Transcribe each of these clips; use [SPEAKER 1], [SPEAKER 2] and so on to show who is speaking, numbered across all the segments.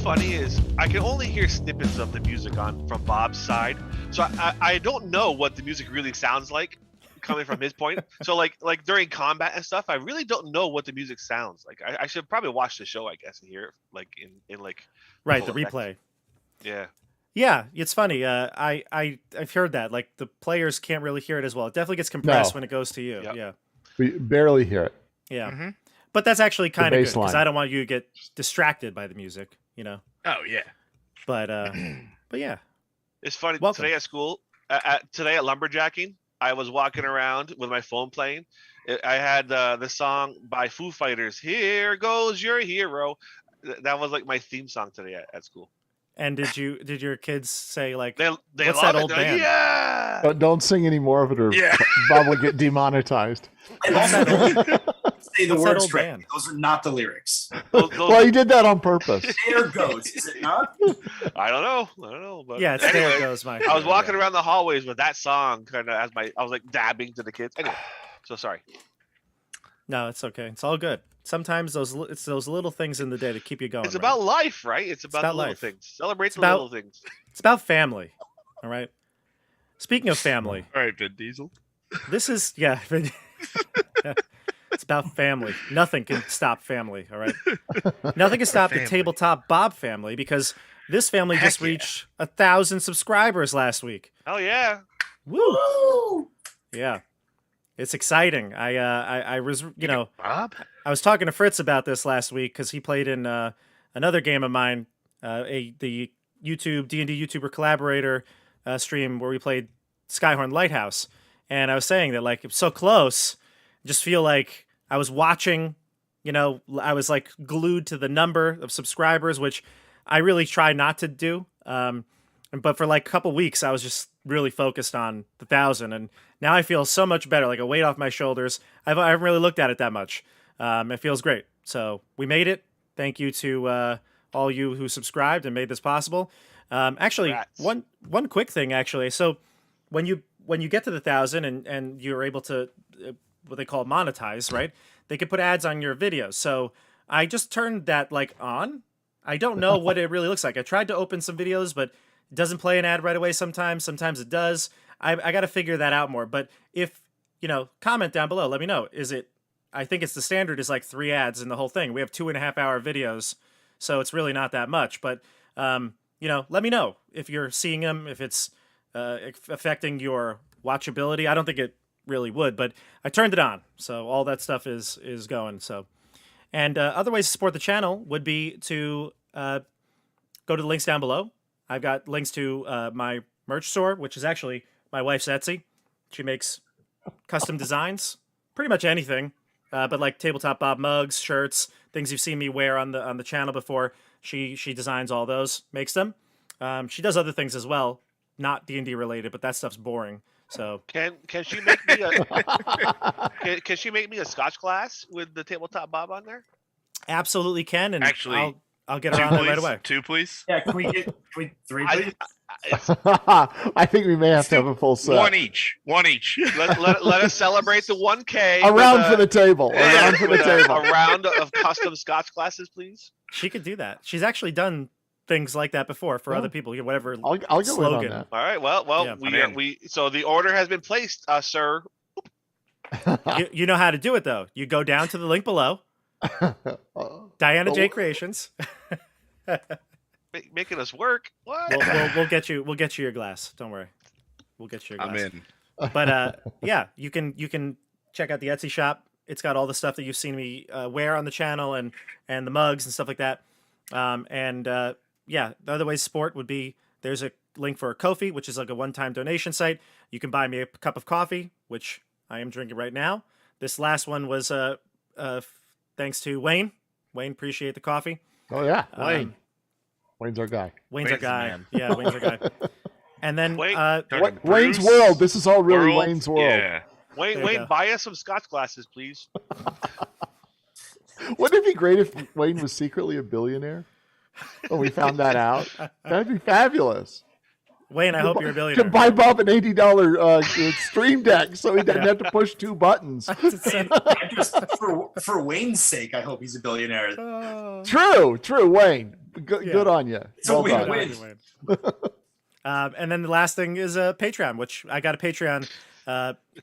[SPEAKER 1] funny is I can only hear snippets of the music from Bob's side, so I don't know what the music really sounds like coming from his point. So like during combat and stuff, I really don't know what the music sounds like. I should probably watch the show, I guess, and hear it like in like
[SPEAKER 2] right, the
[SPEAKER 1] effect.
[SPEAKER 2] replay.
[SPEAKER 1] Yeah.
[SPEAKER 2] Yeah, it's funny. I've heard that like the players can't really hear it as well. It definitely gets compressed when it goes to you.
[SPEAKER 1] Yep.
[SPEAKER 2] Yeah.
[SPEAKER 3] We barely hear it.
[SPEAKER 2] Yeah.
[SPEAKER 4] Mm-hmm.
[SPEAKER 2] But that's actually kind of good because
[SPEAKER 3] baseline.
[SPEAKER 2] I don't want you to get distracted by the music, you know.
[SPEAKER 4] Oh yeah.
[SPEAKER 2] But yeah.
[SPEAKER 1] It's funny.
[SPEAKER 2] Welcome.
[SPEAKER 1] Today at school, today at lumberjacking, I was walking around with my phone playing. I had the song by Foo Fighters, "Here Goes Your Hero." That was like my theme song today at school.
[SPEAKER 2] And did your kids say like,
[SPEAKER 1] They
[SPEAKER 2] what's
[SPEAKER 1] love
[SPEAKER 2] that
[SPEAKER 1] it.
[SPEAKER 2] old
[SPEAKER 1] They're like,
[SPEAKER 2] band?
[SPEAKER 1] yeah.
[SPEAKER 3] But don't sing any more of it, or
[SPEAKER 4] Yeah.
[SPEAKER 3] Bob will get demonetized.
[SPEAKER 5] And also, don't say the
[SPEAKER 2] What's that
[SPEAKER 5] words
[SPEAKER 2] old
[SPEAKER 5] correctly.
[SPEAKER 2] band?
[SPEAKER 5] Those are not the lyrics.
[SPEAKER 3] Well, he did that on purpose.
[SPEAKER 5] There goes, is it not?
[SPEAKER 1] I don't know. But
[SPEAKER 2] Yeah, it's
[SPEAKER 1] anyway,
[SPEAKER 2] There It Goes My
[SPEAKER 1] I was
[SPEAKER 2] Hero,
[SPEAKER 1] walking
[SPEAKER 2] yeah.
[SPEAKER 1] around the hallways with that song kind of as I was like dabbing to the kids. Anyway, so sorry.
[SPEAKER 2] No, it's okay. It's all good. Sometimes it's those little things in the day that keep you going.
[SPEAKER 1] It's
[SPEAKER 2] right?
[SPEAKER 1] about life, right? It's about the little
[SPEAKER 2] life.
[SPEAKER 1] things. Celebrate the
[SPEAKER 2] about-
[SPEAKER 1] little things.
[SPEAKER 2] It's about family. All right. Speaking of family,
[SPEAKER 4] All right, Vin Diesel.
[SPEAKER 2] this is yeah. It's about family. Nothing can stop family. All right. Nothing can stop the
[SPEAKER 4] Family.
[SPEAKER 2] Tabletop Bob family because this family
[SPEAKER 4] Heck
[SPEAKER 2] just
[SPEAKER 4] yeah.
[SPEAKER 2] reached 1,000 subscribers last week.
[SPEAKER 1] Oh yeah.
[SPEAKER 2] Woo!
[SPEAKER 5] Woo!
[SPEAKER 2] Yeah, it's exciting. I was
[SPEAKER 4] Bob.
[SPEAKER 2] I was talking to Fritz about this last week because he played in another game of mine, the YouTube D&D YouTuber collaborator stream where we played Skyhorn Lighthouse, and I was saying that like it's so close, I just feel like I was watching, I was like glued to the number of subscribers, which I really try not to do. But for like a couple weeks, I was just really focused on the 1,000, and now I feel so much better, like a weight off my shoulders. I haven't really looked at it that much. It feels great. So we made it. Thank you to all you who subscribed and made this possible. Actually,
[SPEAKER 1] Congrats.
[SPEAKER 2] one quick thing, actually. So when you get to the 1,000 and you're able to what they call monetize, right? They could put ads on your videos. So I just turned that like on. I don't know what it really looks like. I tried to open some videos, but it doesn't play an ad right away sometimes. Sometimes it does. I got to figure that out more. But if, comment down below. Let me know. I think it's the standard is like 3 ads in the whole thing. We have 2.5-hour videos, so it's really not that much. But, let me know if you're seeing them, if it's affecting your watchability. I don't think it really would, but I turned it on. So all that stuff is going. So, and other ways to support the channel would be to go to the links down below. I've got links to my merch store, which is actually my wife's Etsy. She makes custom designs, pretty much anything, but like Tabletop Bob mugs, shirts, things you've seen me wear on the channel before. She designs all those, makes them. She does other things as well, not D&D related, but that stuff's boring. So
[SPEAKER 1] Can she make me a can she make me a Scotch glass with the Tabletop Bob on there?
[SPEAKER 2] absolutely can, and
[SPEAKER 4] Actually,
[SPEAKER 2] I'll get around there right away.
[SPEAKER 4] 2, please.
[SPEAKER 5] Yeah, can we 3, please?
[SPEAKER 3] I think we may have to have a full set.
[SPEAKER 4] One each.
[SPEAKER 1] Let us celebrate the 1K.
[SPEAKER 3] A
[SPEAKER 1] with
[SPEAKER 3] round for the table. A
[SPEAKER 1] yeah,
[SPEAKER 3] round for the
[SPEAKER 1] with
[SPEAKER 3] table.
[SPEAKER 1] a round of custom Scotch glasses, please.
[SPEAKER 2] She could do that. She's actually done things like that before for
[SPEAKER 3] Yeah.
[SPEAKER 2] other people. Whatever
[SPEAKER 3] I'll go in on
[SPEAKER 2] slogan.
[SPEAKER 3] that.
[SPEAKER 1] All right. Well,
[SPEAKER 2] Yeah.
[SPEAKER 1] we so the order has been placed, sir.
[SPEAKER 2] You know how to do it though. You go down to the link below. Diana J Creations.
[SPEAKER 1] Making us work. What?
[SPEAKER 2] We'll get you your glass. Don't worry. We'll get you your
[SPEAKER 4] I'm
[SPEAKER 2] glass.
[SPEAKER 4] in.
[SPEAKER 2] But yeah, you can check out the Etsy shop. It's got all the stuff that you've seen me wear on the channel and the mugs and stuff like that. Yeah, the other way to support would be there's a link for Ko-fi, which is like a one-time donation site. You can buy me a cup of coffee, which I am drinking right now. This last one was thanks to Wayne. Wayne, appreciate the coffee.
[SPEAKER 3] Oh yeah,
[SPEAKER 2] Wayne.
[SPEAKER 3] Wayne's our guy.
[SPEAKER 2] Wayne's our
[SPEAKER 4] Wayne's the
[SPEAKER 2] guy.
[SPEAKER 4] man.
[SPEAKER 2] Yeah, Wayne's our guy. And then
[SPEAKER 1] Wait.
[SPEAKER 3] Wayne's World. This is all really Wayne's World.
[SPEAKER 4] Yeah.
[SPEAKER 1] Wayne,
[SPEAKER 2] There you
[SPEAKER 1] Wayne,
[SPEAKER 2] go.
[SPEAKER 1] buy us some Scotch glasses, please.
[SPEAKER 3] Wouldn't it be great if Wayne was secretly a billionaire? Oh, we found that out. That'd be fabulous.
[SPEAKER 2] Wayne, I hope you're a
[SPEAKER 3] To
[SPEAKER 2] billionaire.
[SPEAKER 3] buy Bob an $80 stream deck so he doesn't have to push 2 buttons.
[SPEAKER 5] Just for Wayne's sake, I hope he's a billionaire.
[SPEAKER 2] Oh.
[SPEAKER 3] True, Wayne. Good on you.
[SPEAKER 5] It's a
[SPEAKER 3] Well
[SPEAKER 5] win-win.
[SPEAKER 3] done.
[SPEAKER 2] And then the last thing is a Patreon, which I got a Patreon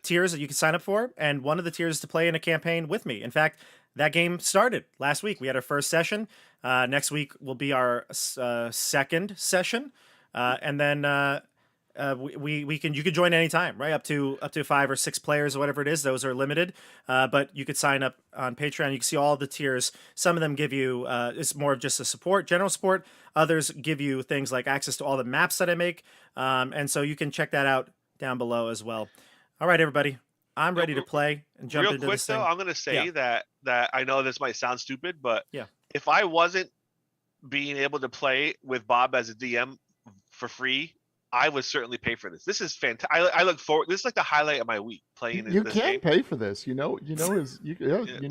[SPEAKER 2] tiers that you can sign up for, and one of the tiers is to play in a campaign with me. In fact, that game started last week. We had our first session. Next week will be our second session, and then you can join anytime, right? Up to 5 or 6 players or whatever it is. Those are limited, but you could sign up on Patreon. You can see all the tiers. Some of them give you it's more of just a support, general support. Others give you things like access to all the maps that I make, and so you can check that out down below as well. All right, everybody, I'm ready to play and jump
[SPEAKER 1] Real
[SPEAKER 2] into
[SPEAKER 1] quick
[SPEAKER 2] this thing.
[SPEAKER 1] though, I'm gonna say that I know this might sound stupid, but
[SPEAKER 2] Yeah.
[SPEAKER 1] if I wasn't being able to play with Bob as a DM for free, I would certainly pay for this. This is fantastic. I look forward. This is like the highlight of my week playing
[SPEAKER 3] You
[SPEAKER 1] this
[SPEAKER 3] can
[SPEAKER 1] game.
[SPEAKER 3] pay for this. You know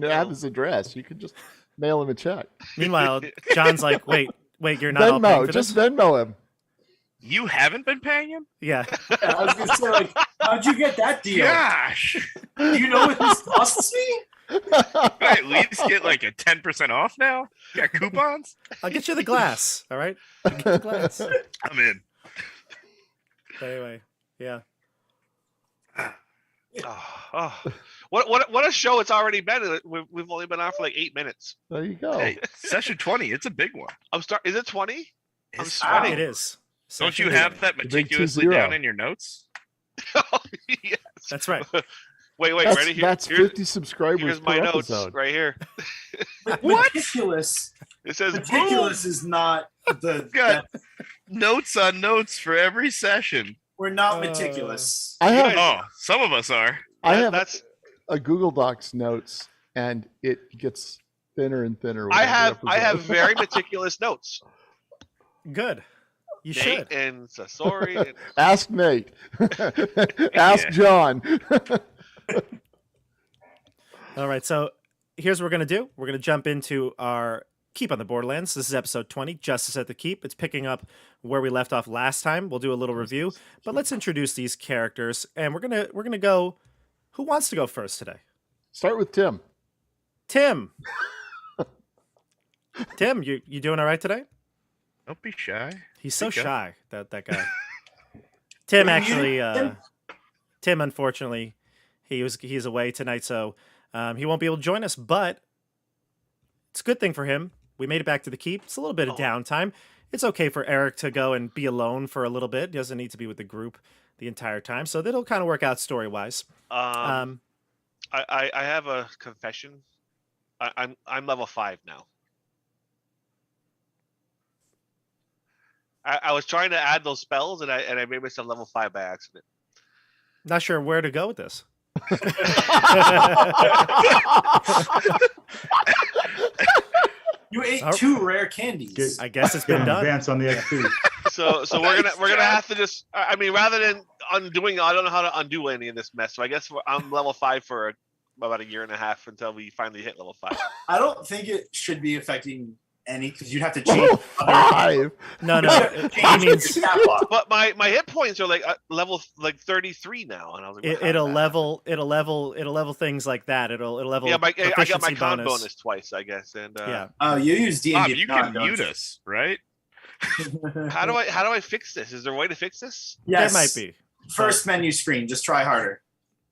[SPEAKER 3] have his address. You can just mail him a check.
[SPEAKER 2] Meanwhile, John's like, wait, you're not all paying
[SPEAKER 3] Venmo,
[SPEAKER 2] for
[SPEAKER 3] just
[SPEAKER 2] this?
[SPEAKER 3] Venmo him.
[SPEAKER 4] You haven't been paying him?
[SPEAKER 2] Yeah.
[SPEAKER 5] Yeah, I was gonna say, like, how'd you get that deal?
[SPEAKER 4] Gosh.
[SPEAKER 5] Do you know what this costs me?
[SPEAKER 4] I at least get like a 10% off now? You got coupons?
[SPEAKER 2] I'll get you the glass. All right. I'll get you the glass.
[SPEAKER 4] I'm in.
[SPEAKER 2] Anyway, yeah.
[SPEAKER 1] What a show it's already been. We've only been on for like 8 minutes.
[SPEAKER 3] There you go.
[SPEAKER 4] Hey, session 20, it's a big one.
[SPEAKER 1] Is it 20? I'm
[SPEAKER 4] It's-
[SPEAKER 1] sweating.
[SPEAKER 2] It is.
[SPEAKER 4] Don't you
[SPEAKER 2] Session
[SPEAKER 4] have
[SPEAKER 2] 20.
[SPEAKER 4] that
[SPEAKER 3] big
[SPEAKER 4] meticulously
[SPEAKER 3] 2-0.
[SPEAKER 4] down in your notes?
[SPEAKER 1] Yes.
[SPEAKER 2] That's right.
[SPEAKER 1] Wait,
[SPEAKER 3] That's,
[SPEAKER 1] ready?
[SPEAKER 3] that's
[SPEAKER 1] Here's
[SPEAKER 3] 50 subscribers
[SPEAKER 1] here's
[SPEAKER 3] per
[SPEAKER 1] my notes
[SPEAKER 3] episode.
[SPEAKER 1] right here.
[SPEAKER 4] What?
[SPEAKER 5] Meticulous.
[SPEAKER 1] It says
[SPEAKER 5] Meticulous is not the.
[SPEAKER 4] Got notes on notes for every session.
[SPEAKER 5] We're not meticulous.
[SPEAKER 3] I have
[SPEAKER 4] Oh, some of us are.
[SPEAKER 3] I have
[SPEAKER 1] that's
[SPEAKER 3] a Google Docs notes, and it gets thinner and thinner. with
[SPEAKER 1] I
[SPEAKER 3] every
[SPEAKER 1] have
[SPEAKER 3] episode.
[SPEAKER 1] very meticulous notes.
[SPEAKER 2] Good. You
[SPEAKER 1] Nate
[SPEAKER 2] should.
[SPEAKER 1] and Sasori. And,
[SPEAKER 3] Ask Nate. Ask John.
[SPEAKER 2] All right. So here's what we're going to do. We're going to jump into our Keep on the Borderlands. This is episode 20, Justice at the Keep. It's picking up where we left off last time. We'll do a little review, but let's introduce these characters, and we're going to go. Who wants to go first today?
[SPEAKER 3] Start with Tim.
[SPEAKER 2] Tim. Tim, you doing all right today?
[SPEAKER 4] Don't be shy.
[SPEAKER 2] He's so
[SPEAKER 4] Okay.
[SPEAKER 2] shy, that guy. Tim actually, Tim unfortunately, he's away tonight, so he won't be able to join us. But it's a good thing for him. We made it back to the keep. It's a little bit of downtime. It's okay for Eric to go and be alone for a little bit. He doesn't need to be with the group the entire time, so that'll kind of work out story wise.
[SPEAKER 1] I have a confession. I'm level 5 now. I was trying to add those spells, and I made myself level 5 by accident.
[SPEAKER 2] Not sure where to go with this.
[SPEAKER 5] You ate
[SPEAKER 2] Oh.
[SPEAKER 5] 2 rare candies.
[SPEAKER 2] I guess it's
[SPEAKER 6] Get
[SPEAKER 2] been
[SPEAKER 6] an
[SPEAKER 2] done.
[SPEAKER 6] advance on the XP.
[SPEAKER 1] So we're gonna have to just. I mean, rather than undoing, I don't know how to undo any of this mess. So I guess I'm level 5 for about a year and a half until we finally hit level 5.
[SPEAKER 5] I don't think it should be affecting any because you'd have to change.
[SPEAKER 3] Level 5.
[SPEAKER 2] No, he
[SPEAKER 5] Change your
[SPEAKER 2] means
[SPEAKER 5] stat block.
[SPEAKER 1] But my hit points are like level 33 now, and I was like,
[SPEAKER 2] it'll level things like that. It'll level.
[SPEAKER 1] Yeah, I got my
[SPEAKER 2] proficiency
[SPEAKER 1] con bonus twice, I guess. And
[SPEAKER 2] Yeah.
[SPEAKER 5] Oh, you use D&D.
[SPEAKER 4] Bob, you can
[SPEAKER 5] don't
[SPEAKER 4] mute us, right?
[SPEAKER 1] how do I fix this? Is there a way to fix this?
[SPEAKER 5] Yes.
[SPEAKER 2] There might be.
[SPEAKER 5] First menu screen. Just try harder.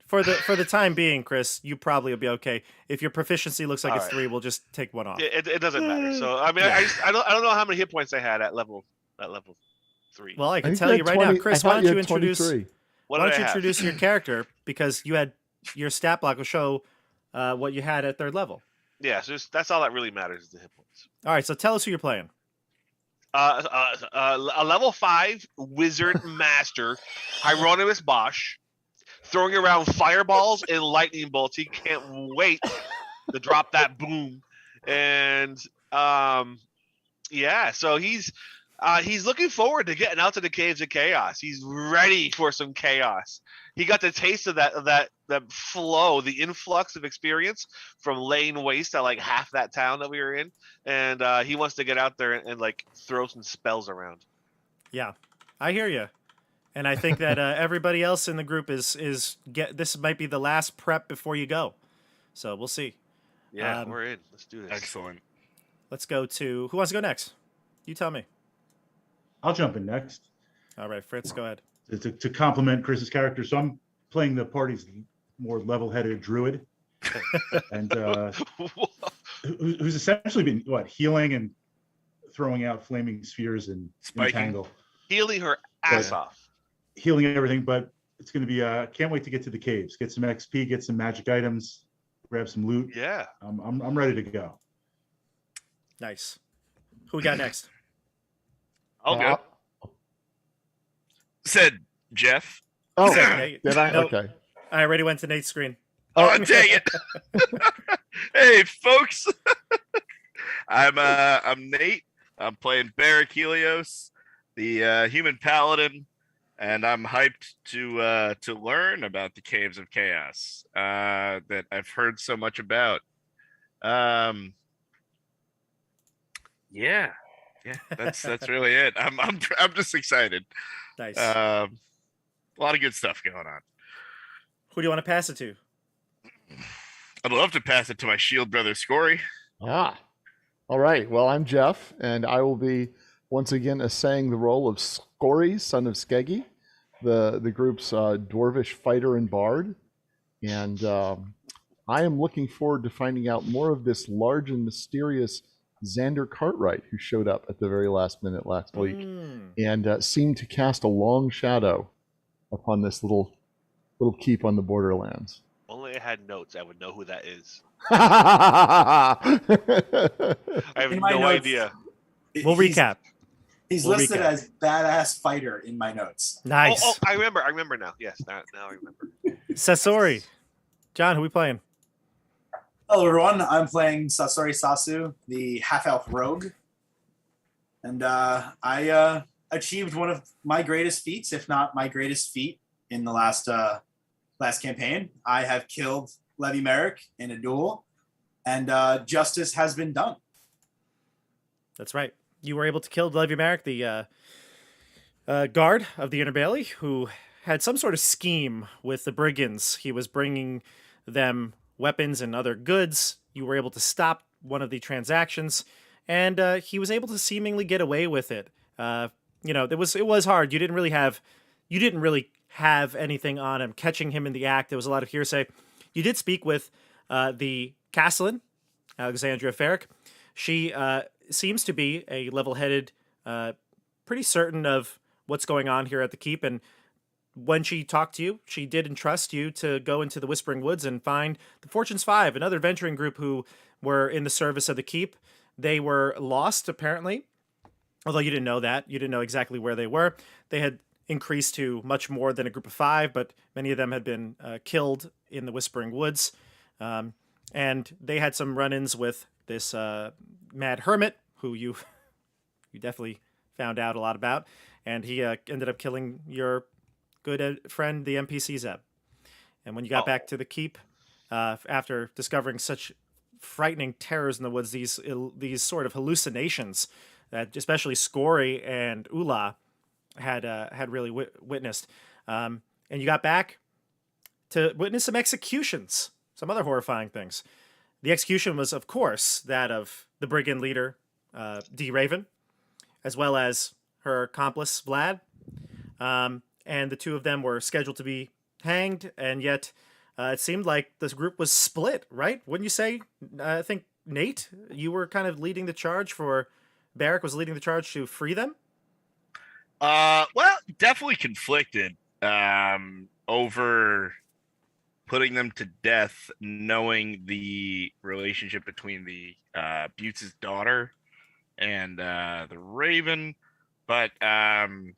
[SPEAKER 2] For the time being, Chris, you probably will be okay. If your proficiency looks like
[SPEAKER 1] All
[SPEAKER 2] it's
[SPEAKER 1] right.
[SPEAKER 2] 3, we'll just take one off.
[SPEAKER 1] It doesn't matter. So I mean,
[SPEAKER 2] Yeah.
[SPEAKER 1] I don't know how many hit points I had at level 3.
[SPEAKER 2] Well, I
[SPEAKER 3] I
[SPEAKER 2] can
[SPEAKER 3] think
[SPEAKER 2] tell you
[SPEAKER 3] had
[SPEAKER 2] right
[SPEAKER 3] 20
[SPEAKER 2] now, Chris.
[SPEAKER 3] I
[SPEAKER 2] Why
[SPEAKER 3] thought
[SPEAKER 2] don't you
[SPEAKER 3] had
[SPEAKER 2] introduce?
[SPEAKER 3] 23.
[SPEAKER 1] What
[SPEAKER 2] Why
[SPEAKER 1] did
[SPEAKER 2] don't
[SPEAKER 1] I
[SPEAKER 2] you
[SPEAKER 1] have?
[SPEAKER 2] introduce your character because you had your stat block will show what you had at 3rd level.
[SPEAKER 1] Yeah, so that's all that really matters is the hit points.
[SPEAKER 2] All right, so tell us who you're playing.
[SPEAKER 1] A level 5 wizard master, Hieronymus Bosch, throwing around fireballs and lightning bolts. He can't wait to drop that boom. And yeah, so he's looking forward to getting out to the caves of chaos. He's ready for some chaos. He got the taste of that flow, the influx of experience from laying waste at like half that town that we were in, and he wants to get out there and like throw some spells around.
[SPEAKER 2] Yeah, I hear you, and I think that everybody else in the group is this might be the last prep before you go. So we'll see.
[SPEAKER 1] Yeah,
[SPEAKER 2] Um,
[SPEAKER 1] we're in. Let's do this.
[SPEAKER 4] Excellent.
[SPEAKER 2] Let's go to who wants to go next. You tell me.
[SPEAKER 6] I'll jump in next
[SPEAKER 2] All right, Fritz, go ahead.
[SPEAKER 6] to complement Chris's character. So I'm playing the party's more level-headed druid, and who's essentially been healing and throwing out flaming spheres and
[SPEAKER 4] Spiking.
[SPEAKER 6] entangle,
[SPEAKER 1] Healing her ass off.
[SPEAKER 6] healing everything. But it's going to be can't wait to get to the caves, get some XP, get some magic items, grab some loot.
[SPEAKER 1] Yeah.
[SPEAKER 6] I'm ready to go.
[SPEAKER 2] Nice. Who we got next?
[SPEAKER 4] I'll go. Said Jeff.
[SPEAKER 3] Oh,
[SPEAKER 2] Nate.
[SPEAKER 3] did I?
[SPEAKER 2] Nope.
[SPEAKER 3] Okay.
[SPEAKER 2] I already went to Nate's screen.
[SPEAKER 4] Oh, dang it. Hey, folks. I'm Nate. I'm playing Barrack Helios, the human paladin, and I'm hyped to learn about the Caves of Chaos that I've heard so much about. Yeah, that's really it. I'm just excited.
[SPEAKER 2] Nice.
[SPEAKER 4] A lot of good stuff going on.
[SPEAKER 2] Who do you want to pass it to?
[SPEAKER 4] I'd love to pass it to my shield brother Scory.
[SPEAKER 3] Ah. All right. Well, I'm Jeff, and I will be once again essaying the role of Scory, son of Skeggy, the group's dwarvish fighter and bard. And I am looking forward to finding out more of this large and mysterious Xander Cartwright, who showed up at the very last minute last week and seemed to cast a long shadow upon this little keep on the Borderlands.
[SPEAKER 1] Only I had notes, I would know who that is.
[SPEAKER 3] I
[SPEAKER 1] I have
[SPEAKER 5] In
[SPEAKER 1] no
[SPEAKER 5] my notes,
[SPEAKER 1] idea.
[SPEAKER 2] We'll recap.
[SPEAKER 5] He's
[SPEAKER 2] We'll
[SPEAKER 5] listed
[SPEAKER 2] recap.
[SPEAKER 5] as badass fighter in my notes.
[SPEAKER 2] Nice.
[SPEAKER 1] Oh, I remember now. Yes, now I remember.
[SPEAKER 2] Sasori. John, who we playing?
[SPEAKER 5] Hello, everyone. I'm playing Sasori Sasu, the half-elf rogue. And I achieved one of my greatest feats, if not my greatest feat, in the last campaign. I have killed Levy Merrick in a duel, and justice has been done.
[SPEAKER 2] That's right. You were able to kill Levy Merrick, the guard of the Inner Bailey, who had some sort of scheme with the brigands. He was bringing them weapons and other goods. You were able to stop one of the transactions, and he was able to seemingly get away with it. It was hard. You didn't really have anything on him. Catching him in the act, there was a lot of hearsay. You did speak with the Castellan, Alexandria Ferrick. She seems to be a level-headed, pretty certain of what's going on here at the keep, and when she talked to you, she did entrust you to go into the Whispering Woods and find the Fortunes 5, another venturing group who were in the service of the keep. They were lost, apparently, although you didn't know that. You didn't know exactly where they were. They had increased to much more than a group of 5, but many of them had been killed in the Whispering Woods. And they had some run-ins with this mad hermit, who you definitely found out a lot about, and he ended up killing your good friend, the NPC Zeb. And when you got back to the keep, after discovering such frightening terrors in the woods, these sort of hallucinations that especially Scory and Ula had really witnessed, and you got back to witness some executions, some other horrifying things. The execution was, of course, that of the brigand leader, D. Raven, as well as her accomplice, Vlad. And the two of them were scheduled to be hanged, and yet it seemed like this group was split, right? Wouldn't you say? I think, Nate, you were kind of leading the charge Barrack was leading the charge to free them?
[SPEAKER 4] Well, definitely conflicted over putting them to death, knowing the relationship between the Buttes' daughter and the Raven. But I'm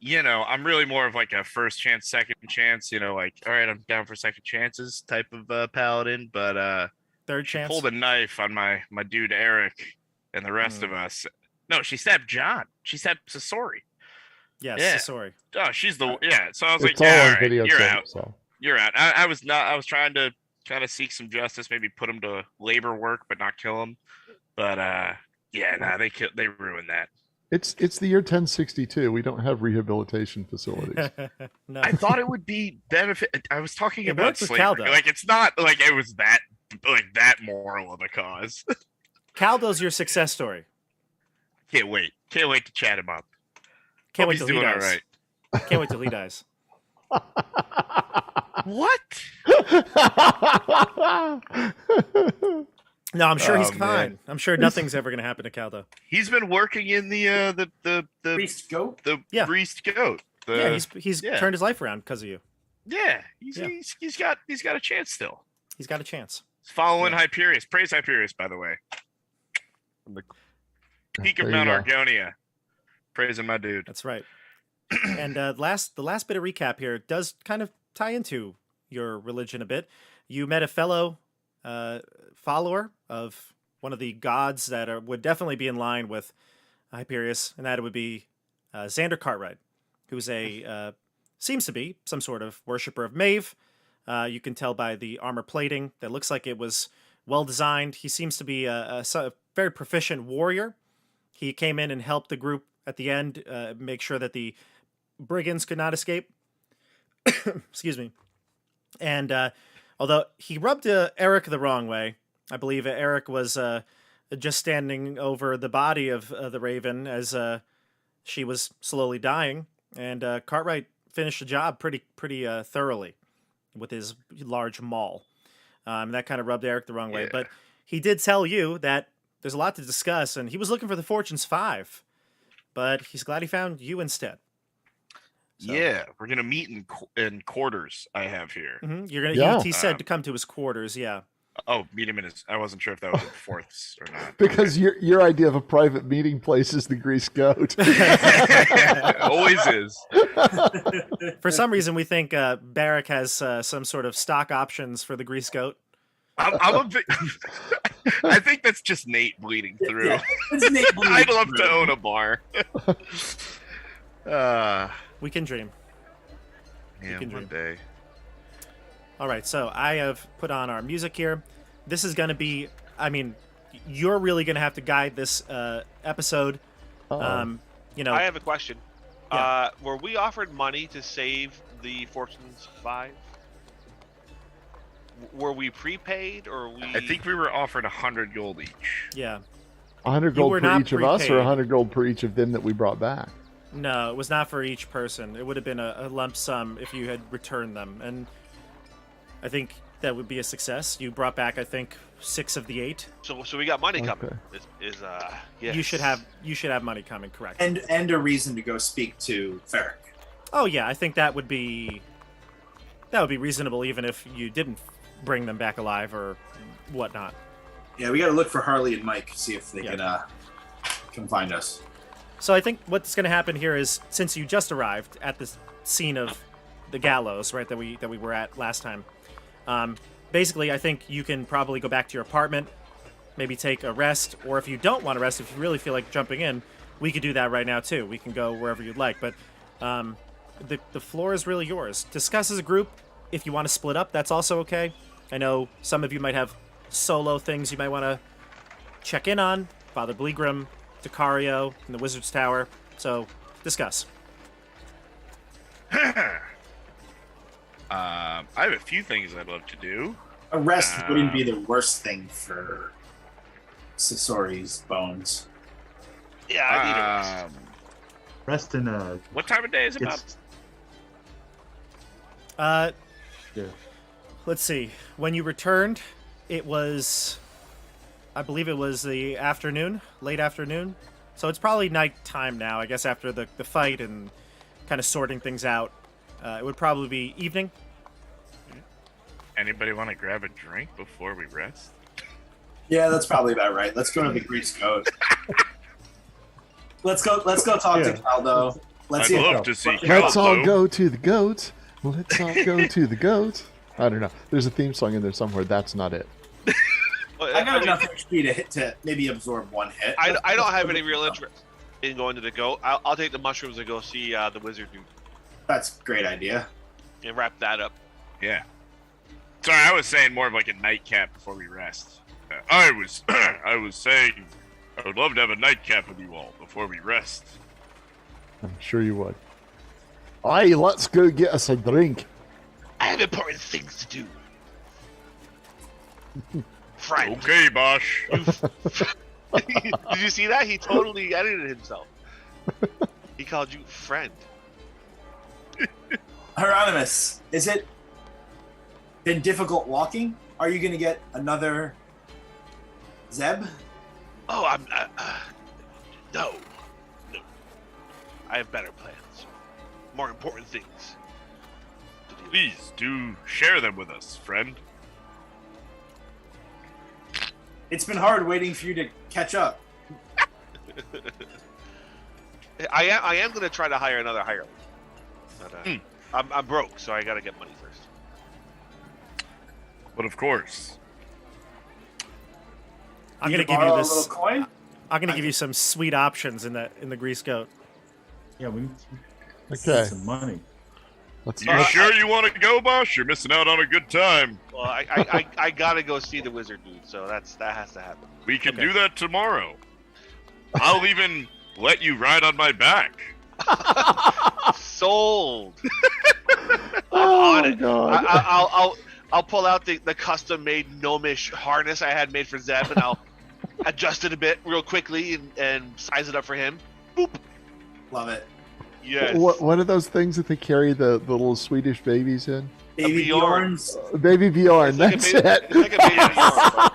[SPEAKER 4] really more of like a first chance, second chance, like, all right, I'm down for second chances type of paladin, but
[SPEAKER 2] third chance.
[SPEAKER 4] Pulled a knife on my dude Eric and the rest of us. No, she stabbed John. She stabbed Sasori.
[SPEAKER 2] Yes,
[SPEAKER 4] Yeah.
[SPEAKER 2] Sasori.
[SPEAKER 4] Oh, she's the So I was
[SPEAKER 3] It's
[SPEAKER 4] like,
[SPEAKER 3] all
[SPEAKER 4] yeah,
[SPEAKER 3] on
[SPEAKER 4] all right,
[SPEAKER 3] video
[SPEAKER 4] you're
[SPEAKER 3] tape,
[SPEAKER 4] out.
[SPEAKER 3] so.
[SPEAKER 4] You're out. I was trying to kind of seek some justice, maybe put him to labor work, but not kill him. But they ruined that.
[SPEAKER 3] It's the year 1062. We don't have rehabilitation facilities.
[SPEAKER 2] No.
[SPEAKER 4] I thought it would be benefit. I was talking
[SPEAKER 2] It
[SPEAKER 4] about
[SPEAKER 2] worked with
[SPEAKER 4] slavery.
[SPEAKER 2] Caldo.
[SPEAKER 4] Like, it's not like it was that moral of a cause.
[SPEAKER 2] Caldo's your success story.
[SPEAKER 4] Can't wait. Can't wait to chat him up.
[SPEAKER 2] Can't
[SPEAKER 4] Hope
[SPEAKER 2] wait
[SPEAKER 4] he's
[SPEAKER 2] till he
[SPEAKER 4] doing all
[SPEAKER 2] dies.
[SPEAKER 4] right.
[SPEAKER 2] Can't wait till he dies.
[SPEAKER 4] What?
[SPEAKER 2] No, I'm sure he's
[SPEAKER 4] Oh, man.
[SPEAKER 2] fine. I'm sure nothing's ever going to happen to Cal, though.
[SPEAKER 4] He's been working in the
[SPEAKER 5] Priest goat.
[SPEAKER 2] Yeah.
[SPEAKER 4] greased goat.
[SPEAKER 2] Yeah, he's
[SPEAKER 4] yeah.
[SPEAKER 2] turned his life around because of you.
[SPEAKER 4] Yeah,
[SPEAKER 2] Yeah.
[SPEAKER 4] he's got a chance still.
[SPEAKER 2] He's got a chance.
[SPEAKER 4] He's following Hyperius. Praise Hyperius, by the way. From the peak of
[SPEAKER 3] There you
[SPEAKER 4] Mount
[SPEAKER 3] go.
[SPEAKER 4] Argonia. Praising my dude.
[SPEAKER 2] That's right. And the last bit of recap here does kind of tie into your religion a bit. You met a fellow follower of one of the gods that would definitely be in line with Hyperius, and that would be Xander Cartwright, who's seems to be some sort of worshiper of Maeve. You can tell by the armor plating that looks like it was well designed. He seems to be a very proficient warrior. He came in and helped the group at the end make sure that the brigands could not escape. Excuse me. And although he rubbed Eric the wrong way, I believe Eric was just standing over the body of the Raven as she was slowly dying, and Cartwright finished the job pretty thoroughly with his large maul. That kind of rubbed Eric the wrong way,
[SPEAKER 4] Yeah.
[SPEAKER 2] but he did tell you that there's a lot to discuss, and he was looking for the Fortune's 5, but he's glad he found you instead. So-
[SPEAKER 4] Yeah, we're gonna meet in quarters. I have here.
[SPEAKER 2] Mhm. You're gonna.
[SPEAKER 3] Yeah.
[SPEAKER 2] He said to come to his quarters. Yeah.
[SPEAKER 4] Oh, meet him in his. I wasn't sure if that was in fourths or not.
[SPEAKER 3] Because your idea of a private meeting place is the greased goat.
[SPEAKER 4] Always is.
[SPEAKER 2] For some reason, we think Barrack has some sort of stock options for the grease goat.
[SPEAKER 4] I'm a bit. I think that's just Nate bleeding through.
[SPEAKER 5] Yeah, it's Nate bleeding
[SPEAKER 4] I'd love
[SPEAKER 5] through.
[SPEAKER 4] to own a bar.
[SPEAKER 2] We can dream.
[SPEAKER 4] Yeah,
[SPEAKER 2] can
[SPEAKER 4] one
[SPEAKER 2] dream.
[SPEAKER 4] day.
[SPEAKER 2] All right, so I have put on our music here. This is going to be, I mean, you're really going to have to guide this episode.
[SPEAKER 3] Uh-oh.
[SPEAKER 2] You know,
[SPEAKER 1] I have a question.
[SPEAKER 2] Yeah.
[SPEAKER 1] Were we offered money to save the Fortune's 5? Were we prepaid or we?
[SPEAKER 4] I think we were offered 100 gold each.
[SPEAKER 2] yeah.
[SPEAKER 3] 100
[SPEAKER 2] You were
[SPEAKER 3] gold per
[SPEAKER 2] not
[SPEAKER 3] each of us, or
[SPEAKER 2] prepaid.
[SPEAKER 3] 100 gold per each of them that we brought back?
[SPEAKER 2] No, it was not for each person. It would have been a lump sum if you had returned them. And I think that would be a success. You brought back, I think, 6 of the 8.
[SPEAKER 1] So we got money coming.
[SPEAKER 3] Okay.
[SPEAKER 1] Yes.
[SPEAKER 2] You should have money coming, correct?
[SPEAKER 5] And a reason to go speak to Ferric.
[SPEAKER 2] Oh yeah, I think that would be reasonable, even if you didn't bring them back alive or whatnot.
[SPEAKER 5] Yeah, we got to look for Harley and Mike, see if they
[SPEAKER 2] Yeah.
[SPEAKER 5] can find us.
[SPEAKER 2] So I think what's going to happen here is, since you just arrived at the scene of the gallows, right, that we were at last time, basically I think you can probably go back to your apartment, maybe take a rest, or if you don't want to rest, if you really feel like jumping in, we could do that right now too. We can go wherever you'd like, but the floor is really yours. Discuss as a group. If you want to split up, that's also okay. I know some of you might have solo things you might want to check in on. Father Bleegrim, Decario, and the Wizard's Tower. So, discuss.
[SPEAKER 4] I have a few things I'd love to do.
[SPEAKER 5] A rest wouldn't be the worst thing for Sasori's bones.
[SPEAKER 1] Yeah, I need a rest.
[SPEAKER 6] Rest in
[SPEAKER 4] What time of day is it, Bob?
[SPEAKER 6] it's yeah.
[SPEAKER 2] Let's see. When you returned, it was, I believe it was the afternoon, late afternoon. So it's probably nighttime now, I guess, after the fight and kind of sorting things out. It would probably be evening.
[SPEAKER 4] Anybody want to grab a drink before we rest?
[SPEAKER 5] Yeah, that's probably about right. Let's go to the Grease Goat. Let's go talk to Caldo. Let's
[SPEAKER 4] I'd
[SPEAKER 5] see.
[SPEAKER 4] love to see
[SPEAKER 3] Let's all
[SPEAKER 4] Caldo.
[SPEAKER 3] go to the goat. Let's all go to the goat. I don't know. There's a theme song in there somewhere. That's not it.
[SPEAKER 5] I got enough HP to maybe absorb one hit.
[SPEAKER 1] I don't have any real interest in going to the goat. I'll take the mushrooms and go see the wizard dude
[SPEAKER 5] That's a great idea.
[SPEAKER 1] and wrap that up.
[SPEAKER 4] Yeah. Sorry, I was saying more of like a nightcap before we rest. I was saying I would love to have a nightcap with you all before we rest.
[SPEAKER 3] I'm sure you would. Aye, let's go get us a drink.
[SPEAKER 1] I have important things to do. Friend,
[SPEAKER 4] Okay, Bosh.
[SPEAKER 1] Did you see that? He totally edited himself. He called you friend.
[SPEAKER 5] Hieronymus, is it been difficult walking? Are you going to get another Zeb?
[SPEAKER 1] Oh, I'm no. I have better plans, more important things to do.
[SPEAKER 4] Please do share them with us, friend.
[SPEAKER 5] It's been hard waiting for you to catch up.
[SPEAKER 1] I am going to try to hire another hireling. But, I'm broke, so I got to get money first.
[SPEAKER 4] But of course.
[SPEAKER 2] I'm
[SPEAKER 5] You
[SPEAKER 2] gonna
[SPEAKER 5] can
[SPEAKER 2] give you
[SPEAKER 5] borrow a
[SPEAKER 2] this.
[SPEAKER 5] little coin.
[SPEAKER 2] I'm gonna give you some sweet options in the grease goat.
[SPEAKER 6] Yeah, we need
[SPEAKER 3] Okay.
[SPEAKER 6] some money.
[SPEAKER 3] Let's
[SPEAKER 4] You sure you want to go, boss? You're missing out on a good time.
[SPEAKER 1] Well, I got to go see the wizard dude, so that has to happen.
[SPEAKER 4] We can
[SPEAKER 2] Okay.
[SPEAKER 4] do that tomorrow. I'll even let you ride on my back.
[SPEAKER 1] Sold.
[SPEAKER 3] Oh
[SPEAKER 1] on
[SPEAKER 3] my
[SPEAKER 1] it.
[SPEAKER 3] god.
[SPEAKER 1] I'll pull out the custom-made gnomish harness I had made for Zeb, and I'll adjust it a bit real quickly and size it up for him. Boop.
[SPEAKER 5] Love it.
[SPEAKER 1] Yes.
[SPEAKER 3] What are those things that they carry the little Swedish babies in?
[SPEAKER 5] Baby
[SPEAKER 1] Bjorn.
[SPEAKER 5] Bjorns.
[SPEAKER 3] Baby Bjorn,
[SPEAKER 1] It's like
[SPEAKER 3] that's
[SPEAKER 1] a
[SPEAKER 3] it.
[SPEAKER 1] It's like a baby Bjorn,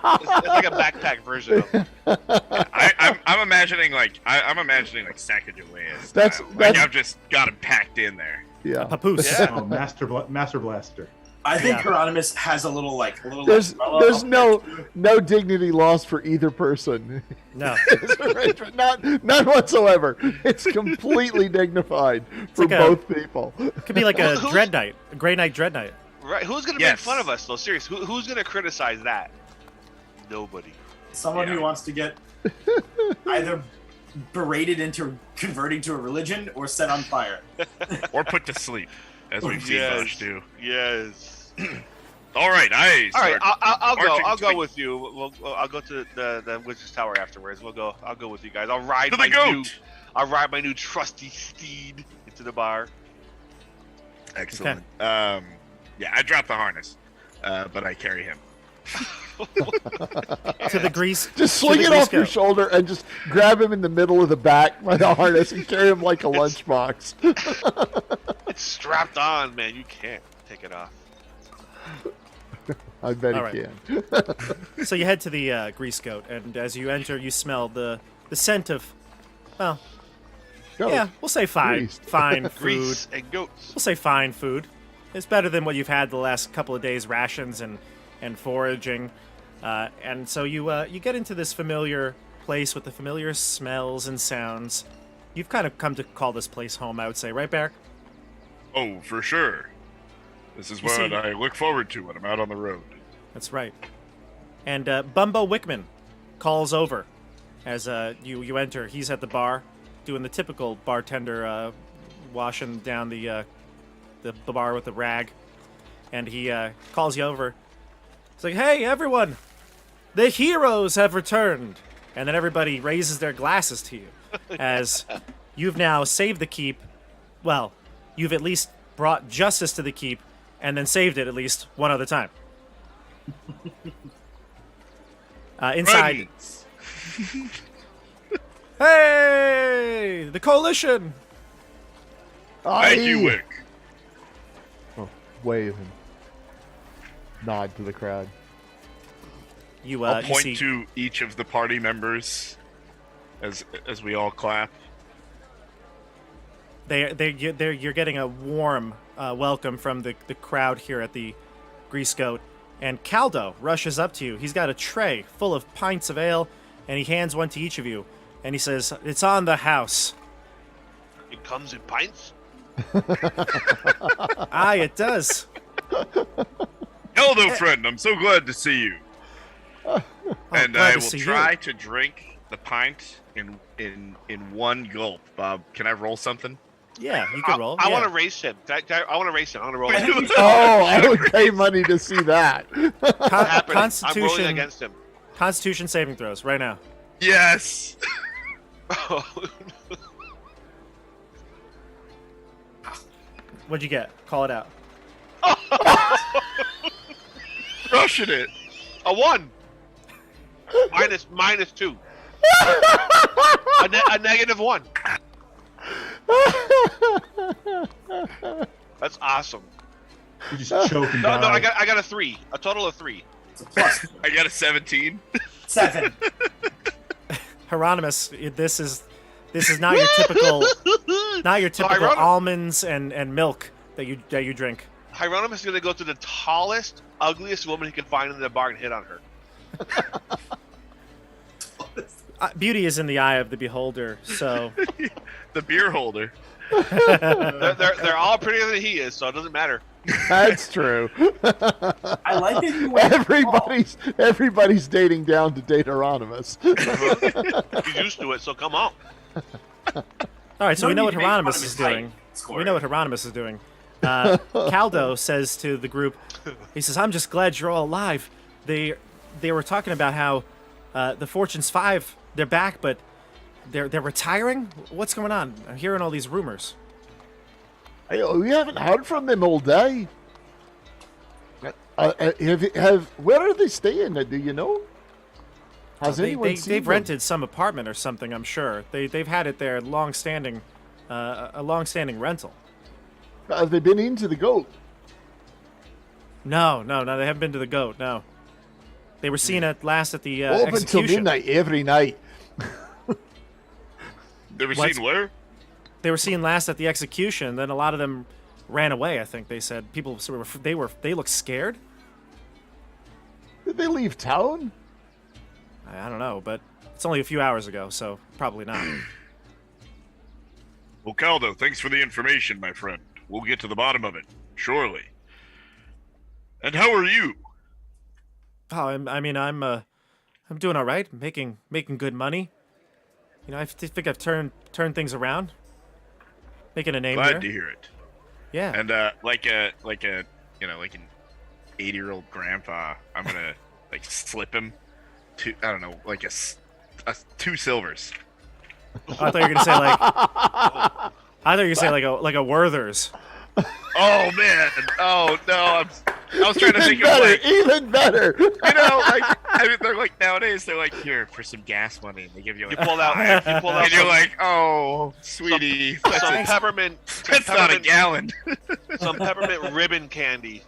[SPEAKER 1] but it's like a backpack version of it.
[SPEAKER 4] I'm imagining like Sacagawea style.
[SPEAKER 3] That's-
[SPEAKER 4] Like
[SPEAKER 3] that's-
[SPEAKER 4] I've just got him packed in there.
[SPEAKER 3] Yeah.
[SPEAKER 2] Papoose.
[SPEAKER 1] Yeah.
[SPEAKER 6] Oh, Master Blaster.
[SPEAKER 5] I think
[SPEAKER 2] Yeah.
[SPEAKER 5] Hieronymus has a little
[SPEAKER 3] There's
[SPEAKER 5] umbrella
[SPEAKER 3] there's
[SPEAKER 5] up
[SPEAKER 3] no
[SPEAKER 5] there, too.
[SPEAKER 3] no dignity lost for either person.
[SPEAKER 2] No.
[SPEAKER 3] This arrangement, none whatsoever. It's completely dignified for
[SPEAKER 2] like a-
[SPEAKER 3] both people.
[SPEAKER 2] It could be like a
[SPEAKER 1] Who's-
[SPEAKER 2] Dread Knight, a Grey Knight Dread Knight.
[SPEAKER 1] Right? Who's gonna
[SPEAKER 4] Yes.
[SPEAKER 1] make fun of us though? Seriously, who's gonna criticize that? Nobody.
[SPEAKER 5] Someone
[SPEAKER 4] Yeah.
[SPEAKER 5] who wants to get either berated into converting to a religion or set on fire.
[SPEAKER 4] Or put to sleep, as we've seen
[SPEAKER 1] Yes.
[SPEAKER 4] Bush do.
[SPEAKER 1] Yes.
[SPEAKER 4] All right,
[SPEAKER 1] All right, I'll go.
[SPEAKER 4] marching
[SPEAKER 1] I'll go
[SPEAKER 4] to-
[SPEAKER 1] with you. I'll go to the Wizard's Tower afterwards. I'll go with you guys. I'll ride
[SPEAKER 4] To
[SPEAKER 1] my
[SPEAKER 4] the
[SPEAKER 1] new.
[SPEAKER 4] goat.
[SPEAKER 1] I'll ride my new trusty steed into the bar.
[SPEAKER 4] Excellent. Yeah, I dropped the harness, but I carry him.
[SPEAKER 2] To the grease.
[SPEAKER 3] Just
[SPEAKER 2] to
[SPEAKER 3] swing
[SPEAKER 2] the
[SPEAKER 3] it
[SPEAKER 2] grease
[SPEAKER 3] off your
[SPEAKER 2] goat.
[SPEAKER 3] shoulder and just grab him in the middle of the back by the harness and carry him like a lunchbox.
[SPEAKER 1] It's strapped on, man. You can't take it off.
[SPEAKER 3] I bet
[SPEAKER 2] All
[SPEAKER 3] he
[SPEAKER 2] right.
[SPEAKER 3] can.
[SPEAKER 2] So you head to the grease goat, and as you enter, you smell the scent of, well,
[SPEAKER 3] Go.
[SPEAKER 2] yeah, we'll say fine,
[SPEAKER 3] Grease.
[SPEAKER 2] fine food.
[SPEAKER 1] Grease and goats.
[SPEAKER 2] We'll say fine food. It's better than what you've had the last couple of days, rations and foraging. And so you get into this familiar place with the familiar smells and sounds. You've kind of come to call this place home, I would say, right, Barrick?
[SPEAKER 4] Oh, for sure. This is
[SPEAKER 2] You
[SPEAKER 4] what
[SPEAKER 2] see-
[SPEAKER 4] I look forward to when I'm out on the road.
[SPEAKER 2] That's right. And Bumbo Wickman calls over as you enter. He's at the bar, doing the typical bartender, washing down the bar with the rag, and he calls you over. He's like, "Hey, everyone, the heroes have returned!" And then everybody raises their glasses to you, as you've now saved the keep. Well, you've at least brought justice to the keep, and then saved it at least one other time. Inside,
[SPEAKER 4] Friends!
[SPEAKER 2] hey, the coalition.
[SPEAKER 4] Thank you,
[SPEAKER 3] Aye.
[SPEAKER 4] Wick.
[SPEAKER 3] Wave and nod to the crowd.
[SPEAKER 2] You
[SPEAKER 4] I'll
[SPEAKER 2] you
[SPEAKER 4] point
[SPEAKER 2] see,
[SPEAKER 4] to each of the party members as we all clap.
[SPEAKER 2] you're getting a warm welcome from the crowd here at the Grease Goat, and Caldo rushes up to you. He's got a tray full of pints of ale, and he hands one to each of you, and he says, "It's on the house."
[SPEAKER 1] It comes in pints.
[SPEAKER 2] Aye, it does.
[SPEAKER 4] Hello, friend. I'm so glad to see you. And
[SPEAKER 2] glad
[SPEAKER 4] I
[SPEAKER 2] to
[SPEAKER 4] will
[SPEAKER 2] see you.
[SPEAKER 4] try to drink the pint in one gulp. Bob, can I roll something?
[SPEAKER 2] Yeah, you can roll.
[SPEAKER 1] I
[SPEAKER 2] yeah.
[SPEAKER 1] want to race him. I want to race him. I want to roll.
[SPEAKER 5] I
[SPEAKER 1] him.
[SPEAKER 5] think
[SPEAKER 3] Oh, I would pay money to see that.
[SPEAKER 2] Con-
[SPEAKER 1] Happening. I'm rolling
[SPEAKER 2] Constitution,
[SPEAKER 1] against him.
[SPEAKER 2] Constitution saving throws right now.
[SPEAKER 4] Yes.
[SPEAKER 2] What'd you get? Call it out.
[SPEAKER 4] Crushing it.
[SPEAKER 1] A 1. Minus 2. A -1. That's awesome.
[SPEAKER 6] You just choke and
[SPEAKER 1] No,
[SPEAKER 6] die.
[SPEAKER 1] I got a 3. A total of 3.
[SPEAKER 5] It's a plus
[SPEAKER 4] I got a 17.
[SPEAKER 5] 7.
[SPEAKER 2] Hieronymus, this is not your typical
[SPEAKER 1] Hieronymus-
[SPEAKER 2] almonds and milk that you drink.
[SPEAKER 1] Hieronymus is gonna go to the tallest, ugliest woman he can find in the bar and hit on her.
[SPEAKER 2] Beauty is in the eye of the beholder, so
[SPEAKER 4] The beer holder.
[SPEAKER 1] They're all prettier than he is, so it doesn't matter.
[SPEAKER 3] That's true.
[SPEAKER 5] I like that you went
[SPEAKER 3] Everybody's dating down to date Hieronymus.
[SPEAKER 1] He's used to it, so come on.
[SPEAKER 2] all right. So we know what
[SPEAKER 5] need to make fun
[SPEAKER 2] Hieronymus
[SPEAKER 5] of
[SPEAKER 2] is
[SPEAKER 5] his height,
[SPEAKER 2] doing.
[SPEAKER 5] Scory.
[SPEAKER 2] We know what Hieronymus is doing. Caldo says to the group, he says, "I'm just glad you're all alive. They were talking about how the Fortune's 5, they're back, but they're retiring. What's going on? I'm hearing all these rumors."
[SPEAKER 3] Hey, we haven't heard from them all day. Where are they staying? Do you know? Has anyone seen
[SPEAKER 2] they've
[SPEAKER 3] them?
[SPEAKER 2] rented some apartment or something. I'm sure they've had it there long-standing, a long-standing rental.
[SPEAKER 3] Have they been into the goat?
[SPEAKER 2] No, they haven't been to the goat. No, they were seen at last at the
[SPEAKER 3] Open till
[SPEAKER 2] execution.
[SPEAKER 3] midnight every night.
[SPEAKER 4] Never
[SPEAKER 2] What's-
[SPEAKER 4] seen where?
[SPEAKER 2] They were seen last at the execution. Then a lot of them ran away. I think they said people they looked scared.
[SPEAKER 3] Did they leave town?
[SPEAKER 2] I don't know, but it's only a few hours ago, so probably not.
[SPEAKER 4] Well, Caldo, thanks for the information, my friend. We'll get to the bottom of it, surely. And how are you?
[SPEAKER 2] Oh, I'm doing all right. Making good money. You know, I think I've turned things around. Making a name here.
[SPEAKER 4] Glad to hear it.
[SPEAKER 2] Yeah.
[SPEAKER 4] And like an 80-year-old grandpa, I'm gonna like slip him two. I don't know, like a 2 silvers.
[SPEAKER 2] Oh, I thought you were gonna say like. I thought you were gonna say like a Werther's.
[SPEAKER 4] Oh man! Oh no! I was trying to think of like,
[SPEAKER 3] Even better.
[SPEAKER 4] you know, like I mean, they're like nowadays they're like here for some gas money. And they give you
[SPEAKER 1] You
[SPEAKER 4] like,
[SPEAKER 1] pull out
[SPEAKER 4] and you're like, oh, sweetie,
[SPEAKER 1] some peppermint.
[SPEAKER 4] that's not a gallon.
[SPEAKER 1] Some peppermint ribbon candy.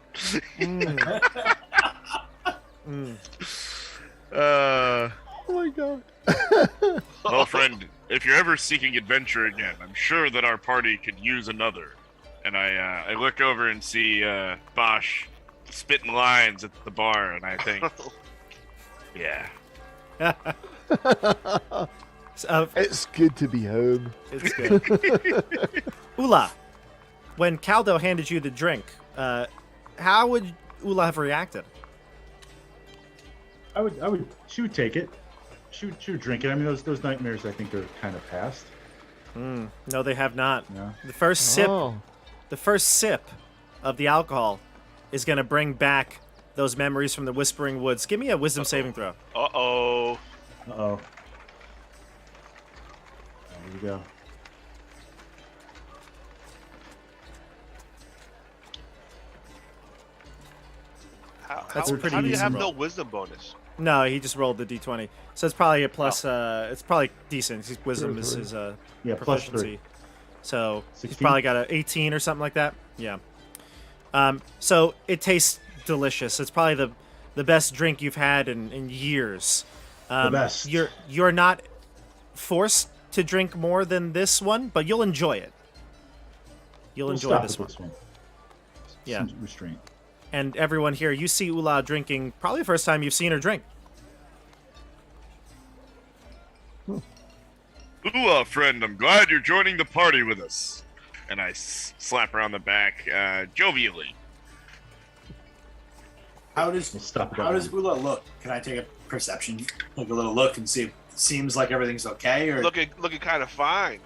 [SPEAKER 3] Oh my god.
[SPEAKER 4] Well, friend, if you're ever seeking adventure again, I'm sure that our party could use another. And I look over and see Bosch spitting lines at the bar, and I think, yeah.
[SPEAKER 3] It's good to be home.
[SPEAKER 2] It's good. Ula, when Caldo handed you the drink, how would Ula have reacted?
[SPEAKER 6] She would take it. She would drink it. I mean, those nightmares, I think, are kind of past.
[SPEAKER 2] No, they have not.
[SPEAKER 6] No.
[SPEAKER 2] The first sip
[SPEAKER 3] Oh.
[SPEAKER 2] of the alcohol is going to bring back those memories from the Whispering Woods. Give me a wisdom saving throw.
[SPEAKER 1] Uh-oh.
[SPEAKER 6] Uh-oh. There we go.
[SPEAKER 2] That's a pretty
[SPEAKER 1] how do you
[SPEAKER 2] decent
[SPEAKER 1] have
[SPEAKER 2] roll.
[SPEAKER 1] no wisdom bonus?
[SPEAKER 2] No, he just rolled the d20. So it's probably a plus. It's probably decent. His wisdom is his
[SPEAKER 6] Yeah, plus
[SPEAKER 2] proficiency.
[SPEAKER 6] 3.
[SPEAKER 2] So he's
[SPEAKER 6] 16?
[SPEAKER 2] probably got an 18 or something like that. Yeah. So it tastes delicious. It's probably the best drink you've had in years.
[SPEAKER 6] The best.
[SPEAKER 2] You're not forced to drink more than this one, but you'll enjoy it. You'll
[SPEAKER 6] We'll
[SPEAKER 2] enjoy
[SPEAKER 6] stop
[SPEAKER 2] this
[SPEAKER 6] with
[SPEAKER 2] one.
[SPEAKER 6] this one.
[SPEAKER 2] Yeah.
[SPEAKER 6] Some restraint.
[SPEAKER 2] And everyone here, you see Ula drinking probably the first time you've seen her drink.
[SPEAKER 4] Ooh, friend, I'm glad you're joining the party with us. And I slap her on the back jovially.
[SPEAKER 5] How does
[SPEAKER 6] We'll stop at that
[SPEAKER 5] how does
[SPEAKER 6] one.
[SPEAKER 5] Ula look? Can I take a perception, take a little look and see if it seems like everything's okay? Or
[SPEAKER 1] Looking kind of fine.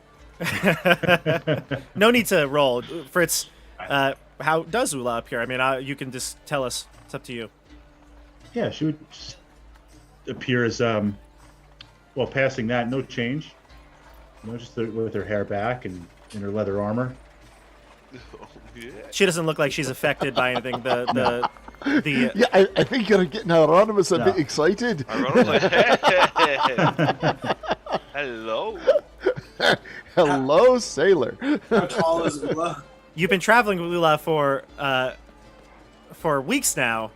[SPEAKER 2] No need to roll. Fritz, how does Ula appear? I mean, you can just tell us. It's up to you.
[SPEAKER 6] Yeah, she would just appear as well, passing that, no change. You know, just with her hair back and in her leather armor.
[SPEAKER 1] Oh, yeah.
[SPEAKER 2] She doesn't look like she's affected by anything. The
[SPEAKER 3] Yeah, I think you're getting Hieronymus a
[SPEAKER 6] No.
[SPEAKER 3] bit excited.
[SPEAKER 1] I wrote like, Hello.
[SPEAKER 3] Hello, sailor.
[SPEAKER 5] How tall is Ula?
[SPEAKER 2] You've been traveling with Ula for weeks now,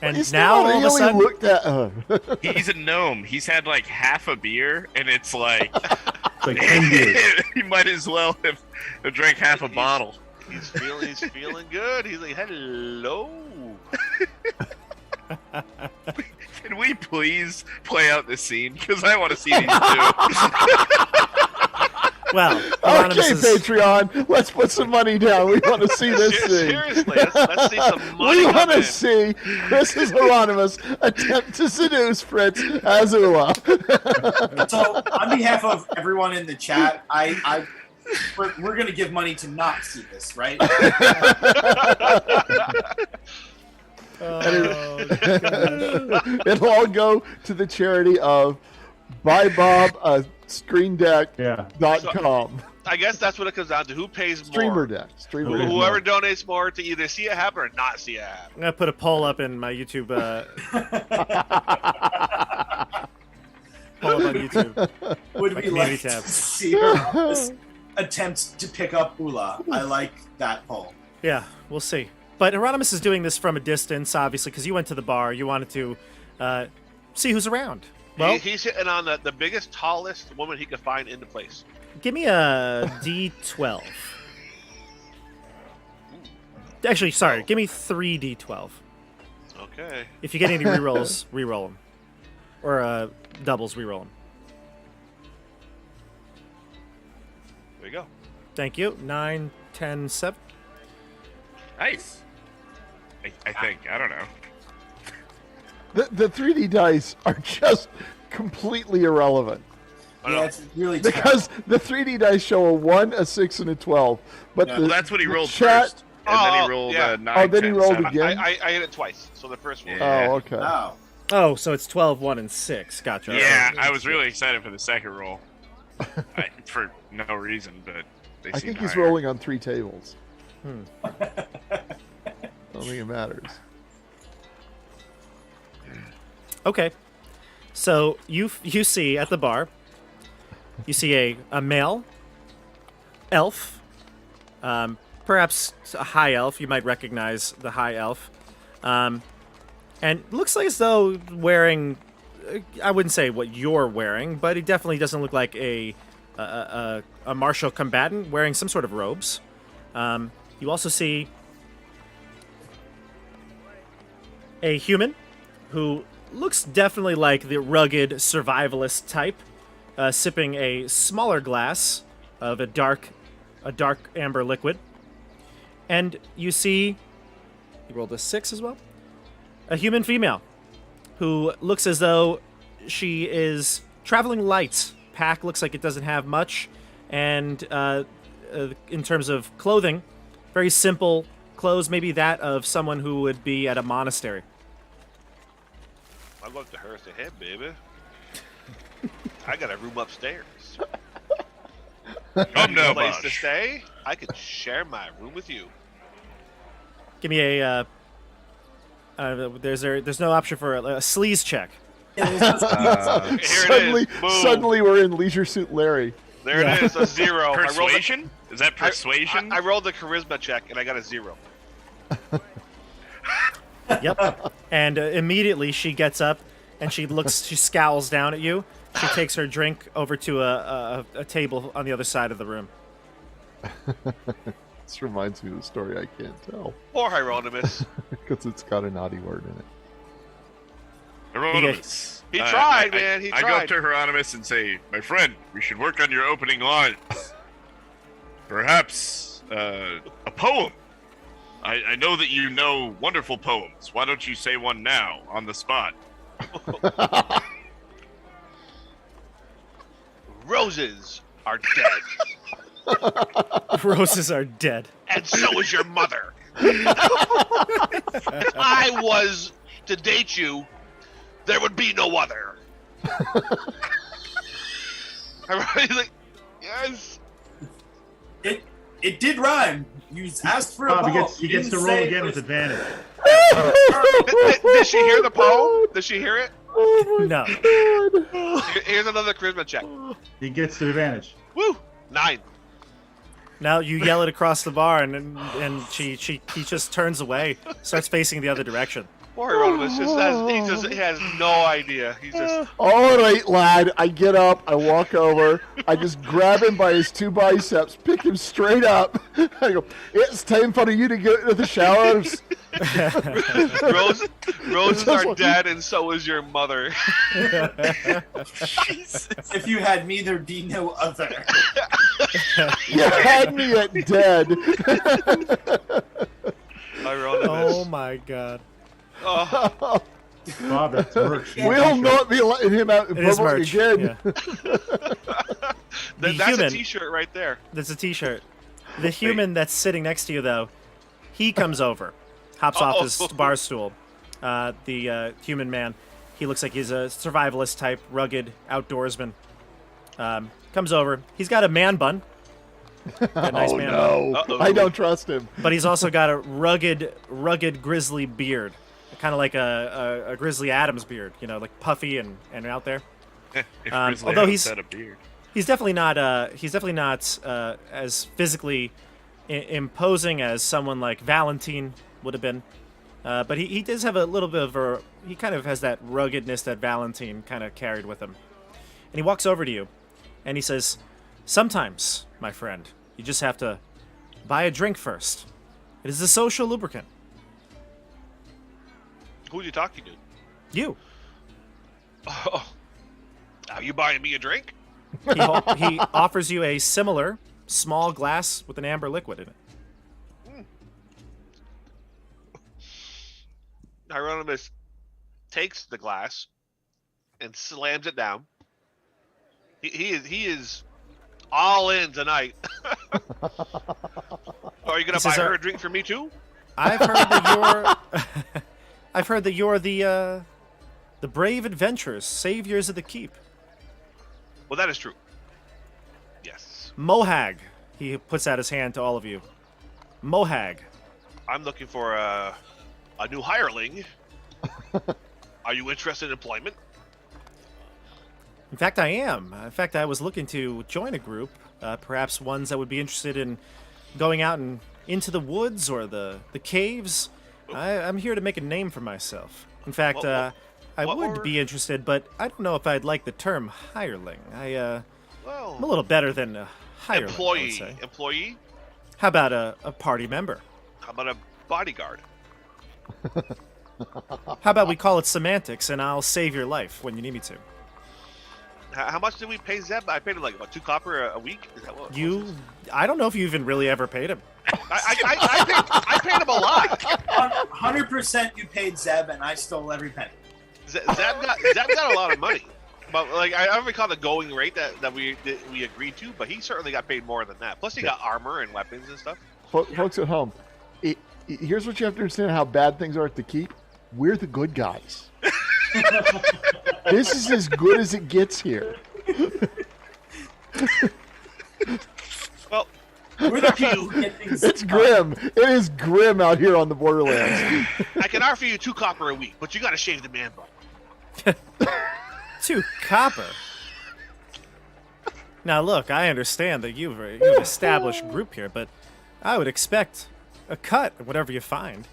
[SPEAKER 2] and
[SPEAKER 3] He's
[SPEAKER 2] now
[SPEAKER 3] not
[SPEAKER 2] all of a
[SPEAKER 3] really
[SPEAKER 2] sudden,
[SPEAKER 3] looked at.
[SPEAKER 4] He's a gnome. He's had like half a beer, and it's like
[SPEAKER 6] It's like 10 years.
[SPEAKER 4] he might as well have drank half a bottle.
[SPEAKER 1] He's feeling good. He's like, hello.
[SPEAKER 4] Can we please play out this scene? Because I want to see these two.
[SPEAKER 2] well,
[SPEAKER 3] Okay,
[SPEAKER 2] Hieronymus is,
[SPEAKER 3] Patreon, let's put some money down. We want to see this scene.
[SPEAKER 1] Seriously, let's see some money.
[SPEAKER 3] We
[SPEAKER 1] come
[SPEAKER 3] want to
[SPEAKER 1] in.
[SPEAKER 3] see Chris's Hieronymus attempt to seduce Fritz as Ula.
[SPEAKER 5] So, on behalf of everyone in the chat, we're gonna give money to not see this, right?
[SPEAKER 2] oh,
[SPEAKER 3] It'll all go to the charity of BuyBobScreenDeck.com.
[SPEAKER 1] I guess that's what it comes down to. Who pays more?
[SPEAKER 3] Streamer Deck. Streamer Deck.
[SPEAKER 1] Whoever donates more to either see it happen or not see it happen.
[SPEAKER 2] I'm gonna put a poll up in my YouTube. Poll up on YouTube.
[SPEAKER 5] Would
[SPEAKER 2] My
[SPEAKER 5] we
[SPEAKER 2] community
[SPEAKER 5] like
[SPEAKER 2] tab.
[SPEAKER 5] to see her attempt to pick up Ula? I like that poll.
[SPEAKER 2] Yeah, we'll see. But Hieronymus is doing this from a distance, obviously, because you went to the bar. You wanted to see who's around. Well,
[SPEAKER 1] He's hitting on the biggest, tallest woman he could find in the place.
[SPEAKER 2] give me a D12. Actually, sorry, give me 3 D12.
[SPEAKER 1] Okay.
[SPEAKER 2] If you get any rerolls, reroll them. Or doubles, reroll them.
[SPEAKER 1] There you go.
[SPEAKER 2] Thank you. 9, 10, 7.
[SPEAKER 4] Nice. I think. I don't know.
[SPEAKER 3] The 3D dice are just completely irrelevant.
[SPEAKER 5] Yeah, it's really
[SPEAKER 3] Because the 3D dice show a 1, a 6, and a 12. But
[SPEAKER 5] Yeah.
[SPEAKER 3] the,
[SPEAKER 4] Well, that's what he
[SPEAKER 3] the
[SPEAKER 4] rolled
[SPEAKER 3] chat,
[SPEAKER 4] first. And then
[SPEAKER 1] Oh,
[SPEAKER 4] he rolled
[SPEAKER 1] yeah.
[SPEAKER 4] 9,
[SPEAKER 3] Oh, then he
[SPEAKER 4] 10,
[SPEAKER 3] rolled
[SPEAKER 4] 7.
[SPEAKER 3] again?
[SPEAKER 1] I hit it twice, so the first one.
[SPEAKER 4] Yeah.
[SPEAKER 3] Oh, okay.
[SPEAKER 5] Oh.
[SPEAKER 2] Oh, so it's 12, 1, and 6. Gotcha.
[SPEAKER 4] Yeah, I was really excited for the second roll. For no reason, but they
[SPEAKER 3] I
[SPEAKER 4] seem
[SPEAKER 3] think he's
[SPEAKER 4] higher.
[SPEAKER 3] rolling on 3 tables.
[SPEAKER 2] Hmm.
[SPEAKER 3] I don't think it matters.
[SPEAKER 2] Okay. So you see at the bar, you see a male elf, perhaps a high elf. You might recognize the high elf, and looks like as though wearing. I wouldn't say what you're wearing, but he definitely doesn't look like a martial combatant wearing some sort of robes. You also see a human who looks definitely like the rugged survivalist type, sipping a smaller glass of a dark amber liquid. And you see, he rolled a 6 as well, a human female who looks as though she is traveling light. Pack looks like it doesn't have much, and in terms of clothing, very simple clothes, maybe that of someone who would be at a monastery.
[SPEAKER 1] I go up to her and say, hey, baby. I got a room upstairs.
[SPEAKER 4] Come now,
[SPEAKER 1] Place to
[SPEAKER 4] Bosh.
[SPEAKER 1] stay. I could share my room with you.
[SPEAKER 2] Give me a. There's no option for a sleaze check.
[SPEAKER 1] Here it is. Boom.
[SPEAKER 3] Suddenly we're in Leisure Suit Larry.
[SPEAKER 1] There it is, a 0.
[SPEAKER 4] Persuasion? Is that persuasion?
[SPEAKER 1] I rolled the charisma check and I got a 0.
[SPEAKER 2] Yep. And immediately she gets up and she scowls down at you. She takes her drink over to a table on the other side of the room.
[SPEAKER 3] This reminds me of a story I can't tell
[SPEAKER 1] Poor Hieronymus.
[SPEAKER 3] because it's got a naughty word in it.
[SPEAKER 4] Hieronymus.
[SPEAKER 1] He tried, man. He
[SPEAKER 4] I go
[SPEAKER 1] tried.
[SPEAKER 4] up to Hieronymus and say, my friend, we should work on your opening lines. Perhaps a poem. I know that you know wonderful poems. Why don't you say one now, on the spot?
[SPEAKER 1] Roses are dead.
[SPEAKER 2] Roses are dead.
[SPEAKER 1] And so is your mother. If I was to date you, there would be no other. Everybody's like, yes.
[SPEAKER 5] It did rhyme. You asked for a
[SPEAKER 6] Bob,
[SPEAKER 5] poem.
[SPEAKER 6] he gets to roll again with advantage.
[SPEAKER 1] Did she hear the poem? Did she hear it?
[SPEAKER 3] Oh my
[SPEAKER 2] No.
[SPEAKER 3] God.
[SPEAKER 1] Here's another charisma check.
[SPEAKER 6] He gets the advantage.
[SPEAKER 1] Woo! 9.
[SPEAKER 2] Now you yell it across the bar, and he just turns away, starts facing the other direction.
[SPEAKER 1] Poor Hieronymus he has no idea. He's just
[SPEAKER 3] All right, lad. I get up. I walk over. I just grab him by his 2 biceps, pick him straight up. I go, it's time for you to get into the showers.
[SPEAKER 1] Roses are dead, and so is your mother.
[SPEAKER 5] If you had me, there'd be no other.
[SPEAKER 3] You had me at dead.
[SPEAKER 1] Hieronymus.
[SPEAKER 2] Oh my God.
[SPEAKER 1] Oh.
[SPEAKER 6] Bob, that's merch.
[SPEAKER 3] We'll not be letting him out in
[SPEAKER 2] It is
[SPEAKER 3] public
[SPEAKER 2] merch.
[SPEAKER 3] again.
[SPEAKER 2] Yeah.
[SPEAKER 1] That's
[SPEAKER 2] human-
[SPEAKER 1] a T-shirt right there.
[SPEAKER 2] That's a T-shirt. The human that's sitting next to you, though, he comes over, hops off his bar stool. The human man, he looks like he's a survivalist type, rugged outdoorsman. Comes over. He's got a man bun. A nice
[SPEAKER 3] Oh
[SPEAKER 2] man bun.
[SPEAKER 3] no,
[SPEAKER 1] Uh-oh.
[SPEAKER 3] I don't trust him.
[SPEAKER 2] But he's also got a rugged grizzly beard, kind of like a Grizzly Adams beard, you know, like puffy and out there.
[SPEAKER 4] If Grizzly
[SPEAKER 2] although
[SPEAKER 4] Adams
[SPEAKER 2] he's-
[SPEAKER 4] had a beard.
[SPEAKER 2] He's definitely not as physically imposing as someone like Valentine would have been. But he does have a little bit of he kind of has that ruggedness that Valentine kind of carried with him. And he walks over to you, and he says, "Sometimes, my friend, you just have to buy a drink first. It is a social lubricant."
[SPEAKER 1] Who are you talking to?
[SPEAKER 2] You.
[SPEAKER 1] Oh. Are you buying me a drink?
[SPEAKER 2] He offers you a similar small glass with an amber liquid in it.
[SPEAKER 1] Hieronymus takes the glass and slams it down. He is all in tonight. Are you gonna
[SPEAKER 2] He
[SPEAKER 1] buy
[SPEAKER 2] says,
[SPEAKER 1] her a drink for me too?
[SPEAKER 2] I've heard that you're the brave adventurers, saviors of the keep.
[SPEAKER 1] Well, that is true. Yes.
[SPEAKER 2] Mohag. He puts out his hand to all of you. Mohag.
[SPEAKER 1] I'm looking for a new hireling. Are you interested in employment?
[SPEAKER 2] In fact, I am. In fact, I was looking to join a group, perhaps ones that would be interested in going out and into the woods or the caves. I'm here to make a name for myself. In fact, I
[SPEAKER 1] what
[SPEAKER 2] would
[SPEAKER 1] were-
[SPEAKER 2] be interested, but I don't know if I'd like the term hireling. I'm a
[SPEAKER 1] Well,
[SPEAKER 2] little better than a hireling, I would say.
[SPEAKER 1] employee.
[SPEAKER 2] How about a party member?
[SPEAKER 1] How about a bodyguard?
[SPEAKER 2] How about we call it semantics, and I'll save your life when you need me to.
[SPEAKER 1] How much did we pay Zeb? I paid him like what, 2 copper a week. Is that what?
[SPEAKER 2] I don't know if you even really ever paid him.
[SPEAKER 1] I paid him a lot.
[SPEAKER 5] 100% you paid Zeb, and I stole every penny.
[SPEAKER 1] Zeb got a lot of money, but like I don't recall the going rate that we agreed to. But he certainly got paid more than that. Plus, he got armor and weapons and stuff.
[SPEAKER 3] Folks at home, here's what you have to understand: how bad things are at the keep. We're the good guys. This is as good as it gets here.
[SPEAKER 1] Well,
[SPEAKER 5] We're the few who get things
[SPEAKER 3] It's
[SPEAKER 5] done.
[SPEAKER 3] grim. It is grim out here on the Borderlands.
[SPEAKER 1] I can offer you 2 copper a week, but you got to shave the man bun.
[SPEAKER 2] 2 copper. Now look, I understand that you've established group here, but I would expect a cut, whatever you find.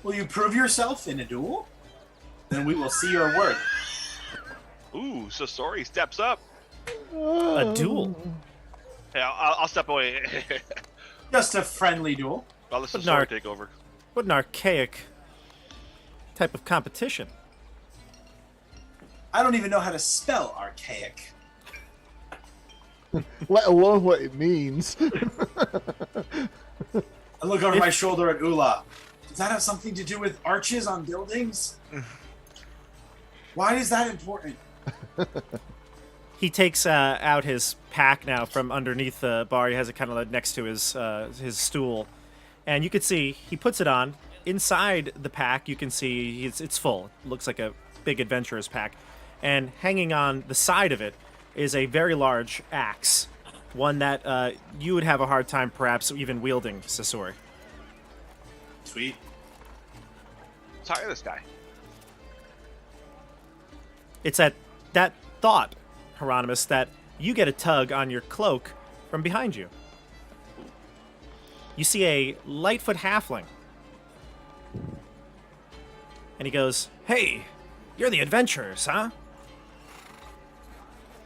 [SPEAKER 5] Will you prove yourself in a duel? Then we will see your worth.
[SPEAKER 1] Ooh, so sorry. Steps up.
[SPEAKER 2] A duel.
[SPEAKER 1] Hey, I'll step away.
[SPEAKER 5] Just a friendly duel.
[SPEAKER 1] I'll let
[SPEAKER 2] But
[SPEAKER 1] Sasori take over.
[SPEAKER 2] What an archaic type of competition.
[SPEAKER 5] I don't even know how to spell archaic.
[SPEAKER 3] Let alone what it means.
[SPEAKER 5] I look over my shoulder at Ula. Does that have something to do with arches on buildings? Why is that important?
[SPEAKER 2] He takes out his pack now from underneath the bar. He has it kind of next to his stool, and you can see he puts it on. Inside the pack, you can see it's full. It looks like a big adventurer's pack, and hanging on the side of it is a very large axe, one that you would have a hard time perhaps even wielding, Sasori.
[SPEAKER 5] Sweet.
[SPEAKER 1] Let's hire this guy.
[SPEAKER 2] It's at that thought, Hieronymus, that you get a tug on your cloak from behind you. You see a Lightfoot halfling. And he goes, "Hey, you're the adventurers, huh?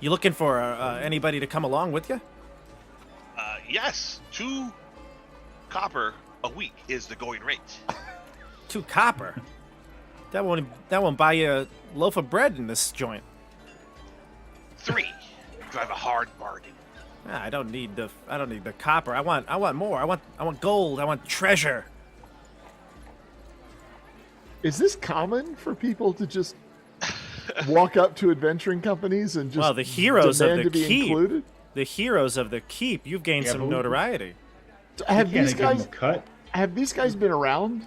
[SPEAKER 2] You looking for anybody to come along with you?"
[SPEAKER 1] Yes, 2 copper a week is the going rate.
[SPEAKER 2] 2 copper? That won't buy you a loaf of bread in this joint.
[SPEAKER 1] 3, drive a hard bargain.
[SPEAKER 2] I don't need the copper. I want more. I want gold. I want treasure.
[SPEAKER 3] Is this common for people to just walk up to adventuring companies and just
[SPEAKER 2] Well, the heroes of
[SPEAKER 3] demand
[SPEAKER 2] the
[SPEAKER 3] to be
[SPEAKER 2] keep.
[SPEAKER 3] included?
[SPEAKER 2] The heroes of the keep. You've gained
[SPEAKER 6] Yeah,
[SPEAKER 2] some
[SPEAKER 6] but
[SPEAKER 2] notoriety.
[SPEAKER 3] Have
[SPEAKER 6] Can't
[SPEAKER 3] these
[SPEAKER 6] give 'em
[SPEAKER 3] guys
[SPEAKER 6] a cut.
[SPEAKER 3] have these guys been around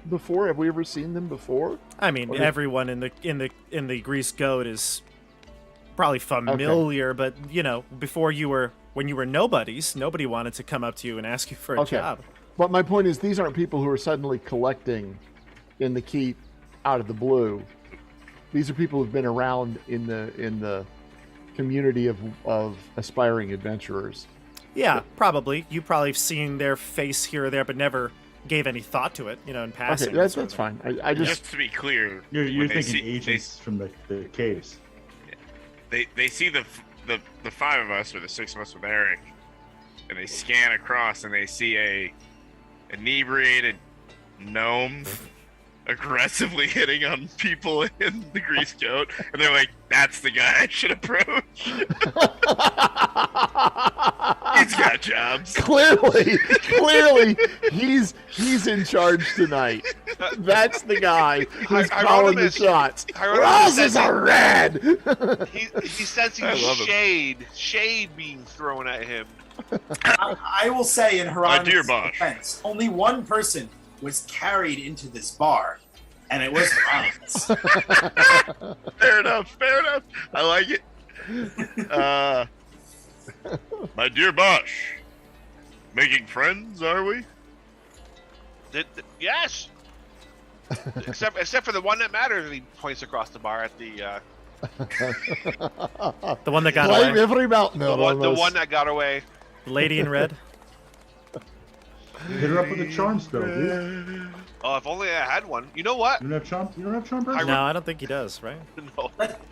[SPEAKER 3] before? Have we ever seen them before?
[SPEAKER 2] I mean,
[SPEAKER 3] Or did-
[SPEAKER 2] everyone in the Grease Goat is probably familiar, but before when you were nobodies, nobody wanted to come up to you and ask you for a
[SPEAKER 3] Okay.
[SPEAKER 2] job.
[SPEAKER 3] But my point is, these aren't people who are suddenly collecting in the keep out of the blue. These are people who've been around in the community of aspiring adventurers.
[SPEAKER 2] Yeah, probably. You probably have seen their face here or there, but never gave any thought to it, in passing.
[SPEAKER 3] Okay, that's fine. I just
[SPEAKER 4] Just to be clear,
[SPEAKER 6] You're
[SPEAKER 4] when they
[SPEAKER 6] thinking
[SPEAKER 4] see-
[SPEAKER 6] agents from the caves.
[SPEAKER 4] They see the 5 of us or the 6 of us with Eric, and they scan across and they see a inebriated gnome aggressively hitting on people in the Grease Goat, and they're like, "That's the guy I should approach." He's got jobs.
[SPEAKER 3] clearly he's in charge tonight. That's the guy who's calling the
[SPEAKER 1] Hieronymus-
[SPEAKER 3] shots.
[SPEAKER 1] Hieronymus
[SPEAKER 3] Roses are red.
[SPEAKER 1] He's sensing
[SPEAKER 4] I love him.
[SPEAKER 1] shade being thrown at him.
[SPEAKER 5] I will say in
[SPEAKER 4] dear
[SPEAKER 5] Hieronymus'
[SPEAKER 4] Bosch.
[SPEAKER 5] defense, only one person was carried into this bar, and it was Hieronymus.
[SPEAKER 4] Fair enough. I like it. My dear Bosch, making friends, are we?
[SPEAKER 1] Yes. except for the one that matters, and he points across the bar at the
[SPEAKER 2] The one that got
[SPEAKER 3] Climb
[SPEAKER 2] away.
[SPEAKER 3] every mountain.
[SPEAKER 1] the one that got away.
[SPEAKER 2] The lady in red.
[SPEAKER 6] Hit her up with a charm spell, dude.
[SPEAKER 1] Oh, if only I had one. You know what?
[SPEAKER 6] You don't have charm. You don't have charm person?
[SPEAKER 2] No, I don't think he does, right?
[SPEAKER 1] No.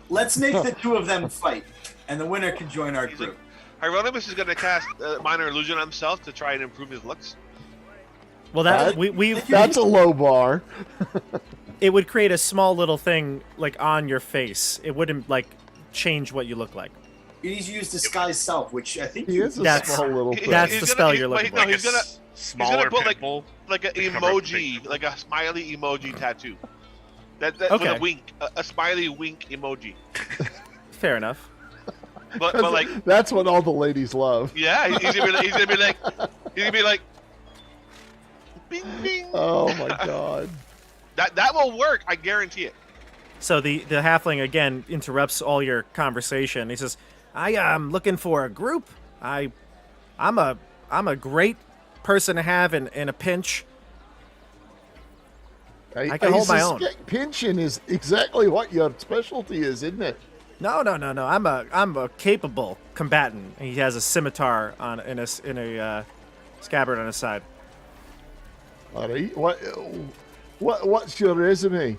[SPEAKER 5] Let's make the 2 of them fight, and the winner can join our group.
[SPEAKER 1] Hieronymus is going to cast minor illusion on himself to try and improve his looks.
[SPEAKER 2] Well,
[SPEAKER 3] That's a low bar.
[SPEAKER 2] it would create a small little thing like on your face. It wouldn't like change what you look like.
[SPEAKER 5] You need to use disguise self, which I think
[SPEAKER 3] He is a
[SPEAKER 2] That's-
[SPEAKER 3] small little
[SPEAKER 1] He-
[SPEAKER 3] thing.
[SPEAKER 2] That's
[SPEAKER 1] he's
[SPEAKER 2] the
[SPEAKER 1] gonna-
[SPEAKER 2] spell
[SPEAKER 1] he-
[SPEAKER 2] you're looking
[SPEAKER 1] no,
[SPEAKER 2] for.
[SPEAKER 1] he's gonna
[SPEAKER 4] smaller
[SPEAKER 1] put, like-
[SPEAKER 4] pimple.
[SPEAKER 1] like an
[SPEAKER 4] to cover up the
[SPEAKER 1] emoji,
[SPEAKER 4] pink.
[SPEAKER 1] like a smiley emoji tattoo. That
[SPEAKER 2] Okay.
[SPEAKER 1] with a wink, a smiley wink emoji.
[SPEAKER 2] Fair enough.
[SPEAKER 1] But like,
[SPEAKER 3] That's what all the ladies love.
[SPEAKER 1] yeah, he's gonna be like, bing bing.
[SPEAKER 3] Oh my god.
[SPEAKER 1] That will work. I guarantee it.
[SPEAKER 2] So the halfling again interrupts all your conversation. He says, "I am looking for a group. I'm a great person to have in a pinch. I can hold my own."
[SPEAKER 3] suspect Pinching is exactly what your specialty is, isn't it?
[SPEAKER 2] No. I'm a capable combatant." And he has a scimitar in a scabbard on his side.
[SPEAKER 3] All right. What's your resume?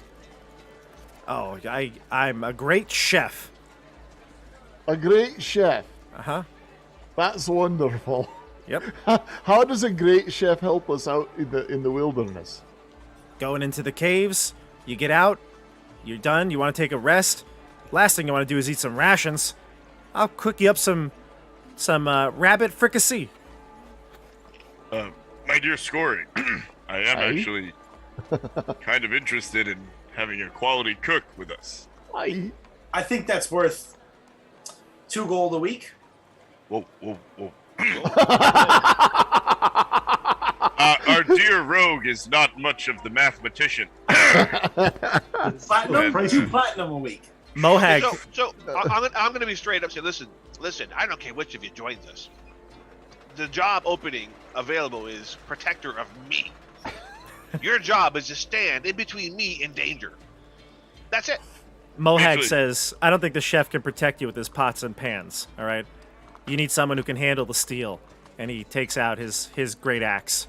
[SPEAKER 2] Oh, I'm a great chef.
[SPEAKER 3] A great chef.
[SPEAKER 2] Uh-huh.
[SPEAKER 3] That's wonderful.
[SPEAKER 2] Yep.
[SPEAKER 3] How does a great chef help us out in the wilderness?
[SPEAKER 2] Going into the caves, you get out, you're done, you want to take a rest. Last thing you want to do is eat some rations. I'll cook you up some rabbit fricassee.
[SPEAKER 4] My dear Scory, I am
[SPEAKER 3] Aye?
[SPEAKER 4] actually kind of interested in having a quality cook with us.
[SPEAKER 5] I think that's worth 2 gold a week.
[SPEAKER 4] Whoa. Our dear rogue is not much of the mathematician.
[SPEAKER 5] Platinum,
[SPEAKER 6] Pricey.
[SPEAKER 5] 2 platinum a week.
[SPEAKER 2] Mohag.
[SPEAKER 1] So I'm gonna be straight up. Say, listen. I don't care which of you joins us. The job opening available is protector of me. Your job is to stand in between me and danger. That's it.
[SPEAKER 2] Mohag
[SPEAKER 4] Actually-
[SPEAKER 2] says, I don't think the chef can protect you with his pots and pans, all right? You need someone who can handle the steel. And he takes out his great axe.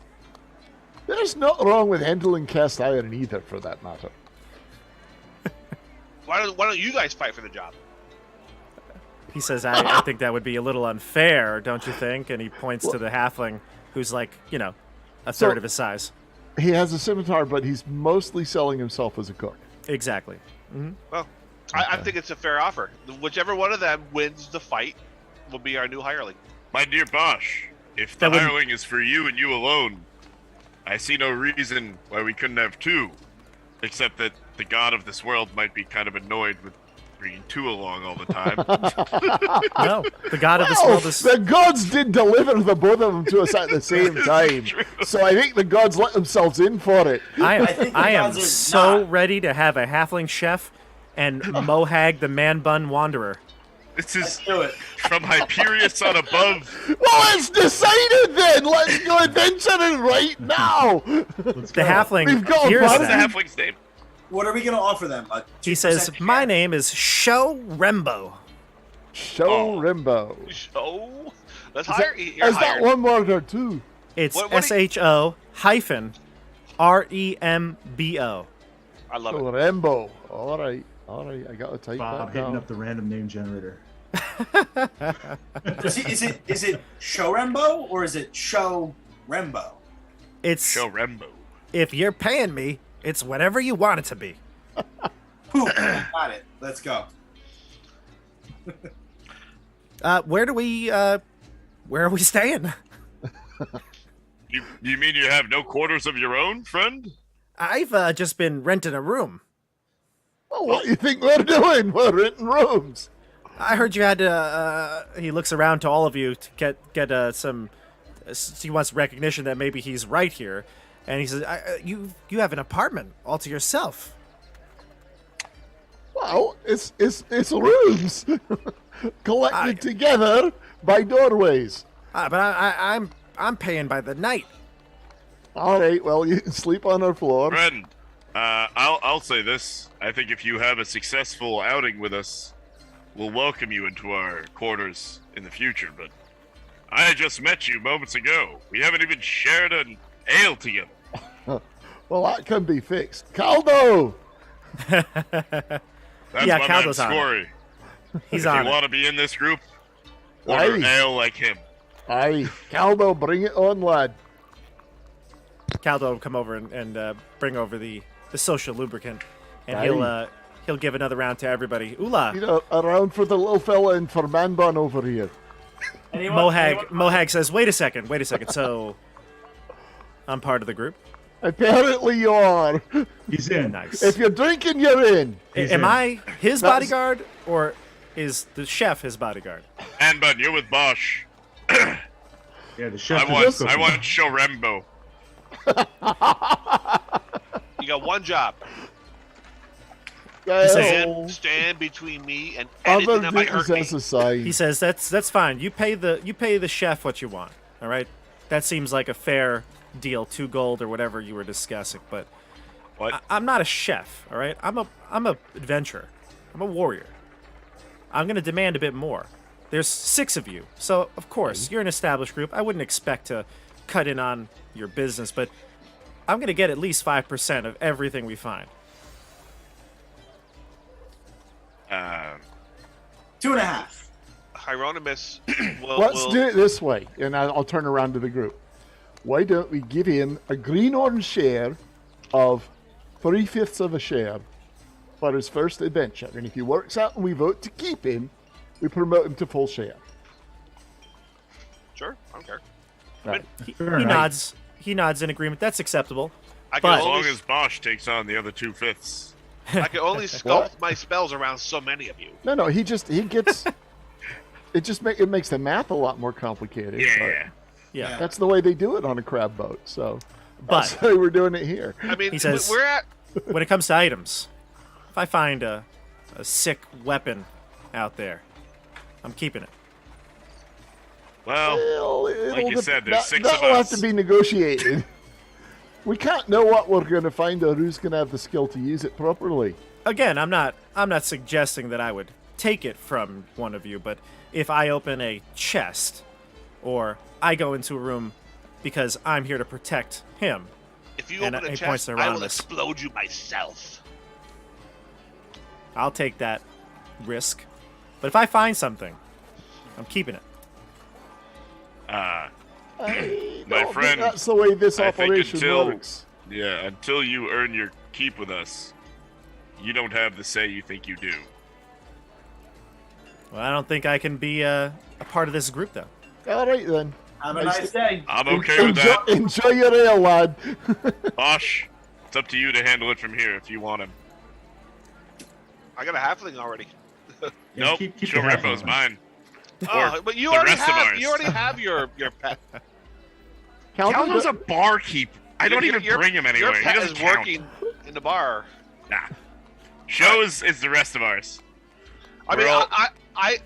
[SPEAKER 3] There's nothing wrong with handling cast iron either, for that matter.
[SPEAKER 1] Why don't you guys fight for the job?
[SPEAKER 2] He says, I think that would be a little unfair, don't you think? And he points to the halfling, who's like, a
[SPEAKER 3] So-
[SPEAKER 2] third of his size.
[SPEAKER 3] He has a scimitar, but he's mostly selling himself as a cook.
[SPEAKER 2] Exactly.
[SPEAKER 1] Well, I think it's a fair offer. Whichever one of them wins the fight will be our new hireling.
[SPEAKER 4] My dear Bosch, if the
[SPEAKER 2] That wouldn't-
[SPEAKER 4] hireling is for you and you alone, I see no reason why we couldn't have two. Except that the god of this world might be kind of annoyed with bringing two along all the time.
[SPEAKER 2] No, the god of this
[SPEAKER 3] Well,
[SPEAKER 2] world is...
[SPEAKER 3] the gods did deliver the both of them to us at the same time. So I think the gods let themselves in for it.
[SPEAKER 2] I
[SPEAKER 5] think the
[SPEAKER 2] am
[SPEAKER 5] gods are
[SPEAKER 2] so
[SPEAKER 5] not.
[SPEAKER 2] ready to have a halfling chef and Mohag the man-bun wanderer.
[SPEAKER 4] This
[SPEAKER 5] Let's
[SPEAKER 4] is
[SPEAKER 5] do it.
[SPEAKER 4] from Hyperius on above.
[SPEAKER 3] Well, it's decided then. Let's go adventuring right now.
[SPEAKER 6] Let's
[SPEAKER 2] The
[SPEAKER 6] go.
[SPEAKER 2] halfling
[SPEAKER 3] We've got
[SPEAKER 2] hears
[SPEAKER 3] one.
[SPEAKER 4] What's the
[SPEAKER 2] that.
[SPEAKER 4] halfling's name?
[SPEAKER 5] What are we going to offer them?
[SPEAKER 2] He says,
[SPEAKER 5] 2%
[SPEAKER 2] my
[SPEAKER 5] share?
[SPEAKER 2] name is Sho Rembo.
[SPEAKER 3] Show Rimbo.
[SPEAKER 1] Oh, let's
[SPEAKER 3] Is
[SPEAKER 1] hire.
[SPEAKER 3] that,
[SPEAKER 1] You're
[SPEAKER 3] is that
[SPEAKER 1] hired.
[SPEAKER 3] one word or two?
[SPEAKER 2] It's
[SPEAKER 1] What do you-
[SPEAKER 2] SHO hyphen REMBO.
[SPEAKER 1] I love
[SPEAKER 3] Show
[SPEAKER 1] it.
[SPEAKER 3] Rembo. All right. I got to type
[SPEAKER 6] Bob
[SPEAKER 3] that
[SPEAKER 6] hitting
[SPEAKER 3] down.
[SPEAKER 6] up the random name generator.
[SPEAKER 5] Is it Show Rembo or is it Show Rembo?
[SPEAKER 2] It's
[SPEAKER 4] Show Rembo.
[SPEAKER 2] if you're paying me, it's whatever you want it to be.
[SPEAKER 5] Boom. Got it. Let's go.
[SPEAKER 2] Where are we staying?
[SPEAKER 4] You mean you have no quarters of your own, friend?
[SPEAKER 2] I've just been renting a room.
[SPEAKER 3] Oh, what do you think we're doing? We're renting rooms.
[SPEAKER 2] I heard you had to. He looks around to all of you to get some. He wants recognition that maybe he's right here, and he says, "You have an apartment all to yourself."
[SPEAKER 3] Well, it's rooms collected together by doorways.
[SPEAKER 2] But I'm paying by the night.
[SPEAKER 3] All right. Well, you can sleep on our floor.
[SPEAKER 4] Friend, I'll say this. I think if you have a successful outing with us, we'll welcome you into our quarters in the future, but I just met you moments ago. We haven't even shared an ale together.
[SPEAKER 3] Well, that can be fixed. Caldo.
[SPEAKER 4] That's
[SPEAKER 2] Yeah,
[SPEAKER 4] my
[SPEAKER 2] Caldo's
[SPEAKER 4] man,
[SPEAKER 2] on it.
[SPEAKER 4] Scory.
[SPEAKER 2] He's
[SPEAKER 4] If
[SPEAKER 2] on
[SPEAKER 4] you
[SPEAKER 2] it.
[SPEAKER 4] want to be in this group, order
[SPEAKER 3] Aye.
[SPEAKER 4] ale like him.
[SPEAKER 3] Aye, Caldo, bring it on, lad.
[SPEAKER 2] Caldo will come over and bring over the social lubricant, and
[SPEAKER 3] Aye.
[SPEAKER 2] he'll give another round to everybody. Ula,
[SPEAKER 3] You know, around for the little fella and for Man Bun over here.
[SPEAKER 2] Mohag says, wait a second. So, I'm part of the group.
[SPEAKER 3] Apparently you are.
[SPEAKER 6] He's in.
[SPEAKER 2] Nice.
[SPEAKER 3] If you're drinking, you're in.
[SPEAKER 6] He's
[SPEAKER 2] Am
[SPEAKER 6] in.
[SPEAKER 2] I his
[SPEAKER 3] That's-
[SPEAKER 2] bodyguard, or is the chef his bodyguard?
[SPEAKER 4] And Bud, you're with Bosch.
[SPEAKER 6] Yeah, the chef.
[SPEAKER 4] I
[SPEAKER 6] is
[SPEAKER 4] want
[SPEAKER 6] cooking.
[SPEAKER 4] show Rembo.
[SPEAKER 1] You got one job.
[SPEAKER 3] Well,
[SPEAKER 1] Stand between me and anything
[SPEAKER 3] other
[SPEAKER 1] that might hurt
[SPEAKER 3] duties
[SPEAKER 1] me.
[SPEAKER 3] aside.
[SPEAKER 2] He says that's fine. You pay the chef what you want. All right, that seems like a fair deal. 2 gold or whatever you were discussing. But
[SPEAKER 4] What?
[SPEAKER 2] I'm not a chef. All right, I'm a adventurer. I'm a warrior. I'm gonna demand a bit more. There's 6 of you, so of course you're an established group. I wouldn't expect to cut in on your business, but I'm gonna get at least 5% of everything we find.
[SPEAKER 5] 2.5.
[SPEAKER 1] Hieronymus
[SPEAKER 3] Let's
[SPEAKER 1] will
[SPEAKER 3] do it this way, and I'll turn around to the group. Why don't we give him a green-orange share of 3/5 of a share for his first adventure? And if he works out and we vote to keep him, we promote him to full share.
[SPEAKER 1] Sure, I don't care.
[SPEAKER 3] Right.
[SPEAKER 2] He
[SPEAKER 6] Fair enough.
[SPEAKER 2] nods. He nods in agreement. That's acceptable.
[SPEAKER 1] I
[SPEAKER 2] But-
[SPEAKER 1] can
[SPEAKER 4] As long
[SPEAKER 1] only,
[SPEAKER 4] as Bosch takes on the other 2/5.
[SPEAKER 1] I can only sculpt my spells around so many of you.
[SPEAKER 3] No, he gets. It makes the math a lot more complicated.
[SPEAKER 4] Yeah.
[SPEAKER 2] Yeah.
[SPEAKER 5] Yeah.
[SPEAKER 3] That's the way they do it on a crab boat. So
[SPEAKER 2] But-
[SPEAKER 3] that's why we're doing it here.
[SPEAKER 1] I mean,
[SPEAKER 2] He says-
[SPEAKER 1] we're at.
[SPEAKER 2] When it comes to items, if I find a sick weapon out there, I'm keeping it.
[SPEAKER 4] Well,
[SPEAKER 3] Well,
[SPEAKER 4] like you said, there's 6 of
[SPEAKER 3] that'll have
[SPEAKER 4] us.
[SPEAKER 3] to be negotiated. We can't know what we're going to find or who's going to have the skill to use it properly.
[SPEAKER 2] Again, I'm not suggesting that I would take it from one of you, but if I open a chest or I go into a room because I'm here to protect him,
[SPEAKER 1] If you
[SPEAKER 2] And
[SPEAKER 1] open a
[SPEAKER 2] he points
[SPEAKER 1] chest,
[SPEAKER 2] to
[SPEAKER 1] I will
[SPEAKER 2] Aramis.
[SPEAKER 1] explode you myself.
[SPEAKER 2] I'll take that risk. But if I find something, I'm keeping it.
[SPEAKER 3] I
[SPEAKER 4] My
[SPEAKER 3] don't think
[SPEAKER 4] friend,
[SPEAKER 3] that's the way this
[SPEAKER 4] I think
[SPEAKER 3] operation
[SPEAKER 4] until-
[SPEAKER 3] works.
[SPEAKER 4] Yeah, until you earn your keep with us, you don't have the say you think you do.
[SPEAKER 2] Well, I don't think I can be a part of this group, though.
[SPEAKER 3] All right, then.
[SPEAKER 5] Have a nice day.
[SPEAKER 4] I'm okay with that.
[SPEAKER 3] Enjoy your ale, lad.
[SPEAKER 4] Bosh, it's up to you to handle it from here if you want him.
[SPEAKER 1] I got a halfling already.
[SPEAKER 6] Yeah,
[SPEAKER 4] Nope,
[SPEAKER 6] keep the
[SPEAKER 4] Show
[SPEAKER 6] half
[SPEAKER 4] Rambo's
[SPEAKER 6] on.
[SPEAKER 4] mine.
[SPEAKER 1] Oh, but you
[SPEAKER 4] the
[SPEAKER 1] already
[SPEAKER 4] rest of
[SPEAKER 1] have
[SPEAKER 4] ours.
[SPEAKER 1] you already have your pet.
[SPEAKER 4] Calvin's a barkeep. I don't even bring him anywhere.
[SPEAKER 1] Your
[SPEAKER 4] He
[SPEAKER 1] pet
[SPEAKER 4] doesn't
[SPEAKER 1] is
[SPEAKER 4] count.
[SPEAKER 1] working in the bar.
[SPEAKER 4] Nah. Show is the rest of ours.
[SPEAKER 1] I
[SPEAKER 4] We're
[SPEAKER 1] mean,
[SPEAKER 4] all-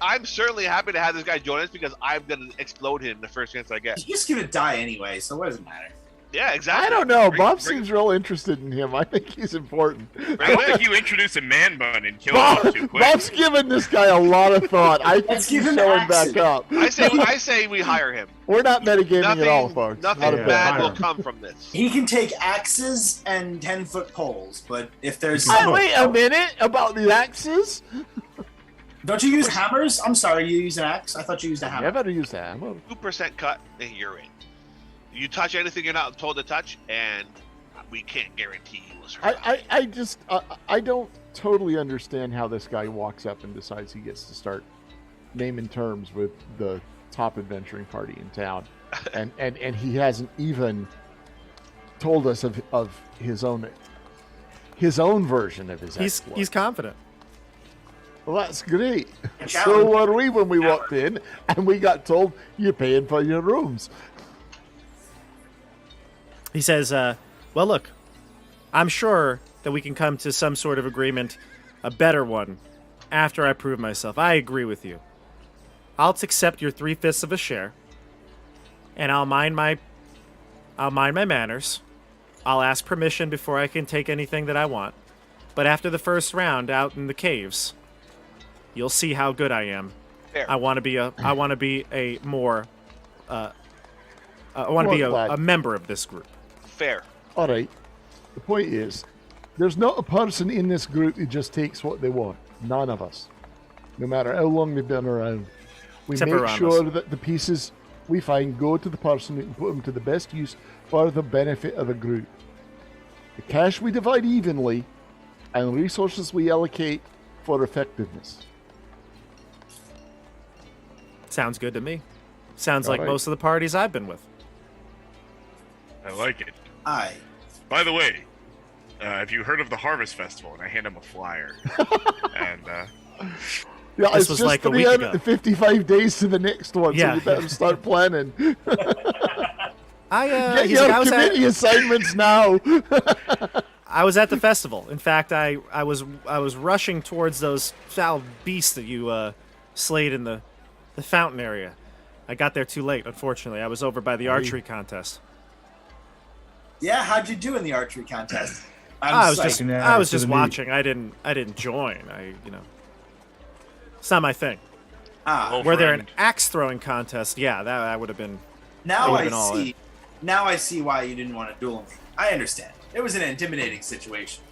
[SPEAKER 1] I'm certainly happy to have this guy join us because I'm gonna explode him the first chance I get.
[SPEAKER 5] He's gonna die anyway, so what does it matter?
[SPEAKER 1] Yeah, exactly.
[SPEAKER 3] I don't know.
[SPEAKER 1] Bring-
[SPEAKER 3] Bob
[SPEAKER 1] bring-
[SPEAKER 3] seems real interested in him. I think he's important.
[SPEAKER 4] I don't think you introduce a man bun and kill him
[SPEAKER 3] Bob,
[SPEAKER 4] off too quick.
[SPEAKER 3] Bob's giving this guy a lot of thought. I think
[SPEAKER 5] Let's
[SPEAKER 3] he's
[SPEAKER 5] give him
[SPEAKER 3] showing
[SPEAKER 5] axes.
[SPEAKER 3] back up.
[SPEAKER 1] I say we hire him.
[SPEAKER 3] We're not metagaming
[SPEAKER 1] Nothing,
[SPEAKER 3] at all, folks.
[SPEAKER 1] nothing
[SPEAKER 3] Not a
[SPEAKER 6] Yeah.
[SPEAKER 3] bit.
[SPEAKER 1] bad
[SPEAKER 6] Hire
[SPEAKER 1] will
[SPEAKER 6] him.
[SPEAKER 1] come from this.
[SPEAKER 5] He can take axes and 10-foot poles, but if there's
[SPEAKER 3] Hey, wait a minute about the axes.
[SPEAKER 5] don't you use hammers? I'm sorry, you use an axe? I thought you used a hammer.
[SPEAKER 3] Never use that.
[SPEAKER 1] 2% cut, and you're in. You touch anything you're not told to touch, and we can't guarantee you will survive.
[SPEAKER 3] I don't totally understand how this guy walks up and decides he gets to start naming terms with the top adventuring party in town, and he hasn't even told us of his own version of his exploit.
[SPEAKER 2] He's confident.
[SPEAKER 3] Well, that's great.
[SPEAKER 5] A
[SPEAKER 3] So
[SPEAKER 5] challenge.
[SPEAKER 3] were we when we walked in, and we got told you're paying for your rooms.
[SPEAKER 2] He says, well, look, I'm sure that we can come to some sort of agreement, a better one, after I prove myself. I agree with you. I'll accept your 3/5 of a share, and I'll mind my manners. I'll ask permission before I can take anything that I want. But after the first round out in the caves, you'll see how good I am.
[SPEAKER 1] Fair.
[SPEAKER 2] I want to be a member of this group.
[SPEAKER 1] Fair.
[SPEAKER 3] All right. The point is, there's not a person in this group who just takes what they want. None of us. No matter how long they've been around. We
[SPEAKER 2] Except for
[SPEAKER 3] make
[SPEAKER 2] Aramis.
[SPEAKER 3] sure that the pieces we find go to the person who can put them to the best use for the benefit of the group. The cash we divide evenly, and resources we allocate for effectiveness.
[SPEAKER 2] Sounds good to me. Sounds like
[SPEAKER 3] Alright.
[SPEAKER 2] most of the parties I've been with.
[SPEAKER 4] I like it.
[SPEAKER 5] Aye.
[SPEAKER 4] By the way, have you heard of the Harvest Festival? And I hand him a flyer. And
[SPEAKER 3] Yeah,
[SPEAKER 2] This
[SPEAKER 3] it's
[SPEAKER 2] was
[SPEAKER 3] just
[SPEAKER 2] like a week ago.
[SPEAKER 3] 355 days to the next one,
[SPEAKER 2] Yeah.
[SPEAKER 3] so you better start planning.
[SPEAKER 2] Get
[SPEAKER 3] Get your committee assignments now.
[SPEAKER 2] I was at the festival. In fact, I was rushing towards those foul beasts that you slayed in the fountain area. I got there too late, unfortunately. I was over by the archery contest.
[SPEAKER 5] Yeah, how'd you do in the archery contest?
[SPEAKER 2] I was
[SPEAKER 5] psyched.
[SPEAKER 2] just
[SPEAKER 6] Taking that
[SPEAKER 2] I was
[SPEAKER 6] to
[SPEAKER 2] just
[SPEAKER 6] the meat.
[SPEAKER 2] watching. I didn't join. It's not my thing.
[SPEAKER 4] oh,
[SPEAKER 2] Were there an
[SPEAKER 4] friend.
[SPEAKER 2] axe throwing contest? Yeah, that would have been.
[SPEAKER 5] Now
[SPEAKER 2] Would've
[SPEAKER 5] I
[SPEAKER 2] been all
[SPEAKER 5] see. Now I see why you didn't want to duel me. I understand. It was an intimidating situation.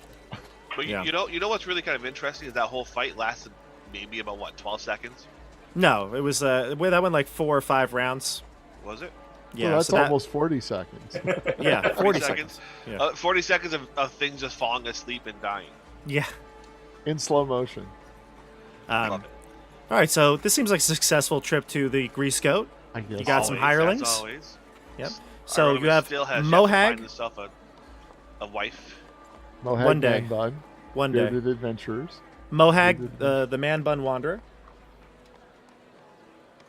[SPEAKER 1] But
[SPEAKER 2] Yeah.
[SPEAKER 1] you know what's really kind of interesting is that whole fight lasted maybe about 12 seconds.
[SPEAKER 2] No, it was that went like 4 or 5 rounds.
[SPEAKER 1] Was it?
[SPEAKER 2] Yeah,
[SPEAKER 3] Well, that's
[SPEAKER 2] so that-
[SPEAKER 3] almost 40 seconds.
[SPEAKER 2] yeah,
[SPEAKER 1] 40
[SPEAKER 2] 40 seconds. Yeah.
[SPEAKER 1] 40 seconds of things just falling asleep and dying.
[SPEAKER 2] Yeah.
[SPEAKER 3] In slow motion.
[SPEAKER 1] Love it.
[SPEAKER 2] All right, so this seems like a successful trip to the Grease Goat.
[SPEAKER 3] I guess.
[SPEAKER 2] You got some
[SPEAKER 1] Always,
[SPEAKER 2] hirelings?
[SPEAKER 1] as always.
[SPEAKER 2] Yep. So
[SPEAKER 1] Aramis
[SPEAKER 2] you have
[SPEAKER 1] still has yet to
[SPEAKER 2] Mohag
[SPEAKER 1] find himself a wife.
[SPEAKER 3] Mohag
[SPEAKER 2] one day.
[SPEAKER 3] Man Bun,
[SPEAKER 2] one day.
[SPEAKER 3] Bearded Adventurers.
[SPEAKER 2] Mohag, the Man Bun Wanderer.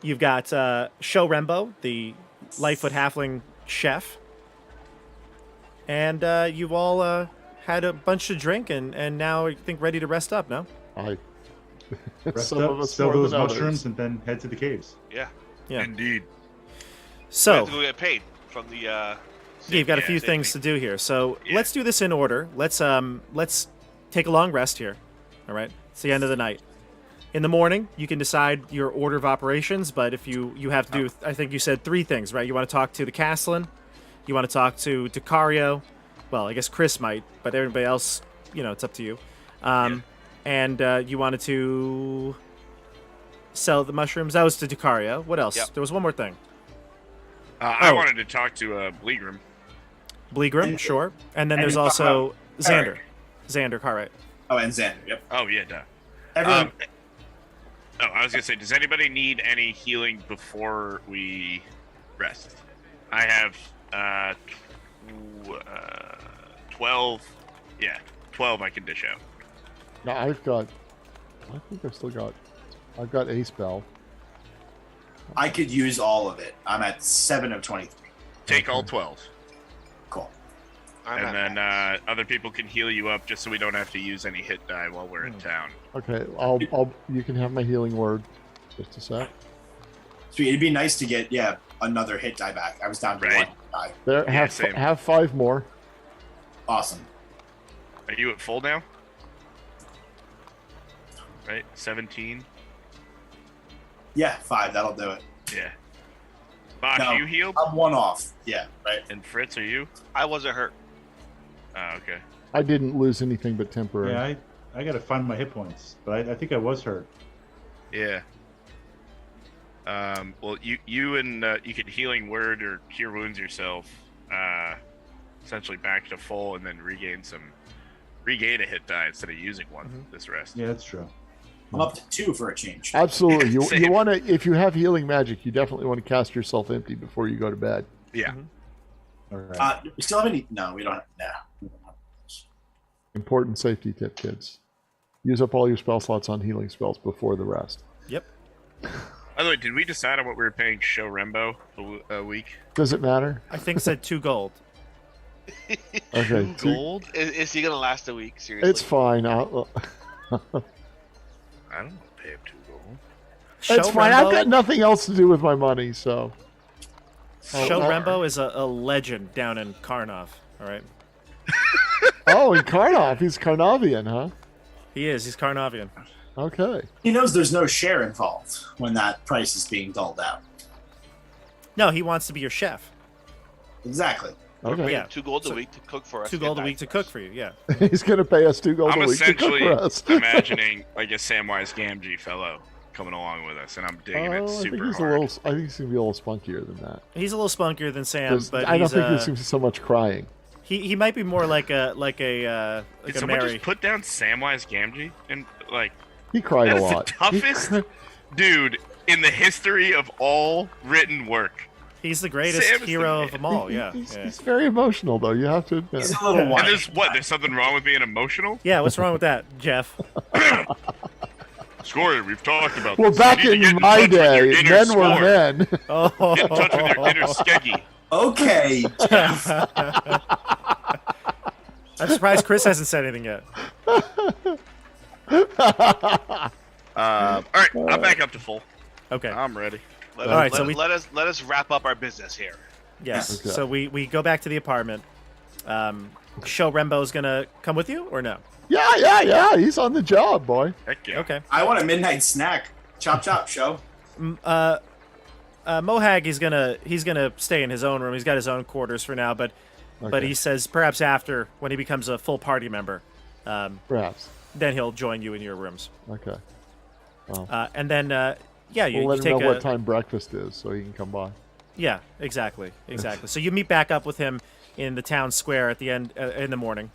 [SPEAKER 2] You've got Show Rembo, the Lightfoot Halfling chef. And you've all had a bunch to drink and now I think ready to rest up, no?
[SPEAKER 3] I.
[SPEAKER 6] Rest
[SPEAKER 3] Some
[SPEAKER 6] up,
[SPEAKER 3] of us
[SPEAKER 6] sell
[SPEAKER 3] more
[SPEAKER 6] those
[SPEAKER 3] than others.
[SPEAKER 6] mushrooms, and then head to the caves.
[SPEAKER 1] Yeah.
[SPEAKER 2] Yeah.
[SPEAKER 4] Indeed.
[SPEAKER 1] We
[SPEAKER 2] So,
[SPEAKER 1] have to go get paid from the
[SPEAKER 2] Yeah, you've got a few
[SPEAKER 1] same
[SPEAKER 2] things
[SPEAKER 1] thing.
[SPEAKER 2] to do here. So
[SPEAKER 4] Yeah.
[SPEAKER 2] let's do this in order. Let's take a long rest here. All right, it's the end of the night. In the morning, you can decide your order of operations, but if you have to do, I think you said 3 things, right? You want to talk to the Castellan, you want to talk to Decario. Well, I guess Chris might, but everybody else, it's up to you. And you wanted to sell the mushrooms. That was to Decario. What else?
[SPEAKER 1] Yep.
[SPEAKER 2] There was one more thing.
[SPEAKER 4] I
[SPEAKER 2] Oh.
[SPEAKER 4] wanted to talk to Bleegrim.
[SPEAKER 2] Bleegrim,
[SPEAKER 5] And-
[SPEAKER 2] sure. And then
[SPEAKER 5] and
[SPEAKER 2] there's
[SPEAKER 5] you talk
[SPEAKER 2] also
[SPEAKER 5] about
[SPEAKER 2] Xander.
[SPEAKER 5] Eric.
[SPEAKER 2] Xander Cartwright.
[SPEAKER 5] Oh, and Xander. Yep.
[SPEAKER 4] Oh yeah, duh.
[SPEAKER 5] Everyone.
[SPEAKER 4] I was gonna say, does anybody need any healing before we rest? I have 12. Yeah, 12 I can dish out.
[SPEAKER 3] Now I think I've got a spell.
[SPEAKER 5] I could use all of it. I'm at 7 of 23.
[SPEAKER 4] Take all 12.
[SPEAKER 5] Cool.
[SPEAKER 1] I'm
[SPEAKER 4] And
[SPEAKER 1] at
[SPEAKER 4] then other people can heal you up just so we don't have to use any hit die while we're in town.
[SPEAKER 3] Okay, you can have my healing word. Just a sec.
[SPEAKER 5] Sweet. It'd be nice to get another hit die back. I was down to
[SPEAKER 4] Right.
[SPEAKER 5] 1 die.
[SPEAKER 3] There,
[SPEAKER 4] Yeah,
[SPEAKER 3] have
[SPEAKER 4] same.
[SPEAKER 3] have 5 more.
[SPEAKER 5] Awesome.
[SPEAKER 4] Are you at full now? Right, 17.
[SPEAKER 5] Yeah, 5. That'll do it.
[SPEAKER 4] Yeah. Bosh,
[SPEAKER 5] No.
[SPEAKER 4] you healed?
[SPEAKER 5] I'm 1 off. Yeah. Right.
[SPEAKER 4] And Fritz, are you?
[SPEAKER 1] I wasn't hurt.
[SPEAKER 4] Oh, okay.
[SPEAKER 3] I didn't lose anything but temporary.
[SPEAKER 6] Yeah, I got to find my hit points, but I think I was hurt.
[SPEAKER 4] Yeah. Well, you can healing word or cure wounds yourself, essentially back to full, and then regain a hit die instead of using one this rest.
[SPEAKER 6] Yeah, that's true.
[SPEAKER 5] I'm up to 2 for a change.
[SPEAKER 3] Absolutely. You
[SPEAKER 4] Same.
[SPEAKER 3] want to, if you have healing magic, you definitely want to cast yourself empty before you go to bed.
[SPEAKER 4] Yeah.
[SPEAKER 6] All right.
[SPEAKER 5] We still have any? No, we don't have. No.
[SPEAKER 3] Important safety tip, kids. Use up all your spell slots on healing spells before the rest.
[SPEAKER 2] Yep.
[SPEAKER 4] By the way, did we decide on what we were paying Show Rembo a week?
[SPEAKER 3] Does it matter?
[SPEAKER 2] I think it said 2 gold.
[SPEAKER 3] Okay.
[SPEAKER 4] Gold?
[SPEAKER 1] Is he gonna last a week? Seriously?
[SPEAKER 3] It's fine.
[SPEAKER 4] I don't want to pay him 2 gold.
[SPEAKER 3] It's
[SPEAKER 2] Show
[SPEAKER 3] fine.
[SPEAKER 2] Rembo,
[SPEAKER 3] I've got nothing else to do with my money, so.
[SPEAKER 2] Show
[SPEAKER 3] Oh,
[SPEAKER 2] Rembo is a legend down in Karnov. All right.
[SPEAKER 3] Oh, and Karnov. He's Karnavian, huh?
[SPEAKER 2] He is. He's Karnavian.
[SPEAKER 3] Okay.
[SPEAKER 5] He knows there's no share involved when that price is being doled out.
[SPEAKER 2] No, he wants to be your chef.
[SPEAKER 5] Exactly.
[SPEAKER 1] We're
[SPEAKER 3] Okay.
[SPEAKER 1] paying
[SPEAKER 2] Yeah.
[SPEAKER 1] 2 gold
[SPEAKER 2] So-
[SPEAKER 1] a week to cook for us.
[SPEAKER 2] 2
[SPEAKER 1] get
[SPEAKER 2] gold a
[SPEAKER 1] back
[SPEAKER 2] week to
[SPEAKER 1] us.
[SPEAKER 2] cook for you. Yeah.
[SPEAKER 3] He's going to pay us 2 gold
[SPEAKER 4] I'm
[SPEAKER 3] a week to cook
[SPEAKER 4] essentially
[SPEAKER 3] for us.
[SPEAKER 4] imagining like a Samwise Gamgee fellow coming along with us, and I'm digging it
[SPEAKER 3] I think
[SPEAKER 4] super
[SPEAKER 3] he's
[SPEAKER 4] hard.
[SPEAKER 3] I think he's going to be a little spunkier than that.
[SPEAKER 2] He's a little spunkier than Sam,
[SPEAKER 3] 'Cause
[SPEAKER 2] but
[SPEAKER 3] I don't
[SPEAKER 2] he's,
[SPEAKER 3] think there's going to be so much crying.
[SPEAKER 2] he might be more like a
[SPEAKER 4] Did someone
[SPEAKER 2] Mary.
[SPEAKER 4] just put down Samwise Gamgee? And like,
[SPEAKER 3] He cried
[SPEAKER 4] that
[SPEAKER 3] a
[SPEAKER 4] is the
[SPEAKER 3] lot.
[SPEAKER 4] toughest dude in the history of all written work.
[SPEAKER 2] He's the greatest
[SPEAKER 4] Sam is the
[SPEAKER 2] hero
[SPEAKER 4] man.
[SPEAKER 2] of them all. Yeah.
[SPEAKER 3] He's,
[SPEAKER 2] Yeah.
[SPEAKER 3] he's very emotional, though. You have to admit.
[SPEAKER 5] He's a little
[SPEAKER 4] And
[SPEAKER 5] whiny.
[SPEAKER 4] there's something wrong with being emotional?
[SPEAKER 2] Yeah. What's wrong with that, Jeff?
[SPEAKER 4] Scory, we've talked about
[SPEAKER 3] Well,
[SPEAKER 4] this.
[SPEAKER 3] back
[SPEAKER 4] You need to
[SPEAKER 3] in
[SPEAKER 4] get
[SPEAKER 3] my
[SPEAKER 4] touch with your
[SPEAKER 3] day,
[SPEAKER 4] inner
[SPEAKER 3] men were
[SPEAKER 4] Score.
[SPEAKER 3] men.
[SPEAKER 2] Oh.
[SPEAKER 4] Get in touch with your inner skeggy.
[SPEAKER 5] Okay.
[SPEAKER 2] I'm surprised Chris hasn't said anything yet.
[SPEAKER 4] All right, I'm back up to full.
[SPEAKER 2] Okay.
[SPEAKER 4] I'm ready.
[SPEAKER 1] Let,
[SPEAKER 2] All right,
[SPEAKER 1] let,
[SPEAKER 2] so we-
[SPEAKER 1] let us wrap up our business here.
[SPEAKER 2] Yes.
[SPEAKER 3] Okay.
[SPEAKER 2] So we go back to the apartment. Show Rembo's gonna come with you or no?
[SPEAKER 3] Yeah. He's on the job, boy.
[SPEAKER 4] Heck yeah.
[SPEAKER 2] Okay.
[SPEAKER 5] I want a midnight snack. Chop chop show.
[SPEAKER 2] Mohag he's gonna stay in his own room. He's got his own quarters for now, but
[SPEAKER 3] Okay.
[SPEAKER 2] he says perhaps after when he becomes a full party member,
[SPEAKER 3] Perhaps.
[SPEAKER 2] then he'll join you in your rooms.
[SPEAKER 3] Okay.
[SPEAKER 2] And then yeah, you,
[SPEAKER 3] We'll let
[SPEAKER 2] you
[SPEAKER 3] him
[SPEAKER 2] take
[SPEAKER 3] know
[SPEAKER 2] a
[SPEAKER 3] what time breakfast is so he can come by.
[SPEAKER 2] yeah, exactly. So you meet back up with him in the town square at the end in the morning,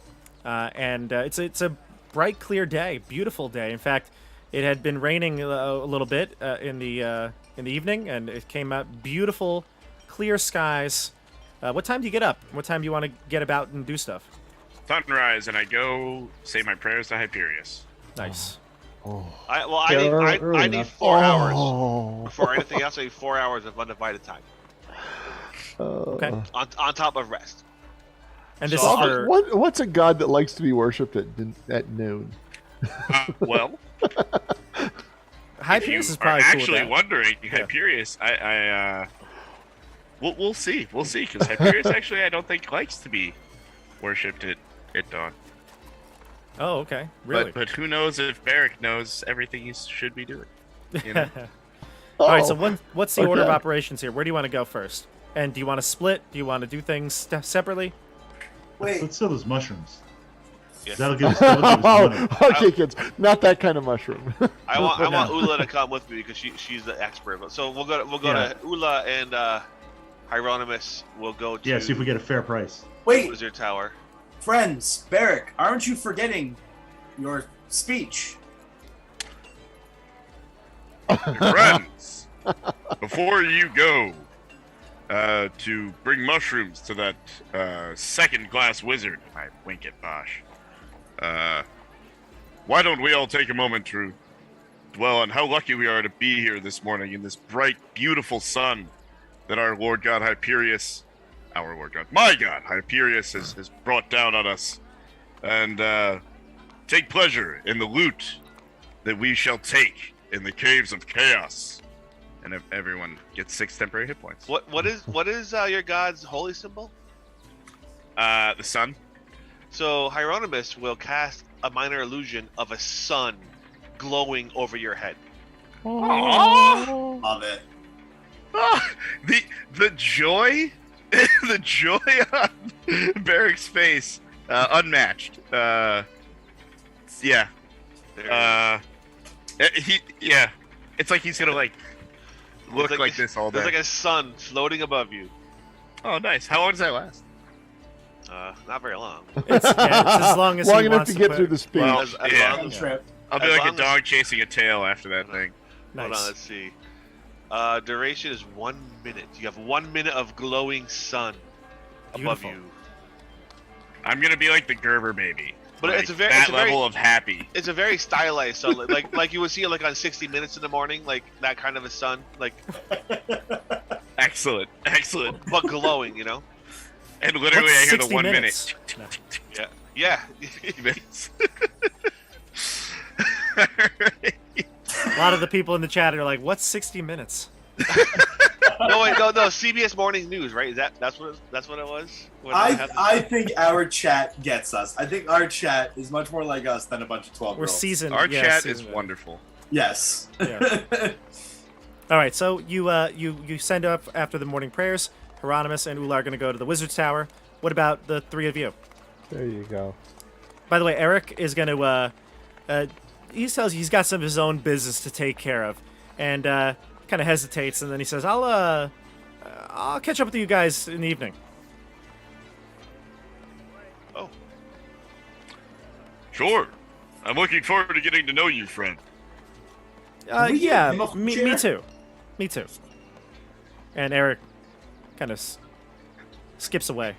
[SPEAKER 2] and it's a bright, clear day, beautiful day. In fact, it had been raining a little bit in the evening, and it came out beautiful, clear skies. What time do you get up? What time do you want to get about and do stuff?
[SPEAKER 4] Sunrise, and I go say my prayers to Hyperius.
[SPEAKER 2] Nice.
[SPEAKER 1] I
[SPEAKER 6] Early
[SPEAKER 1] need
[SPEAKER 6] enough.
[SPEAKER 1] 4 hours.
[SPEAKER 3] Oh.
[SPEAKER 1] Before anything else, I need 4 hours of undivided time
[SPEAKER 2] Okay.
[SPEAKER 1] on top of rest.
[SPEAKER 2] And this
[SPEAKER 1] So
[SPEAKER 2] is
[SPEAKER 1] I'll-
[SPEAKER 2] for
[SPEAKER 3] What's a god that likes to be worshipped at noon?
[SPEAKER 4] Well,
[SPEAKER 2] Hyperius is
[SPEAKER 4] if you are
[SPEAKER 2] probably cool with
[SPEAKER 4] actually
[SPEAKER 2] that.
[SPEAKER 4] wondering, Hyperius, I We'll see. We'll see. Because Hyperius actually, I don't think likes to be worshipped at dawn.
[SPEAKER 2] Oh, okay. Really?
[SPEAKER 4] But who knows if Barrick knows everything he should be doing? You know?
[SPEAKER 2] All right. So
[SPEAKER 3] Oh,
[SPEAKER 2] what's the order of
[SPEAKER 3] okay.
[SPEAKER 2] operations here? Where do you want to go first? And do you want to split? Do you want to do things separately?
[SPEAKER 5] Wait,
[SPEAKER 6] Let's sell those mushrooms.
[SPEAKER 1] Yeah.
[SPEAKER 6] That'll give us money.
[SPEAKER 3] Okay, kids, not that kind of mushroom.
[SPEAKER 1] I want Ula to come with me because she's the expert. So we'll go
[SPEAKER 6] Yeah.
[SPEAKER 1] to Ula and Hieronymus. We'll go to
[SPEAKER 6] Yeah, see if we get a fair price.
[SPEAKER 5] wait,
[SPEAKER 1] Wizard Tower.
[SPEAKER 5] friends, Barrick, aren't you forgetting your speech?
[SPEAKER 4] Friends, before you go to bring mushrooms to that second class wizard, I wink at Bosch. Why don't we all take a moment to dwell on how lucky we are to be here this morning in this bright, beautiful sun that our Lord God Hyperius, my God Hyperius has brought down on us, and take pleasure in the loot that we shall take in the caves of chaos. And if everyone gets 6 temporary hit points.
[SPEAKER 1] What is your god's holy symbol?
[SPEAKER 4] The sun.
[SPEAKER 1] So Hieronymus will cast a minor illusion of a sun glowing over your head.
[SPEAKER 4] Aww.
[SPEAKER 5] Love it.
[SPEAKER 4] Ah, the joy, the joy on Barrick's face, unmatched. Yeah.
[SPEAKER 1] There
[SPEAKER 4] Yeah. It's like he's gonna like look
[SPEAKER 1] It's
[SPEAKER 4] like this all day.
[SPEAKER 1] There's like a sun floating above you.
[SPEAKER 4] Oh, nice. How long does that last?
[SPEAKER 1] Not very long.
[SPEAKER 2] It's as long as
[SPEAKER 3] Long
[SPEAKER 2] he
[SPEAKER 3] enough
[SPEAKER 2] wants
[SPEAKER 3] to get
[SPEAKER 2] put-
[SPEAKER 3] through the speech.
[SPEAKER 4] Well,
[SPEAKER 1] As
[SPEAKER 4] yeah.
[SPEAKER 1] long as,
[SPEAKER 5] Trip.
[SPEAKER 4] I'll be
[SPEAKER 1] As
[SPEAKER 4] like a
[SPEAKER 1] long as-
[SPEAKER 4] dog chasing a tail after that thing.
[SPEAKER 1] Hold on,
[SPEAKER 2] Nice.
[SPEAKER 1] let's see. Duration is 1 minute. You have 1 minute of glowing sun above
[SPEAKER 2] Beautiful.
[SPEAKER 1] you.
[SPEAKER 4] I'm gonna be like the Gerber baby.
[SPEAKER 1] But
[SPEAKER 4] Like,
[SPEAKER 1] it's a very
[SPEAKER 4] that level of happy.
[SPEAKER 1] It's a very stylized sun, like you would see it like on 60 Minutes in the morning, like that kind of a sun, like
[SPEAKER 4] Excellent, excellent.
[SPEAKER 1] but glowing, you know?
[SPEAKER 4] And literally,
[SPEAKER 2] What's
[SPEAKER 4] I hear the
[SPEAKER 2] 60
[SPEAKER 4] 1
[SPEAKER 2] minutes?
[SPEAKER 4] minute.
[SPEAKER 2] No.
[SPEAKER 1] Yeah.
[SPEAKER 4] minutes.
[SPEAKER 2] A lot of the people in the chat are like, "What's 60 minutes?"
[SPEAKER 1] No, wait, no. CBS Morning News, right? That's what it was. When they had the-
[SPEAKER 5] I think our chat gets us. I think our chat is much more like us than a bunch of 12
[SPEAKER 2] We're
[SPEAKER 5] year olds.
[SPEAKER 2] seasoned.
[SPEAKER 4] Our
[SPEAKER 2] yeah,
[SPEAKER 4] chat is
[SPEAKER 2] seasoned.
[SPEAKER 4] wonderful.
[SPEAKER 5] Yes.
[SPEAKER 2] Yeah. All right, so you send up after the morning prayers. Hieronymus and Ula are going to go to the Wizard's Tower. What about the three of you?
[SPEAKER 3] There you go.
[SPEAKER 2] By the way, Eric is going to. He tells you he's got some of his own business to take care of, and kind of hesitates, and then he says, "I'll catch up with you guys in the evening."
[SPEAKER 1] Oh,
[SPEAKER 4] Sure. I'm looking forward to getting to know you, friend.
[SPEAKER 5] Can we get
[SPEAKER 2] Yeah,
[SPEAKER 5] him a
[SPEAKER 2] me
[SPEAKER 5] chair?
[SPEAKER 2] too. Me too. And Eric kind of skips away.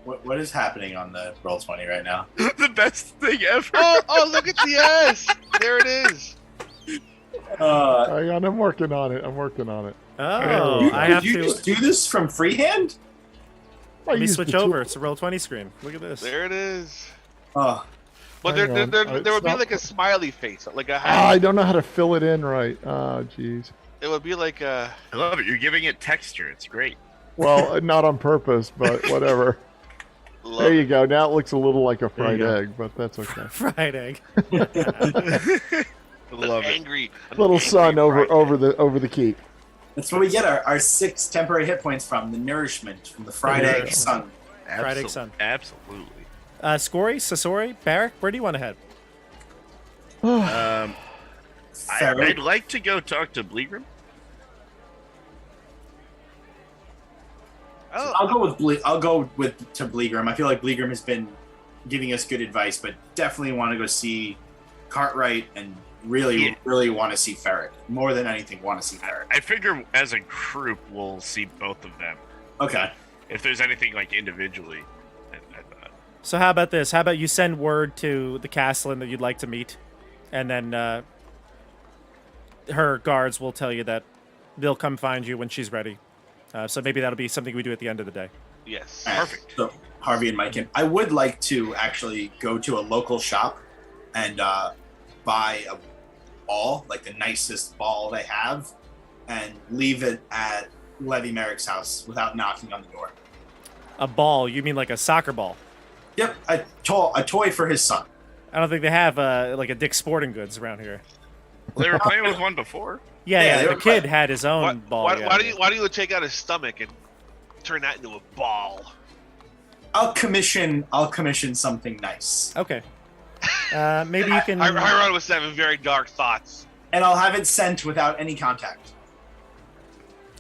[SPEAKER 5] What is happening on the Roll20 right now?
[SPEAKER 4] The best thing ever.
[SPEAKER 1] oh, look at the S. There it is.
[SPEAKER 3] Hang on, I'm working on it.
[SPEAKER 2] Oh,
[SPEAKER 5] You-
[SPEAKER 2] I have
[SPEAKER 5] did you
[SPEAKER 2] to.
[SPEAKER 5] just do this from freehand?
[SPEAKER 3] I
[SPEAKER 2] Let me
[SPEAKER 3] used
[SPEAKER 2] switch
[SPEAKER 3] the tool-
[SPEAKER 2] over. It's a Roll20 screen. Look at this.
[SPEAKER 1] There it is.
[SPEAKER 5] Oh,
[SPEAKER 1] But
[SPEAKER 3] Hang on.
[SPEAKER 1] there
[SPEAKER 3] It's
[SPEAKER 1] would be
[SPEAKER 3] not-
[SPEAKER 1] like a smiley face, like a
[SPEAKER 3] Ah, I don't know how to fill it in right. Oh, jeez.
[SPEAKER 1] It would be like a.
[SPEAKER 4] I love it. You're giving it texture. It's great.
[SPEAKER 3] Well, not on purpose, but whatever. There you go. Now it looks a little like a fried
[SPEAKER 2] go.
[SPEAKER 3] egg, but that's okay.
[SPEAKER 2] Fried egg.
[SPEAKER 4] Love it.
[SPEAKER 1] Angry. an
[SPEAKER 3] Little
[SPEAKER 1] angry
[SPEAKER 3] sun over
[SPEAKER 1] fried
[SPEAKER 3] over the keep.
[SPEAKER 5] that's where we get our 6 temporary hit points from. The nourishment from the fried
[SPEAKER 3] Yeah.
[SPEAKER 5] egg sun.
[SPEAKER 2] Fried egg sun.
[SPEAKER 4] Absolutely.
[SPEAKER 2] Scory, Sasori, Barrick, where do you want to head?
[SPEAKER 5] Ferret.
[SPEAKER 4] I'd like to go talk to Bleegrim.
[SPEAKER 1] Oh,
[SPEAKER 5] I'll go with to Bleegrim. I feel like Bleegrim has been giving us good advice, but definitely want to go see Cartwright and really want to see Ferret. More than anything, want to see Ferret.
[SPEAKER 4] I figure as a group we'll see both of them.
[SPEAKER 5] Okay.
[SPEAKER 4] If there's anything like individually, I thought.
[SPEAKER 2] So how about this? How about you send word to the Castellan that you'd like to meet, and then her guards will tell you that they'll come find you when she's ready. So maybe that'll be something we do at the end of the day.
[SPEAKER 1] yes.
[SPEAKER 4] Perfect.
[SPEAKER 5] So Harvey and Mike, and I would like to actually go to a local shop and buy a ball, like the nicest ball they have, and leave it at Levy Merrick's house without knocking on the door.
[SPEAKER 2] A ball? You mean like a soccer ball?
[SPEAKER 5] Yep, a toy for his son.
[SPEAKER 2] I don't think they have like a Dick's Sporting Goods around here.
[SPEAKER 4] Well, they were playing with one before.
[SPEAKER 2] Yeah,
[SPEAKER 5] they
[SPEAKER 2] the
[SPEAKER 5] were
[SPEAKER 2] kid had his own ball.
[SPEAKER 1] Why
[SPEAKER 2] yeah.
[SPEAKER 1] do you take out his stomach and turn that into a ball?
[SPEAKER 5] I'll commission something nice.
[SPEAKER 2] Okay. Maybe you can.
[SPEAKER 1] Hiron was having very dark thoughts.
[SPEAKER 5] And I'll have it sent without any contact.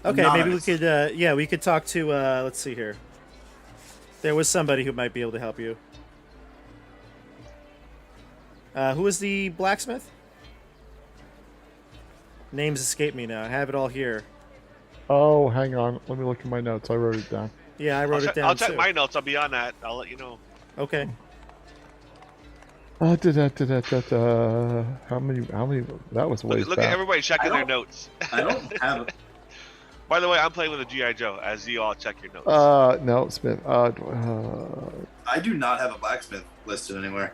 [SPEAKER 2] Okay, maybe we
[SPEAKER 5] Anonymous.
[SPEAKER 2] could. We could talk to. Let's see here. There was somebody who might be able to help you. Who is the blacksmith? Names escape me now. I have it all here.
[SPEAKER 3] Oh, hang on. Let me look at my notes. I wrote it down.
[SPEAKER 2] Yeah, I wrote it down
[SPEAKER 1] I'll
[SPEAKER 2] too.
[SPEAKER 1] check my notes. I'll be on that. I'll let you know.
[SPEAKER 2] Okay.
[SPEAKER 3] How many? That was way
[SPEAKER 1] Look at
[SPEAKER 3] back.
[SPEAKER 1] everybody checking their notes.
[SPEAKER 5] I don't have it.
[SPEAKER 1] By the way, I'm playing with a G.I. Joe as you all check your notes.
[SPEAKER 3] No, Smith.
[SPEAKER 5] I do not have a blacksmith listed anywhere.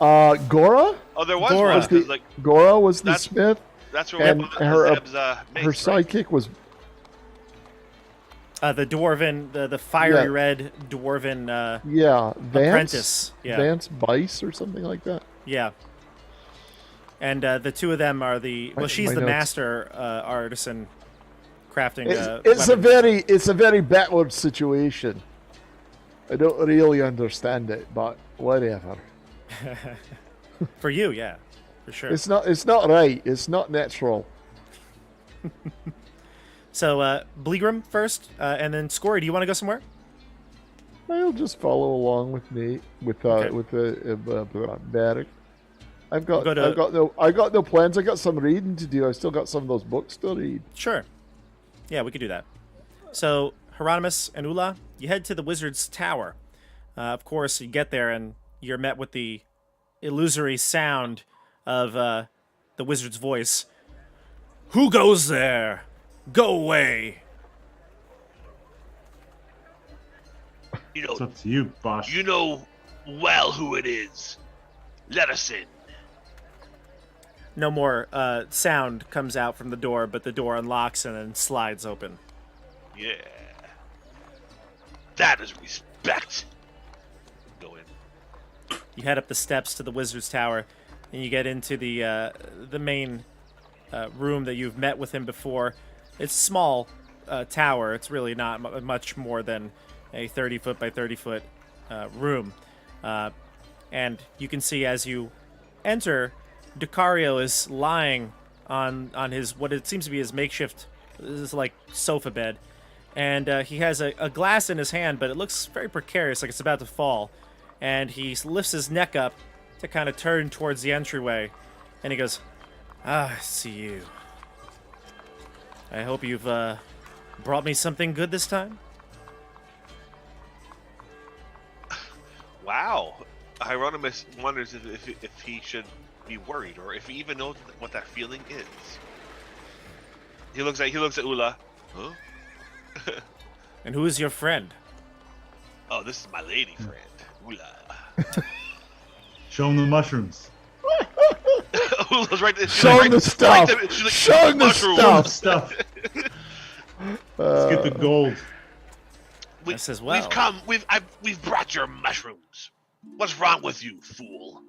[SPEAKER 3] Gora?
[SPEAKER 1] Oh, there was
[SPEAKER 2] Gora.
[SPEAKER 1] one.
[SPEAKER 3] Was the-
[SPEAKER 1] 'cause, like,
[SPEAKER 3] Gora was the
[SPEAKER 1] That's-
[SPEAKER 3] Smith.
[SPEAKER 1] that's where
[SPEAKER 3] and
[SPEAKER 1] we
[SPEAKER 3] her-
[SPEAKER 1] Zeb's, mace,
[SPEAKER 3] Her
[SPEAKER 1] right?
[SPEAKER 3] sidekick was
[SPEAKER 2] The dwarven, the fiery
[SPEAKER 3] Yeah.
[SPEAKER 2] red dwarven
[SPEAKER 3] Vance.
[SPEAKER 2] apprentice. Yeah.
[SPEAKER 3] Vance Bice or something like that.
[SPEAKER 2] Yeah. And the two of them are the. Well, she's
[SPEAKER 3] my
[SPEAKER 2] the
[SPEAKER 3] notes.
[SPEAKER 2] master artisan crafting.
[SPEAKER 3] It's a
[SPEAKER 2] weapons.
[SPEAKER 3] very backward situation. I don't really understand it, but whatever.
[SPEAKER 2] For you, yeah, for sure.
[SPEAKER 3] It's not right. It's not natural.
[SPEAKER 2] So, Bleegram first, and then Scory. Do you want to go somewhere?
[SPEAKER 3] I'll just follow along with me with
[SPEAKER 2] Okay.
[SPEAKER 3] Barrick. I've got
[SPEAKER 2] We'll go to-
[SPEAKER 3] I got no plans. I got some reading to do. I still got some of those books to read.
[SPEAKER 2] Sure. Yeah, we could do that. So, Hieronymus and Ula, you head to the wizard's tower. Of course, you get there and you're met with the illusory sound of the wizard's voice. Who goes there? Go away.
[SPEAKER 1] You know,
[SPEAKER 6] It's up to you, Bosch.
[SPEAKER 1] you know well who it is. Let us in.
[SPEAKER 2] No more sound comes out from the door, but the door unlocks and then slides open.
[SPEAKER 1] Yeah. That is respect. Go in.
[SPEAKER 2] You head up the steps to the wizard's tower, and you get into the main room that you've met with him before. It's a small tower. It's really not much more than a 30-foot by 30-foot room. And you can see as you enter, Decario is lying on his, what it seems to be his makeshift, this is like sofa bed. And he has a glass in his hand, but it looks very precarious, like it's about to fall. And he lifts his neck up to kind of turn towards the entryway. And he goes, I see you. I hope you've brought me something good this time.
[SPEAKER 1] Wow. Hieronymus wonders if he should be worried or if he even knows what that feeling is. He looks at Ula. Huh?
[SPEAKER 2] And who is your friend?
[SPEAKER 1] Oh, this is my lady friend, Ula.
[SPEAKER 6] Show him the mushrooms.
[SPEAKER 1] Ula's right there.
[SPEAKER 3] Show him the stuff. Show him the stuff.
[SPEAKER 6] Stuff. Let's get the gold.
[SPEAKER 2] I says, well.
[SPEAKER 1] We've come. We've brought your mushrooms. What's wrong with you, fool?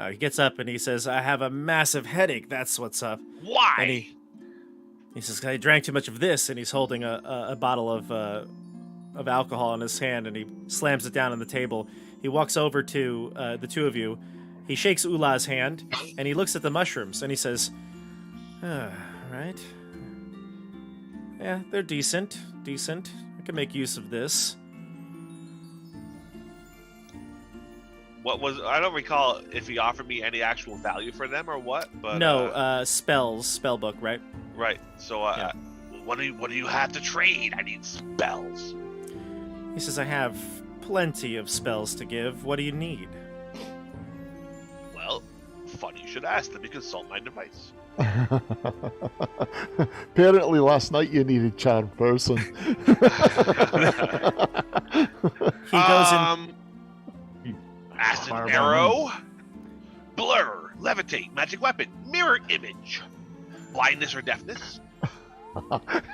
[SPEAKER 2] He gets up and he says, I have a massive headache. That's what's up.
[SPEAKER 1] Why?
[SPEAKER 2] And he says, I drank too much of this. And he's holding a bottle of alcohol in his hand, and he slams it down on the table. He walks over to the two of you. He shakes Ula's hand, and he looks at the mushrooms, and he says, right. Yeah, they're decent. I can make use of this.
[SPEAKER 1] What was? I don't recall if he offered me any actual value for them or what. But
[SPEAKER 2] No, spells, spell book, right?
[SPEAKER 1] right. So,
[SPEAKER 2] Yeah.
[SPEAKER 1] what do you have to trade? I need spells.
[SPEAKER 2] He says, I have plenty of spells to give. What do you need?
[SPEAKER 1] Well, funny you should ask. Let me consult my device.
[SPEAKER 3] Apparently, last night you needed charm person.
[SPEAKER 2] He goes in.
[SPEAKER 1] Acid
[SPEAKER 6] Fireball.
[SPEAKER 1] arrow, blur, levitate, magic weapon, mirror image, blindness or deafness,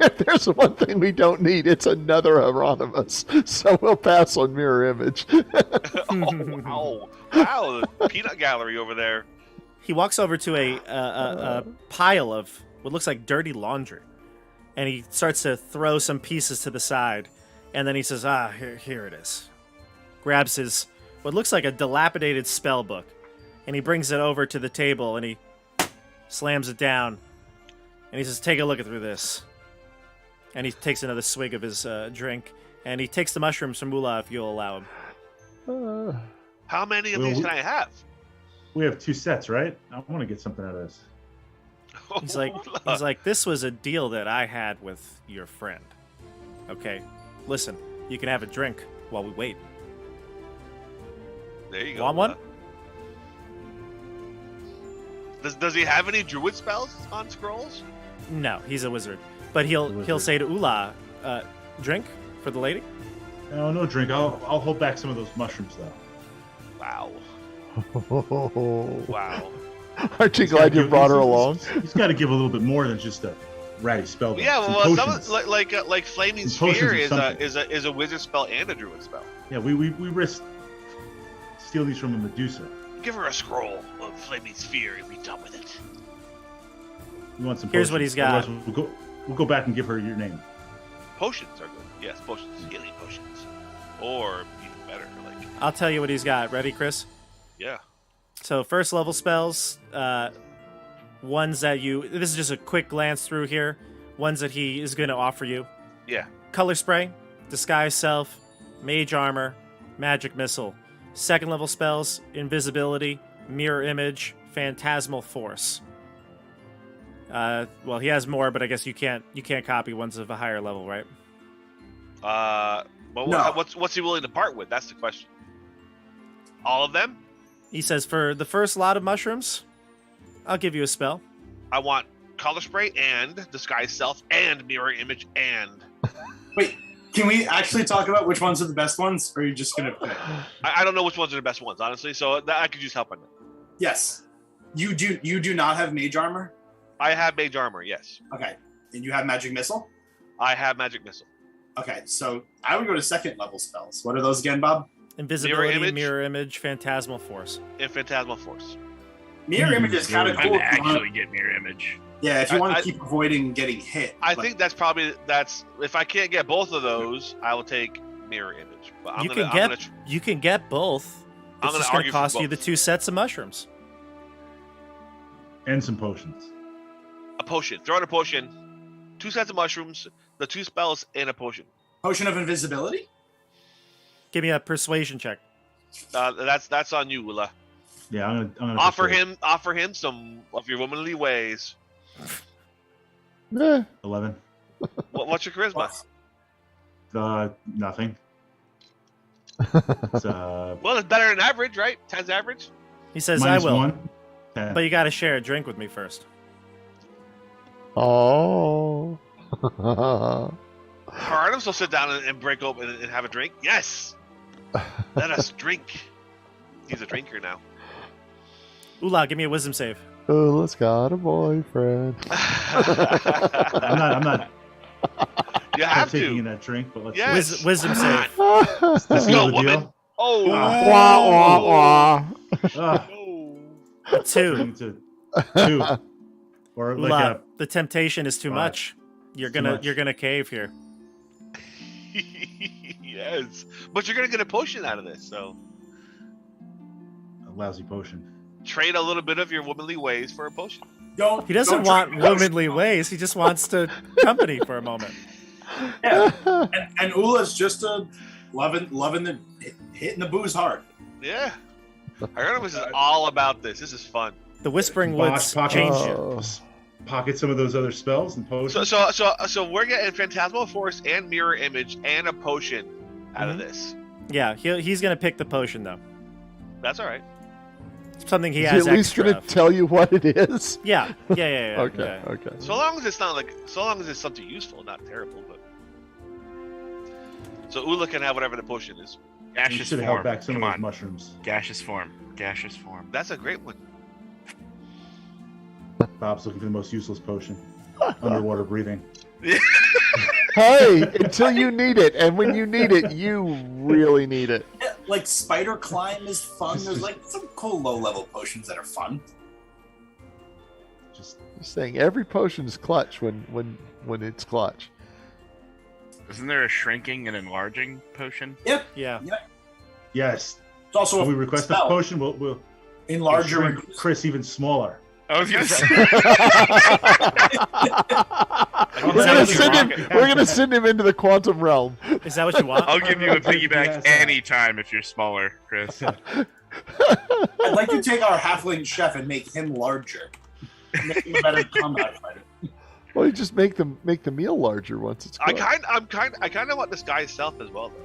[SPEAKER 3] If there's one thing we don't need, it's another Hieronymus. So we'll pass on mirror image.
[SPEAKER 1] Oh, wow, the peanut gallery over there.
[SPEAKER 2] He walks over to a pile of what looks like dirty laundry, and he starts to throw some pieces to the side, and then he says, here it is. Grabs his, what looks like a dilapidated spell book, and he brings it over to the table, and he slams it down, and he says, take a look through this. And he takes another swig of his drink, and he takes the mushrooms from Ula if you'll allow him.
[SPEAKER 1] How many of these can I have?
[SPEAKER 6] We have 2 sets, right? I want to get something out of this.
[SPEAKER 2] He's like, this was a deal that I had with your friend. Okay, listen, you can have a drink while we wait.
[SPEAKER 1] There you go.
[SPEAKER 2] Want one?
[SPEAKER 1] Does he have any druid spells on scrolls?
[SPEAKER 2] No, he's a wizard. But he'll say to Ula, drink for the lady?
[SPEAKER 6] No drink. I'll hold back some of those mushrooms though.
[SPEAKER 1] Wow.
[SPEAKER 3] Wow.
[SPEAKER 1] Wow.
[SPEAKER 3] Aren't you glad you brought her along?
[SPEAKER 6] He's got to give a little bit more than just a ratty spell.
[SPEAKER 1] Yeah,
[SPEAKER 6] Some
[SPEAKER 1] well,
[SPEAKER 6] potions.
[SPEAKER 1] some like Flaming
[SPEAKER 6] Some
[SPEAKER 1] Sphere
[SPEAKER 6] potions
[SPEAKER 1] is a wizard spell and a druid spell.
[SPEAKER 6] Yeah, we risk steal these from a Medusa.
[SPEAKER 1] Give her a scroll of Flaming Sphere and be done with it.
[SPEAKER 6] We want some.
[SPEAKER 2] Here's
[SPEAKER 6] potions.
[SPEAKER 2] what he's got.
[SPEAKER 6] Otherwise we'll go back and give her your name.
[SPEAKER 1] Potions are good. Yes, potions, healing potions, or even better, like
[SPEAKER 2] I'll tell you what he's got. Ready, Chris?
[SPEAKER 1] yeah.
[SPEAKER 2] So first level spells, ones that this is just a quick glance through here, ones that he is going to offer you.
[SPEAKER 1] Yeah.
[SPEAKER 2] Color Spray, Disguise Self, Mage Armor, Magic Missile. Second level spells, Invisibility, Mirror Image, Phantasmal Force. Well, he has more, but I guess you can't copy ones of a higher level, right?
[SPEAKER 1] But
[SPEAKER 5] No.
[SPEAKER 1] what's he willing to part with? That's the question. All of them?
[SPEAKER 2] He says for the first lot of mushrooms, I'll give you a spell.
[SPEAKER 1] I want Color Spray and Disguise Self and Mirror Image and.
[SPEAKER 5] Wait, can we actually talk about which ones are the best ones, or are you just gonna pick?
[SPEAKER 1] I don't know which ones are the best ones, honestly. So I could use help on that.
[SPEAKER 5] Yes, you do not have Mage Armor.
[SPEAKER 1] I have Mage Armor, yes.
[SPEAKER 5] Okay, and you have Magic Missile.
[SPEAKER 1] I have Magic Missile.
[SPEAKER 5] Okay, so I would go to second level spells. What are those again, Bob?
[SPEAKER 2] Invisibility, Mirror Image, Phantasmal Force.
[SPEAKER 1] And Phantasmal Force.
[SPEAKER 5] Mirror Image is kind of
[SPEAKER 4] I
[SPEAKER 5] cool.
[SPEAKER 4] would actually get mirror image.
[SPEAKER 5] Yeah, if you want
[SPEAKER 1] I-
[SPEAKER 5] to keep avoiding getting hit.
[SPEAKER 1] I
[SPEAKER 5] but-
[SPEAKER 1] think that's if I can't get both of those, I will take Mirror Image. But I'm
[SPEAKER 2] You
[SPEAKER 1] gonna
[SPEAKER 2] can get both.
[SPEAKER 1] I'm
[SPEAKER 2] It's
[SPEAKER 1] gonna
[SPEAKER 2] just going
[SPEAKER 1] argue
[SPEAKER 2] to
[SPEAKER 1] for
[SPEAKER 2] cost you the
[SPEAKER 1] both.
[SPEAKER 2] 2 sets of mushrooms.
[SPEAKER 6] And some potions.
[SPEAKER 1] a potion. Throw in a potion. 2 sets of mushrooms, the 2 spells, and a potion.
[SPEAKER 5] Potion of Invisibility.
[SPEAKER 2] Give me a persuasion check.
[SPEAKER 1] That's on you, Willa.
[SPEAKER 6] Yeah, I'm gonna
[SPEAKER 1] Offer
[SPEAKER 6] persuade.
[SPEAKER 1] him some of your womanly ways.
[SPEAKER 6] 11.
[SPEAKER 1] What's your charisma?
[SPEAKER 6] Nothing. It's,
[SPEAKER 1] Well, it's better than average, right? 10's average.
[SPEAKER 2] He says, I will.
[SPEAKER 6] -1. 10.
[SPEAKER 2] But you got to share a drink with me first.
[SPEAKER 3] Oh.
[SPEAKER 1] Artemis will sit down and break open and have a drink. Yes. Let us drink. He's a drinker now.
[SPEAKER 2] Ula, give me a wisdom save.
[SPEAKER 3] Ula's got a boyfriend.
[SPEAKER 6] I'm not
[SPEAKER 1] You have
[SPEAKER 6] taking in
[SPEAKER 1] to.
[SPEAKER 6] that drink, but let's
[SPEAKER 1] Yes.
[SPEAKER 2] Wisdom save.
[SPEAKER 1] Let's
[SPEAKER 6] Seal
[SPEAKER 1] go,
[SPEAKER 6] the
[SPEAKER 1] woman.
[SPEAKER 6] deal.
[SPEAKER 1] Oh.
[SPEAKER 3] Wah, wah, wah.
[SPEAKER 6] Ah,
[SPEAKER 1] Oh.
[SPEAKER 2] A 2.
[SPEAKER 6] turning to 2. Or like
[SPEAKER 2] Ula,
[SPEAKER 6] a
[SPEAKER 2] the temptation is too
[SPEAKER 6] 5.
[SPEAKER 2] much. You're
[SPEAKER 6] It's too
[SPEAKER 2] gonna
[SPEAKER 6] much.
[SPEAKER 2] cave here.
[SPEAKER 1] Yes, but you're gonna get a potion out of this. So
[SPEAKER 6] lousy potion.
[SPEAKER 1] trade a little bit of your womanly ways for a potion.
[SPEAKER 5] Don't.
[SPEAKER 2] He doesn't
[SPEAKER 5] don't
[SPEAKER 2] want
[SPEAKER 5] drink potion.
[SPEAKER 2] womanly ways. He just wants to company for a moment.
[SPEAKER 5] Yeah, and Ula's just a loving the hitting the booze hard.
[SPEAKER 1] Yeah, Artemis is all about this. This is fun.
[SPEAKER 2] The Whispering
[SPEAKER 6] Boss
[SPEAKER 2] Woods
[SPEAKER 6] pocket.
[SPEAKER 2] changed you.
[SPEAKER 3] Oh.
[SPEAKER 6] Pocket some of those other spells and potions.
[SPEAKER 1] So we're getting Phantasmal Force and Mirror Image and a potion out of this.
[SPEAKER 2] Yeah, he's gonna pick the potion though.
[SPEAKER 1] That's all right.
[SPEAKER 2] Something he
[SPEAKER 3] Is
[SPEAKER 2] has
[SPEAKER 3] he at least
[SPEAKER 2] extra
[SPEAKER 3] going to
[SPEAKER 2] of.
[SPEAKER 3] tell you what it is?
[SPEAKER 2] Yeah.
[SPEAKER 3] Okay,
[SPEAKER 2] yeah.
[SPEAKER 3] okay.
[SPEAKER 1] So long as it's not so long as it's something useful, not terrible. But so Ula can have whatever the potion is.
[SPEAKER 6] You
[SPEAKER 4] Gaseous
[SPEAKER 6] should have held
[SPEAKER 4] form.
[SPEAKER 6] back some
[SPEAKER 4] Come
[SPEAKER 6] of those
[SPEAKER 4] on.
[SPEAKER 6] mushrooms.
[SPEAKER 4] Gaseous form. Gaseous form.
[SPEAKER 1] That's a great one.
[SPEAKER 6] Bob's looking for the most useless potion. Underwater breathing.
[SPEAKER 3] Hey, until you need it, and when you need it, you really need it.
[SPEAKER 5] Yeah, like spider climb is fun. There's like some cool low-level potions that are fun.
[SPEAKER 6] Just
[SPEAKER 3] Saying every potion is clutch when it's clutch.
[SPEAKER 4] Isn't there a shrinking and enlarging potion?
[SPEAKER 5] Yep.
[SPEAKER 2] Yeah.
[SPEAKER 6] yes.
[SPEAKER 5] It's also
[SPEAKER 6] When
[SPEAKER 5] a
[SPEAKER 6] we request a
[SPEAKER 5] spell.
[SPEAKER 6] potion, we'll
[SPEAKER 5] Enlarge or
[SPEAKER 6] shrink
[SPEAKER 5] reduce.
[SPEAKER 6] Chris even smaller.
[SPEAKER 4] I was gonna say.
[SPEAKER 3] We're gonna send him into the quantum realm.
[SPEAKER 2] Is that what you want?
[SPEAKER 4] I'll give you a piggyback
[SPEAKER 6] Yes.
[SPEAKER 4] anytime if you're smaller, Chris.
[SPEAKER 5] I'd like to take our halfling chef and make him larger. Make him a better combat fighter.
[SPEAKER 3] Well, you just make the meal larger once it's
[SPEAKER 1] I
[SPEAKER 3] cooked.
[SPEAKER 1] kind of want this guy's self as well, though.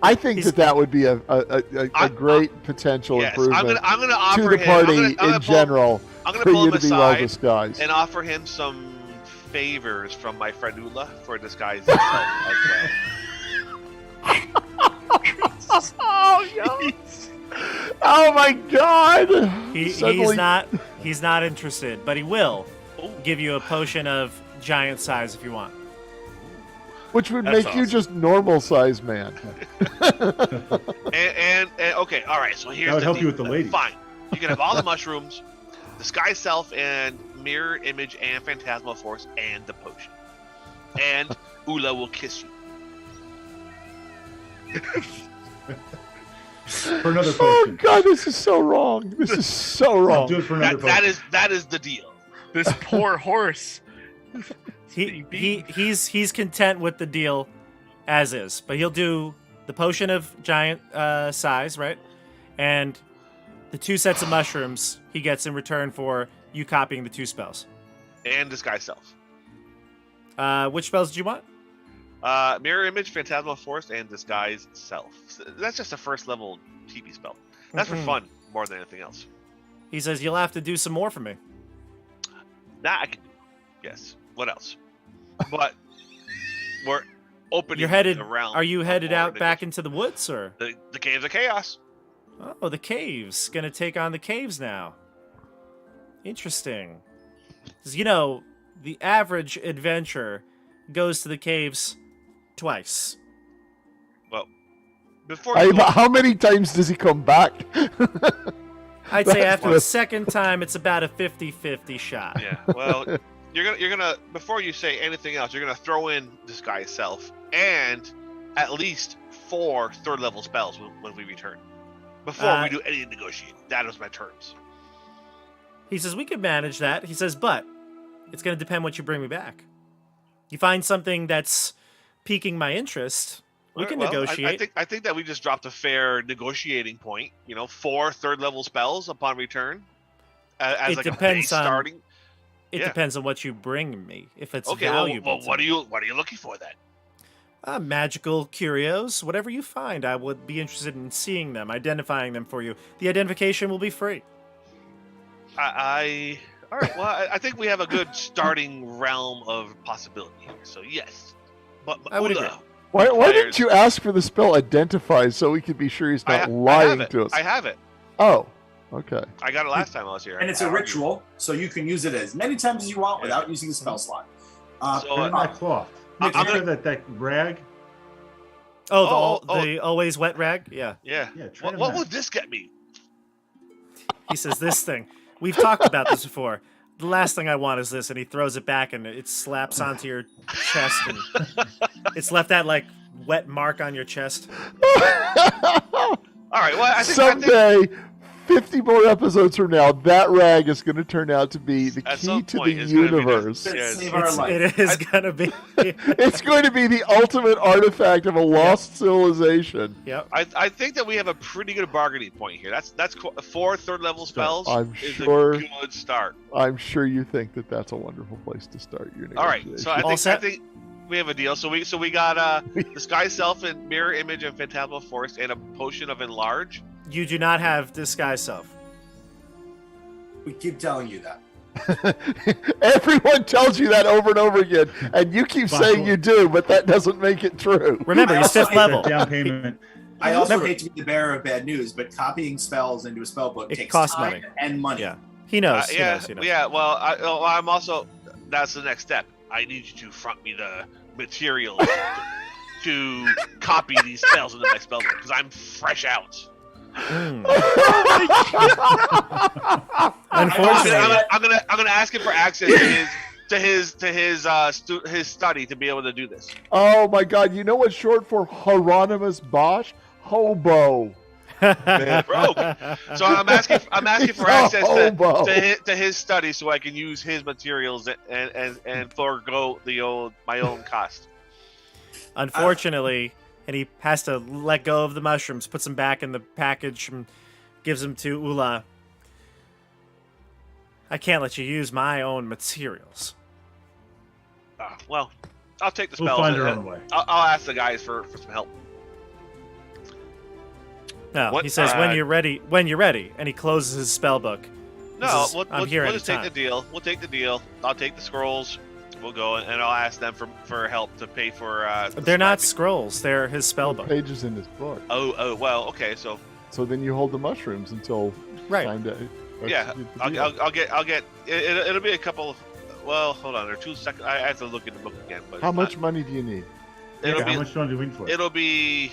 [SPEAKER 3] I think
[SPEAKER 2] He's-
[SPEAKER 3] that would be a
[SPEAKER 1] I-
[SPEAKER 3] great potential
[SPEAKER 1] Yes,
[SPEAKER 3] improvement
[SPEAKER 1] I'm gonna offer
[SPEAKER 3] to the
[SPEAKER 1] him.
[SPEAKER 3] party
[SPEAKER 1] I'm gonna
[SPEAKER 3] in general
[SPEAKER 1] I'm gonna
[SPEAKER 3] for
[SPEAKER 1] pull
[SPEAKER 3] you
[SPEAKER 1] him
[SPEAKER 3] to be well
[SPEAKER 1] aside
[SPEAKER 3] disguised.
[SPEAKER 1] and offer him some favors from my friend Ula for disguise himself as well.
[SPEAKER 3] Oh my God!
[SPEAKER 2] He's
[SPEAKER 3] Suddenly-
[SPEAKER 2] not interested, but he will
[SPEAKER 1] Oh.
[SPEAKER 2] give you a potion of giant size if you want.
[SPEAKER 3] Which would
[SPEAKER 4] That's
[SPEAKER 3] make you
[SPEAKER 4] awesome.
[SPEAKER 3] just normal sized man.
[SPEAKER 1] And okay, all right. So here's
[SPEAKER 6] That would
[SPEAKER 1] the
[SPEAKER 6] help
[SPEAKER 1] deal.
[SPEAKER 6] you with the ladies.
[SPEAKER 1] Fine, you can have all the mushrooms, disguise self, and mirror image, and phantasmal force, and the potion. And Ula will kiss you.
[SPEAKER 6] For another
[SPEAKER 3] Oh
[SPEAKER 6] potion.
[SPEAKER 3] God, this is so wrong. This is so
[SPEAKER 6] I'll
[SPEAKER 3] wrong.
[SPEAKER 6] do it for another
[SPEAKER 1] That
[SPEAKER 6] potion.
[SPEAKER 1] that is the deal.
[SPEAKER 4] This poor horse.
[SPEAKER 2] He's content with the deal as is, but he'll do the potion of giant size, right? And the 2 sets of mushrooms he gets in return for you copying the 2 spells.
[SPEAKER 1] And disguise self.
[SPEAKER 2] Which spells did you want?
[SPEAKER 1] Mirror image, phantasmal force, and disguise self. So that's just a first level TP spell. That's for
[SPEAKER 2] Mhm.
[SPEAKER 1] fun more than anything else.
[SPEAKER 2] He says you'll have to do some more for me.
[SPEAKER 1] That I can do. Yes. What else? But we're opening
[SPEAKER 2] You're headed.
[SPEAKER 1] the realm.
[SPEAKER 2] Are you
[SPEAKER 1] of
[SPEAKER 2] headed
[SPEAKER 1] more
[SPEAKER 2] out back
[SPEAKER 1] ridiculous-
[SPEAKER 2] into the woods, or?
[SPEAKER 1] the caves of chaos?
[SPEAKER 2] Oh, the caves. Gonna take on the caves now. Interesting. 'Cause, you know, the average adventurer goes to the caves twice.
[SPEAKER 1] Well, before you go,
[SPEAKER 3] How many times does he come back?
[SPEAKER 2] I'd say
[SPEAKER 3] That's
[SPEAKER 2] after
[SPEAKER 3] what-
[SPEAKER 2] the second time, it's about a 50-50 shot.
[SPEAKER 1] yeah. Well, you're gonna before you say anything else, you're gonna throw in disguise self and at least 4 third level spells when we return. Before we do any negotiating, that was my terms.
[SPEAKER 2] He says we could manage that. He says, but it's gonna depend what you bring me back. You find something that's piquing my interest, we can
[SPEAKER 1] Well,
[SPEAKER 2] negotiate.
[SPEAKER 1] I think that we just dropped a fair negotiating point. 4 third level spells upon return, as
[SPEAKER 2] It
[SPEAKER 1] like a
[SPEAKER 2] depends
[SPEAKER 1] base
[SPEAKER 2] on-
[SPEAKER 1] starting.
[SPEAKER 2] It
[SPEAKER 1] yeah.
[SPEAKER 2] depends on what you bring me. If it's
[SPEAKER 1] Okay,
[SPEAKER 2] valuable.
[SPEAKER 1] well, what are you looking for then?
[SPEAKER 2] Magical curios, whatever you find, I would be interested in seeing them, identifying them for you. The identification will be free.
[SPEAKER 1] All right. Well, I think we have a good starting realm of possibility here. So yes, but
[SPEAKER 2] I would
[SPEAKER 1] Ula,
[SPEAKER 2] agree.
[SPEAKER 3] Why
[SPEAKER 1] requires-
[SPEAKER 3] didn't you ask for the spell identify so we could be sure he's
[SPEAKER 1] I
[SPEAKER 3] not
[SPEAKER 1] have
[SPEAKER 3] lying
[SPEAKER 1] it.
[SPEAKER 3] to us?
[SPEAKER 1] I have it.
[SPEAKER 3] Oh, okay.
[SPEAKER 1] I got it last time I was here.
[SPEAKER 5] And it's a ritual, so you can use it as many times as you want without using the spell slot.
[SPEAKER 1] So,
[SPEAKER 6] Turn that cloth.
[SPEAKER 1] I'm
[SPEAKER 6] Make sure
[SPEAKER 1] gonna-
[SPEAKER 6] that rag.
[SPEAKER 2] Oh,
[SPEAKER 1] Oh,
[SPEAKER 2] the always wet rag? Yeah.
[SPEAKER 1] Yeah.
[SPEAKER 6] Yeah, try
[SPEAKER 1] What
[SPEAKER 6] that.
[SPEAKER 1] would this get me?
[SPEAKER 2] He says this thing. We've talked about this before. The last thing I want is this, and he throws it back, and it slaps onto your chest, and it's left that like wet mark on your chest.
[SPEAKER 1] All right. Well, I think
[SPEAKER 3] Someday, 50 more episodes from now, that rag is going to turn out to be the
[SPEAKER 1] At
[SPEAKER 3] key
[SPEAKER 1] some
[SPEAKER 3] to
[SPEAKER 1] point,
[SPEAKER 3] the
[SPEAKER 1] it's gonna be
[SPEAKER 3] universe.
[SPEAKER 1] the- Yeah,
[SPEAKER 5] Save our life.
[SPEAKER 2] It is gonna be.
[SPEAKER 3] It's going to be the ultimate artifact of a lost civilization.
[SPEAKER 2] Yep.
[SPEAKER 1] I think that we have a pretty good bargaining point here. That's 4 third level spells.
[SPEAKER 3] I'm
[SPEAKER 1] is
[SPEAKER 3] sure-
[SPEAKER 1] a good start.
[SPEAKER 3] I'm sure you think that that's a wonderful place to start your
[SPEAKER 1] All right.
[SPEAKER 3] negotiation.
[SPEAKER 1] So I
[SPEAKER 2] All
[SPEAKER 1] think
[SPEAKER 2] set?
[SPEAKER 1] we have a deal. So we got disguise self and mirror image and phantasmal force and a potion of enlarge.
[SPEAKER 2] You do not have disguise self.
[SPEAKER 5] We keep telling you that.
[SPEAKER 3] Everyone tells you that over and over again, and you keep
[SPEAKER 6] Fine.
[SPEAKER 3] saying you do, but that doesn't make it true.
[SPEAKER 2] Remember,
[SPEAKER 5] I
[SPEAKER 2] you're
[SPEAKER 5] also
[SPEAKER 2] fifth
[SPEAKER 5] hate
[SPEAKER 2] level.
[SPEAKER 6] That down payment.
[SPEAKER 5] I also
[SPEAKER 2] Remember-
[SPEAKER 5] hate to be the bearer of bad news, but copying spells into a spell book
[SPEAKER 2] It
[SPEAKER 5] takes
[SPEAKER 2] costs
[SPEAKER 5] time
[SPEAKER 2] money.
[SPEAKER 5] and money.
[SPEAKER 2] Yeah. He knows. He
[SPEAKER 1] yeah,
[SPEAKER 2] knows. He knows.
[SPEAKER 1] yeah. Well, I'm also that's the next step. I need you to front me the materials to copy these spells into my spellbook because I'm fresh out.
[SPEAKER 2] Unfortunately,
[SPEAKER 1] I'm gonna ask him for access to his study to be able to do this.
[SPEAKER 3] Oh my God! You know what's short for Hieronymus Bosch? Hobo.
[SPEAKER 1] Broke. So I'm asking for
[SPEAKER 3] He's a
[SPEAKER 1] access
[SPEAKER 3] hobo.
[SPEAKER 1] to his study so I can use his materials and forego my own cost.
[SPEAKER 2] unfortunately, and he has to let go of the mushrooms, puts them back in the package, and gives them to Ula. I can't let you use my own materials.
[SPEAKER 1] Well, I'll take the
[SPEAKER 6] We'll
[SPEAKER 1] spells.
[SPEAKER 6] find our own way.
[SPEAKER 1] I'll ask the guys for some help.
[SPEAKER 2] No,
[SPEAKER 4] What-
[SPEAKER 2] he says when you're ready, and he closes his spell book.
[SPEAKER 1] No,
[SPEAKER 2] This is-
[SPEAKER 1] we'll
[SPEAKER 2] I'm here
[SPEAKER 1] just take
[SPEAKER 2] anytime.
[SPEAKER 1] the deal. We'll take the deal. I'll take the scrolls. We'll go and I'll ask them for help to pay for.
[SPEAKER 2] They're not
[SPEAKER 1] scribing.
[SPEAKER 2] scrolls; they're his spell book.
[SPEAKER 3] Pages in his book.
[SPEAKER 1] Oh, well, okay, so
[SPEAKER 3] So then you hold the mushrooms until
[SPEAKER 2] Right.
[SPEAKER 3] time to.
[SPEAKER 1] yeah,
[SPEAKER 3] execute the deal.
[SPEAKER 1] I'll get. It'll be a couple. Well, hold on. There are 2 seconds. I have to look in the book again. But
[SPEAKER 3] How
[SPEAKER 1] it's
[SPEAKER 3] much
[SPEAKER 1] not-
[SPEAKER 3] money do you need?
[SPEAKER 1] It'll
[SPEAKER 6] How
[SPEAKER 1] be.
[SPEAKER 6] much time do we need for it?
[SPEAKER 1] It'll be.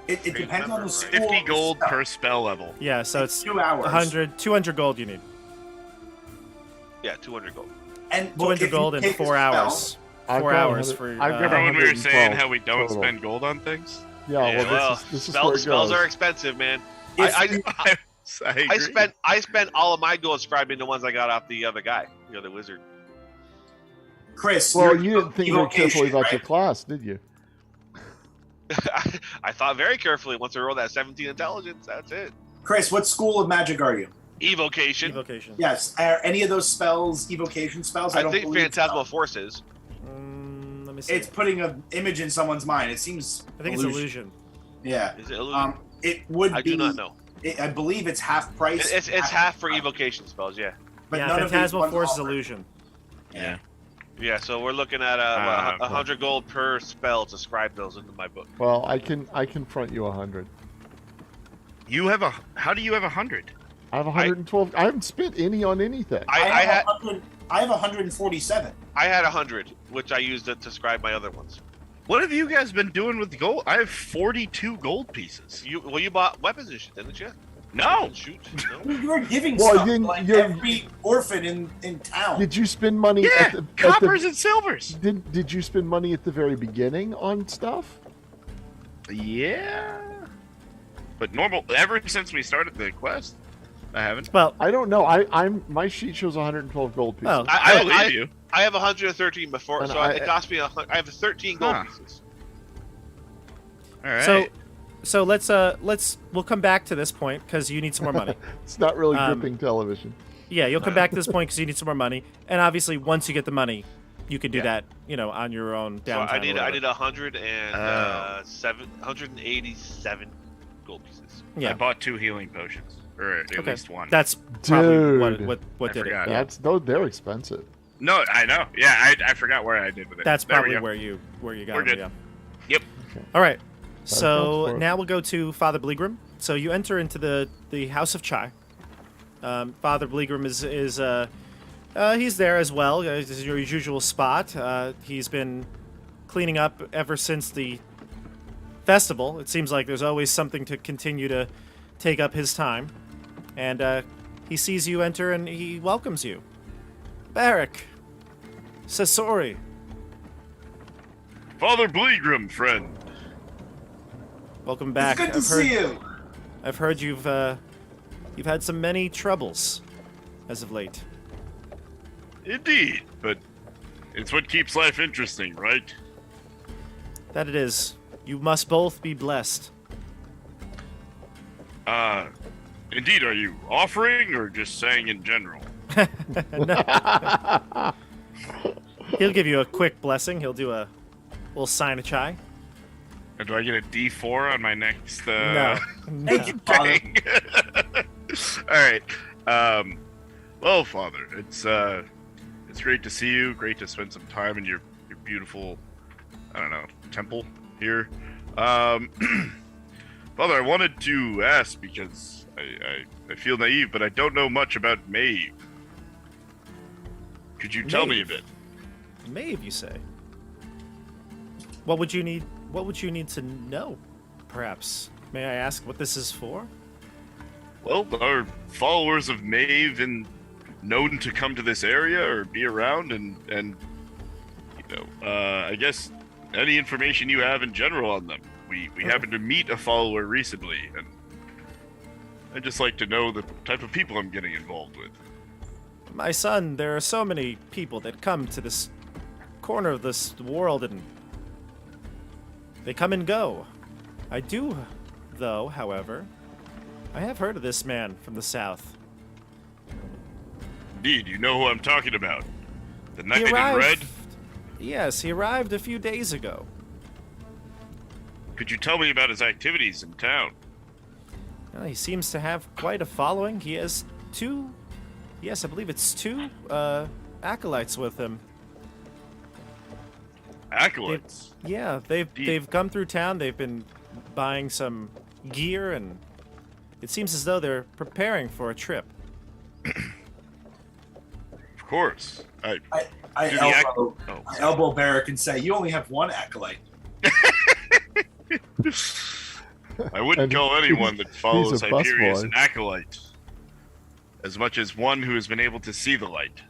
[SPEAKER 5] It depends on the
[SPEAKER 1] Remember,
[SPEAKER 5] school.
[SPEAKER 4] 50 gold
[SPEAKER 5] stuff.
[SPEAKER 4] per spell level.
[SPEAKER 2] Yeah, so it's
[SPEAKER 5] 2 hours.
[SPEAKER 2] 200 gold you need.
[SPEAKER 1] Yeah, 200 gold.
[SPEAKER 5] And
[SPEAKER 2] 200
[SPEAKER 5] if you
[SPEAKER 2] gold in
[SPEAKER 5] take a
[SPEAKER 2] 4
[SPEAKER 5] spell-
[SPEAKER 2] hours.
[SPEAKER 3] I've
[SPEAKER 2] 4
[SPEAKER 3] got
[SPEAKER 2] hours
[SPEAKER 3] 100
[SPEAKER 2] for.
[SPEAKER 3] I've got
[SPEAKER 4] Remember when we were
[SPEAKER 3] 112
[SPEAKER 4] saying how we don't
[SPEAKER 3] total.
[SPEAKER 4] spend gold on things?
[SPEAKER 3] Yeah, well, this is where it
[SPEAKER 1] spells
[SPEAKER 3] goes.
[SPEAKER 1] are expensive, man.
[SPEAKER 5] If
[SPEAKER 1] I
[SPEAKER 5] you-
[SPEAKER 4] I agree.
[SPEAKER 1] I spent all of my gold scribing the ones I got off the other guy, the wizard.
[SPEAKER 5] Chris,
[SPEAKER 3] Well,
[SPEAKER 5] you're
[SPEAKER 3] you didn't think very
[SPEAKER 5] evocation,
[SPEAKER 3] carefully about
[SPEAKER 5] right?
[SPEAKER 3] your class, did you?
[SPEAKER 1] I thought very carefully once I rolled that 17 intelligence. That's it.
[SPEAKER 5] Chris, what school of magic are you?
[SPEAKER 1] Evocation.
[SPEAKER 2] Evocation.
[SPEAKER 5] Yes. Are any of those spells evocation spells?
[SPEAKER 1] I
[SPEAKER 5] don't
[SPEAKER 1] think
[SPEAKER 5] believe
[SPEAKER 1] Phantasmal
[SPEAKER 5] so.
[SPEAKER 1] Forces.
[SPEAKER 2] Let me see.
[SPEAKER 5] It's putting an image in someone's mind. It seems.
[SPEAKER 2] I think it's illusion.
[SPEAKER 5] Yeah.
[SPEAKER 1] Is it illusion?
[SPEAKER 5] It would
[SPEAKER 1] I
[SPEAKER 5] be.
[SPEAKER 1] do not know.
[SPEAKER 5] I believe it's half price.
[SPEAKER 1] It's half for evocation spells, yeah.
[SPEAKER 5] But
[SPEAKER 2] Yeah,
[SPEAKER 5] none of these
[SPEAKER 2] Phantasmal
[SPEAKER 5] ones
[SPEAKER 2] Force is
[SPEAKER 5] offer.
[SPEAKER 2] illusion.
[SPEAKER 5] Yeah.
[SPEAKER 1] Yeah, so we're looking at
[SPEAKER 4] Ah,
[SPEAKER 1] 100 gold per spell to scribe those into my book.
[SPEAKER 3] Well, I can front you 100.
[SPEAKER 4] You have a. How do you have 100?
[SPEAKER 3] I have 112. I haven't spent any on anything.
[SPEAKER 1] I had
[SPEAKER 5] 100, I have 147.
[SPEAKER 1] I had 100, which I used to scribe my other ones.
[SPEAKER 4] What have you guys been doing with gold? I have 42 gold pieces.
[SPEAKER 1] You bought weapons and shit, didn't you?
[SPEAKER 4] No.
[SPEAKER 1] Weapons, shoot. No?
[SPEAKER 5] You were giving
[SPEAKER 3] Well,
[SPEAKER 5] stuff
[SPEAKER 3] then
[SPEAKER 5] like
[SPEAKER 3] you're-
[SPEAKER 5] every orphan in town.
[SPEAKER 3] Did you spend money
[SPEAKER 4] Yeah,
[SPEAKER 3] at the
[SPEAKER 4] coppers and silvers.
[SPEAKER 3] did you spend money at the very beginning on stuff?
[SPEAKER 4] Yeah. But normal. Ever since we started the quest, I haven't.
[SPEAKER 2] Well,
[SPEAKER 3] I don't know. My sheet shows 112 gold pieces.
[SPEAKER 2] well,
[SPEAKER 4] I believe you.
[SPEAKER 1] I have 113 before,
[SPEAKER 3] And
[SPEAKER 1] so it cost me I have 13 gold
[SPEAKER 4] Huh.
[SPEAKER 1] pieces.
[SPEAKER 4] All right.
[SPEAKER 2] so we'll come back to this point because you need some more money.
[SPEAKER 3] It's not really
[SPEAKER 2] Um,
[SPEAKER 3] gripping television.
[SPEAKER 2] Yeah, you'll come back to this point because you need some more money, and obviously once you get the money, you can do
[SPEAKER 1] Yeah.
[SPEAKER 2] that, on your own
[SPEAKER 1] So
[SPEAKER 2] downtime.
[SPEAKER 1] I
[SPEAKER 2] or
[SPEAKER 1] need
[SPEAKER 2] whatever.
[SPEAKER 1] 187 gold pieces.
[SPEAKER 4] I
[SPEAKER 2] Yeah,
[SPEAKER 4] bought 2 healing potions, or at
[SPEAKER 2] Okay.
[SPEAKER 4] least 1.
[SPEAKER 2] that's probably
[SPEAKER 3] Dude.
[SPEAKER 2] what
[SPEAKER 4] I
[SPEAKER 2] did
[SPEAKER 4] forgot.
[SPEAKER 2] it. Yeah.
[SPEAKER 3] That's they're expensive.
[SPEAKER 4] No, I know. Yeah, I forgot where I did with it.
[SPEAKER 2] That's
[SPEAKER 4] There we
[SPEAKER 2] probably
[SPEAKER 4] go.
[SPEAKER 2] where you got
[SPEAKER 4] We're
[SPEAKER 2] it.
[SPEAKER 4] good.
[SPEAKER 2] Yeah.
[SPEAKER 4] Yep.
[SPEAKER 2] All right.
[SPEAKER 3] accounts
[SPEAKER 2] So
[SPEAKER 3] for it.
[SPEAKER 2] now we'll go to Father Bleegrim. So you enter into the House of Chai. Father Bleegrim is he's there as well. This is your usual spot. He's been cleaning up ever since the festival. It seems like there's always something to continue to take up his time. And he sees you enter and he welcomes you. Barrack. Sasori.
[SPEAKER 4] Father Bleegrim, friend.
[SPEAKER 2] Welcome back.
[SPEAKER 5] It's good to see you.
[SPEAKER 2] I've heard you've had some many troubles as of late.
[SPEAKER 4] Indeed, but it's what keeps life interesting, right?
[SPEAKER 2] That it is. You must both be blessed.
[SPEAKER 4] Indeed, are you offering or just saying in general?
[SPEAKER 2] He'll give you a quick blessing. He'll do a little sign of chai.
[SPEAKER 4] Or do I get a D4 on my next?
[SPEAKER 2] No.
[SPEAKER 5] Thank you, Father.
[SPEAKER 4] All right. Well, Father, it's great to see you. Great to spend some time in your beautiful, I don't know, temple here. Father, I wanted to ask because I feel naive, but I don't know much about Maeve. Could you tell me a
[SPEAKER 2] Maeve?
[SPEAKER 4] bit?
[SPEAKER 2] Maeve, you say? What would you need? What would you need to know? Perhaps. May I ask what this is for?
[SPEAKER 4] Well, are followers of Maeve and known to come to this area or be around, and you know, I guess any information you have in general on them. We happened to meet a follower recently, and I'd just like to know the type of people I'm getting involved with.
[SPEAKER 2] My son, there are so many people that come to this corner of this world, and they come and go. I do, though, however, I have heard of this man from the south.
[SPEAKER 4] Indeed, you know who I'm talking about. The knight
[SPEAKER 2] He
[SPEAKER 4] in
[SPEAKER 2] arrived.
[SPEAKER 4] red?
[SPEAKER 2] Yes, he arrived a few days ago.
[SPEAKER 4] Could you tell me about his activities in town?
[SPEAKER 2] Well, he seems to have quite a following. He has two, yes, I believe it's two acolytes with him.
[SPEAKER 4] Acolytes?
[SPEAKER 2] Yeah, they've come through town. They've been buying some gear, and it seems as though they're preparing for a trip.
[SPEAKER 4] Of course.
[SPEAKER 5] I
[SPEAKER 4] Do the ac-
[SPEAKER 5] elbow,
[SPEAKER 4] Oh,
[SPEAKER 5] I elbow Barrick and say, "You only have one acolyte."
[SPEAKER 4] I wouldn't
[SPEAKER 3] And
[SPEAKER 4] call anyone that follows
[SPEAKER 3] a
[SPEAKER 4] Hyperius
[SPEAKER 3] busboy.
[SPEAKER 4] an acolyte, as much as one who has been able to see the light.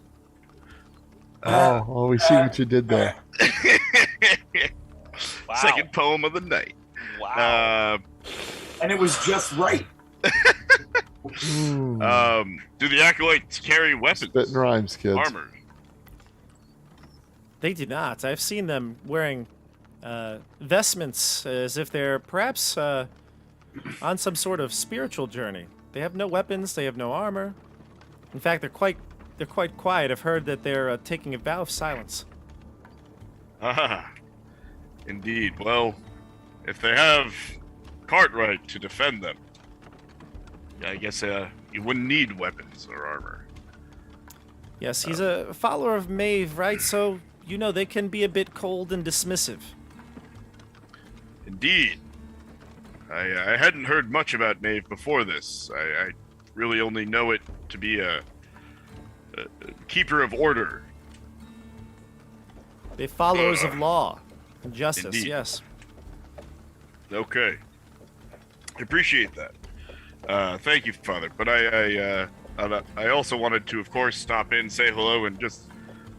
[SPEAKER 3] Oh, we see what you did there.
[SPEAKER 1] Wow.
[SPEAKER 4] Second poem of the night.
[SPEAKER 1] Wow.
[SPEAKER 5] And it was just right.
[SPEAKER 4] Do the acolytes carry weapons?
[SPEAKER 3] Spitting rhymes, kids.
[SPEAKER 4] Armor?
[SPEAKER 2] They do not. I've seen them wearing vestments as if they're perhaps on some sort of spiritual journey. They have no weapons. They have no armor. In fact, they're quite quiet. I've heard that they're taking a vow of silence.
[SPEAKER 4] Ah, indeed. Well, if they have Cartwright to defend them, I guess you wouldn't need weapons or armor.
[SPEAKER 2] Yes, he's a follower of Maeve, right? So, you know, they can be a bit cold and dismissive.
[SPEAKER 4] Indeed. I hadn't heard much about Maeve before this. I really only know it to be a keeper of order.
[SPEAKER 2] They're followers of law and justice,
[SPEAKER 4] Indeed.
[SPEAKER 2] yes.
[SPEAKER 4] Okay. I appreciate that. Thank you, Father. But I also wanted to, of course, stop in, say hello, and just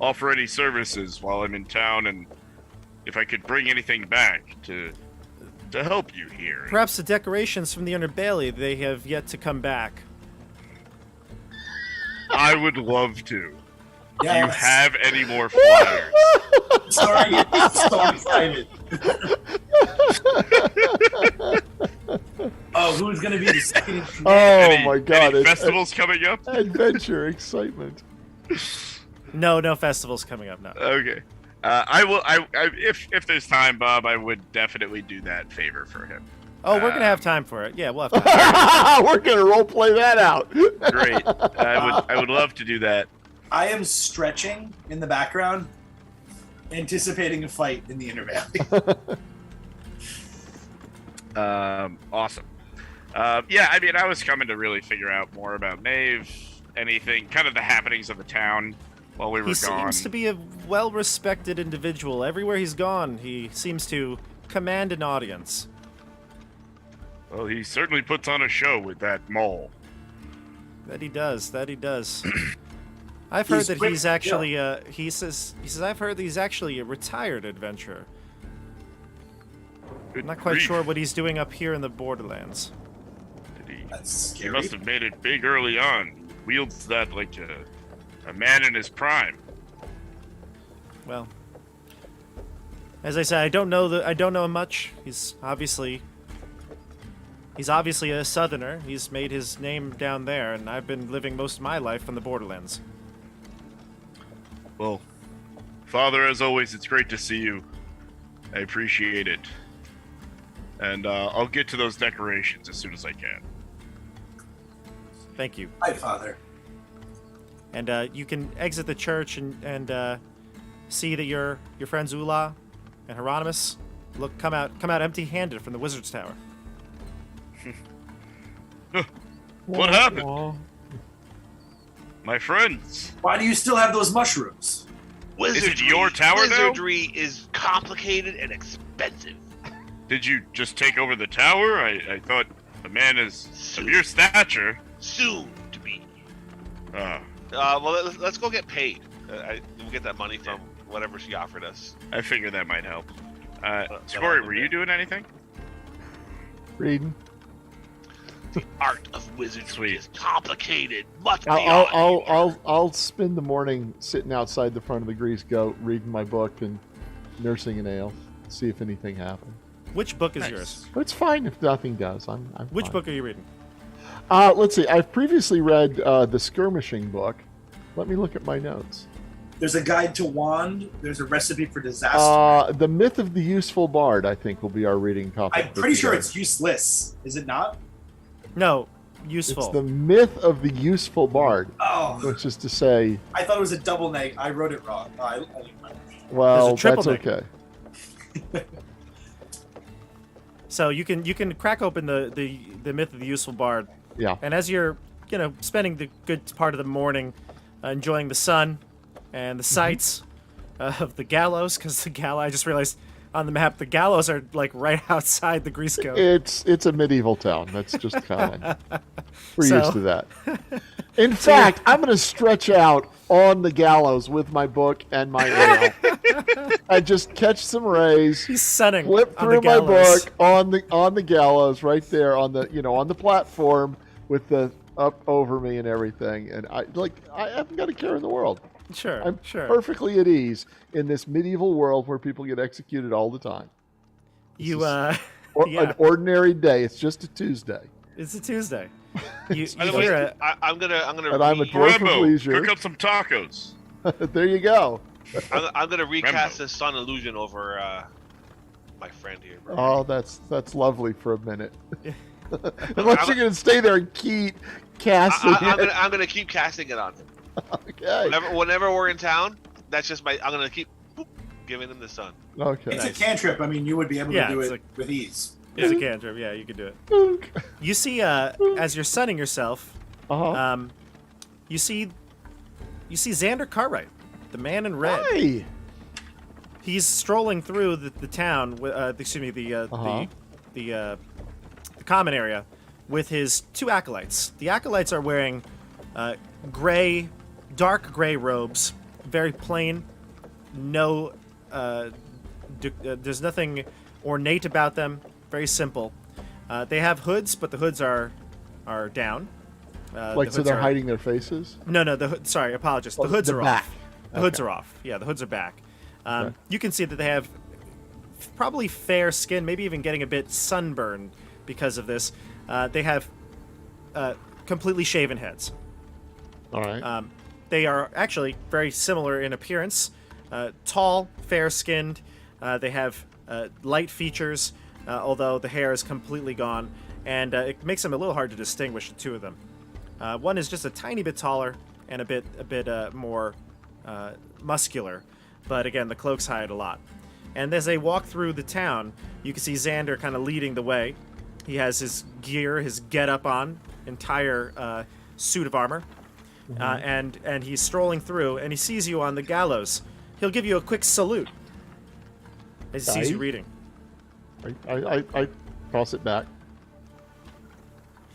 [SPEAKER 4] offer any services while I'm in town, and if I could bring anything back to help you here.
[SPEAKER 2] Perhaps the decorations from the underbelly, they have yet to come back.
[SPEAKER 4] I would love to. Do you
[SPEAKER 5] Yes.
[SPEAKER 4] have any more flyers?
[SPEAKER 5] Sorry, I'm so excited. Oh, who's gonna be the second in command?
[SPEAKER 3] Oh my God!
[SPEAKER 4] Any festivals coming up?
[SPEAKER 3] Adventure, excitement.
[SPEAKER 2] No festivals coming up now.
[SPEAKER 4] Okay. I will. If there's time, Bob, I would definitely do that favor for him.
[SPEAKER 2] Oh, we're gonna have time for it. Yeah, we'll have time.
[SPEAKER 3] We're gonna role play that out.
[SPEAKER 4] Great. I would love to do that.
[SPEAKER 5] I am stretching in the background, anticipating a fight in the underbelly.
[SPEAKER 4] Awesome. Yeah, I mean, I was coming to really figure out more about Maeve, anything, kind of the happenings of the town while we were
[SPEAKER 2] He
[SPEAKER 4] gone.
[SPEAKER 2] seems to be a well-respected individual. Everywhere he's gone, he seems to command an audience.
[SPEAKER 4] Well, he certainly puts on a show with that mole.
[SPEAKER 2] That he does. I've heard
[SPEAKER 5] He's
[SPEAKER 2] that
[SPEAKER 5] quick,
[SPEAKER 2] he's actually he says I've heard that he's actually a retired adventurer.
[SPEAKER 4] Good
[SPEAKER 2] I'm not quite
[SPEAKER 4] grief.
[SPEAKER 2] sure what he's doing up here in the Borderlands.
[SPEAKER 5] That's
[SPEAKER 4] He
[SPEAKER 5] scary.
[SPEAKER 4] must have made it big early on. Wields that like a man in his prime.
[SPEAKER 2] Well, as I said, I don't know much. He's obviously a southerner. He's made his name down there, and I've been living most of my life on the Borderlands.
[SPEAKER 4] Well, Father, as always, it's great to see you. I appreciate it. And I'll get to those decorations as soon as I can.
[SPEAKER 2] Thank you.
[SPEAKER 5] Hi, Father.
[SPEAKER 2] And you can exit the church and see that your friends Ula and Hieronymus come out empty-handed from the Wizard's Tower.
[SPEAKER 4] What happened? My friends.
[SPEAKER 5] Why do you still have those mushrooms?
[SPEAKER 1] Wizardry,
[SPEAKER 4] Is it your tower now?
[SPEAKER 1] Wizardry is complicated and expensive.
[SPEAKER 4] Did you just take over the tower? I thought a man is of your stature.
[SPEAKER 1] Soon to be.
[SPEAKER 4] Well,
[SPEAKER 1] Let's go get paid. We'll get that money from whatever she offered us.
[SPEAKER 4] I figure that might help. Scory, were you doing anything?
[SPEAKER 3] Reading.
[SPEAKER 1] The art of wizardry
[SPEAKER 4] Sweet.
[SPEAKER 1] is complicated. Much beyond.
[SPEAKER 3] I'll spend the morning sitting outside the front of the Grease Goat, reading my book and nursing an ale. See if anything happens.
[SPEAKER 2] Which book is
[SPEAKER 4] Nice.
[SPEAKER 2] yours?
[SPEAKER 3] But it's fine if nothing does. I'm
[SPEAKER 2] Which
[SPEAKER 3] fine.
[SPEAKER 2] book are you reading?
[SPEAKER 3] Let's see. I've previously read the Skirmishing book. Let me look at my notes.
[SPEAKER 5] There's a guide to wand. There's a recipe for disaster.
[SPEAKER 3] The Myth of the Useful Bard, I think, will be our reading topic.
[SPEAKER 5] I'm
[SPEAKER 3] for
[SPEAKER 5] pretty sure
[SPEAKER 3] today.
[SPEAKER 5] it's useless. Is it not?
[SPEAKER 2] No, useful.
[SPEAKER 3] It's the Myth of the Useful Bard,
[SPEAKER 5] Oh,
[SPEAKER 3] which is to say,
[SPEAKER 5] I thought it was a double neg. I wrote it wrong.
[SPEAKER 3] well,
[SPEAKER 2] There's a triple
[SPEAKER 3] that's
[SPEAKER 2] neg.
[SPEAKER 3] okay.
[SPEAKER 2] So you can crack open the Myth of the Useful Bard,
[SPEAKER 3] Yeah.
[SPEAKER 2] and as you're spending the good part of the morning enjoying the sun and the sights of the gallows, because I just realized on the map the gallows are like right outside the Grease Goat.
[SPEAKER 3] It's a medieval town. That's just common. We're
[SPEAKER 2] So-
[SPEAKER 3] used to that. In fact, I'm going to stretch out on the gallows with my book and my ale, and just catch some rays.
[SPEAKER 2] He's sunning
[SPEAKER 3] Flip
[SPEAKER 2] on the
[SPEAKER 3] through my
[SPEAKER 2] gallows.
[SPEAKER 3] book on the gallows right there on the on the platform with the up over me and everything, and I haven't got a care in the world.
[SPEAKER 2] Sure,
[SPEAKER 3] I'm
[SPEAKER 2] sure.
[SPEAKER 3] perfectly at ease in this medieval world where people get executed all the time.
[SPEAKER 2] You
[SPEAKER 3] yeah.
[SPEAKER 2] yeah,
[SPEAKER 3] An ordinary day. It's just a Tuesday,
[SPEAKER 2] it's a Tuesday. You
[SPEAKER 1] By the way,
[SPEAKER 2] hear a,
[SPEAKER 1] I'm gonna
[SPEAKER 3] and I'm a
[SPEAKER 1] re-
[SPEAKER 3] dwarf of
[SPEAKER 4] Rambo,
[SPEAKER 3] leisure.
[SPEAKER 4] cook up some tacos.
[SPEAKER 3] There you go.
[SPEAKER 1] I'm gonna recast
[SPEAKER 4] Rambo.
[SPEAKER 1] the sun illusion over my friend here. Bro.
[SPEAKER 3] Oh, that's lovely for a minute. Unless you're gonna stay there and keep casting
[SPEAKER 1] I'm gonna keep casting it on him.
[SPEAKER 3] Okay.
[SPEAKER 1] Whenever we're in town, that's just I'm gonna keep giving him the sun.
[SPEAKER 3] Okay.
[SPEAKER 5] It's a cantrip. I mean, you would be able
[SPEAKER 2] Yeah,
[SPEAKER 5] to do
[SPEAKER 2] it's
[SPEAKER 5] it
[SPEAKER 2] like-
[SPEAKER 5] with ease.
[SPEAKER 2] it's a cantrip. Yeah, you could do it. You see, as you're sunning yourself,
[SPEAKER 3] Uh-huh.
[SPEAKER 2] you see Xander Cartwright, the man in red.
[SPEAKER 3] Hey.
[SPEAKER 2] He's strolling through the town. Excuse me,
[SPEAKER 3] Uh-huh.
[SPEAKER 2] the common area with his two acolytes. The acolytes are wearing dark gray robes, very plain. No, there's nothing ornate about them. Very simple. They have hoods, but the hoods are down.
[SPEAKER 3] Like
[SPEAKER 2] the
[SPEAKER 3] so
[SPEAKER 2] hoods
[SPEAKER 3] they're
[SPEAKER 2] are-
[SPEAKER 3] hiding their faces?
[SPEAKER 2] No, sorry, apologies. The
[SPEAKER 3] Oh,
[SPEAKER 2] hoods
[SPEAKER 3] they're
[SPEAKER 2] are
[SPEAKER 3] back.
[SPEAKER 2] off. The hoods
[SPEAKER 3] Okay.
[SPEAKER 2] are off. Yeah, the hoods are back.
[SPEAKER 3] Okay.
[SPEAKER 2] You can see that they have probably fair skin, maybe even getting a bit sunburned because of this. They have completely shaven heads.
[SPEAKER 3] All right.
[SPEAKER 2] They are actually very similar in appearance. Tall, fair-skinned. They have light features, although the hair is completely gone, and it makes them a little hard to distinguish the two of them. One is just a tiny bit taller and a bit more muscular, but again, the cloaks hide a lot. And as they walk through the town, you can see Xander kind of leading the way. He has his gear, his get-up on, entire suit of armor, and he's strolling through, and he sees you on the gallows. He'll give you a quick salute as he sees you
[SPEAKER 3] Aye.
[SPEAKER 2] reading.
[SPEAKER 3] I toss it back.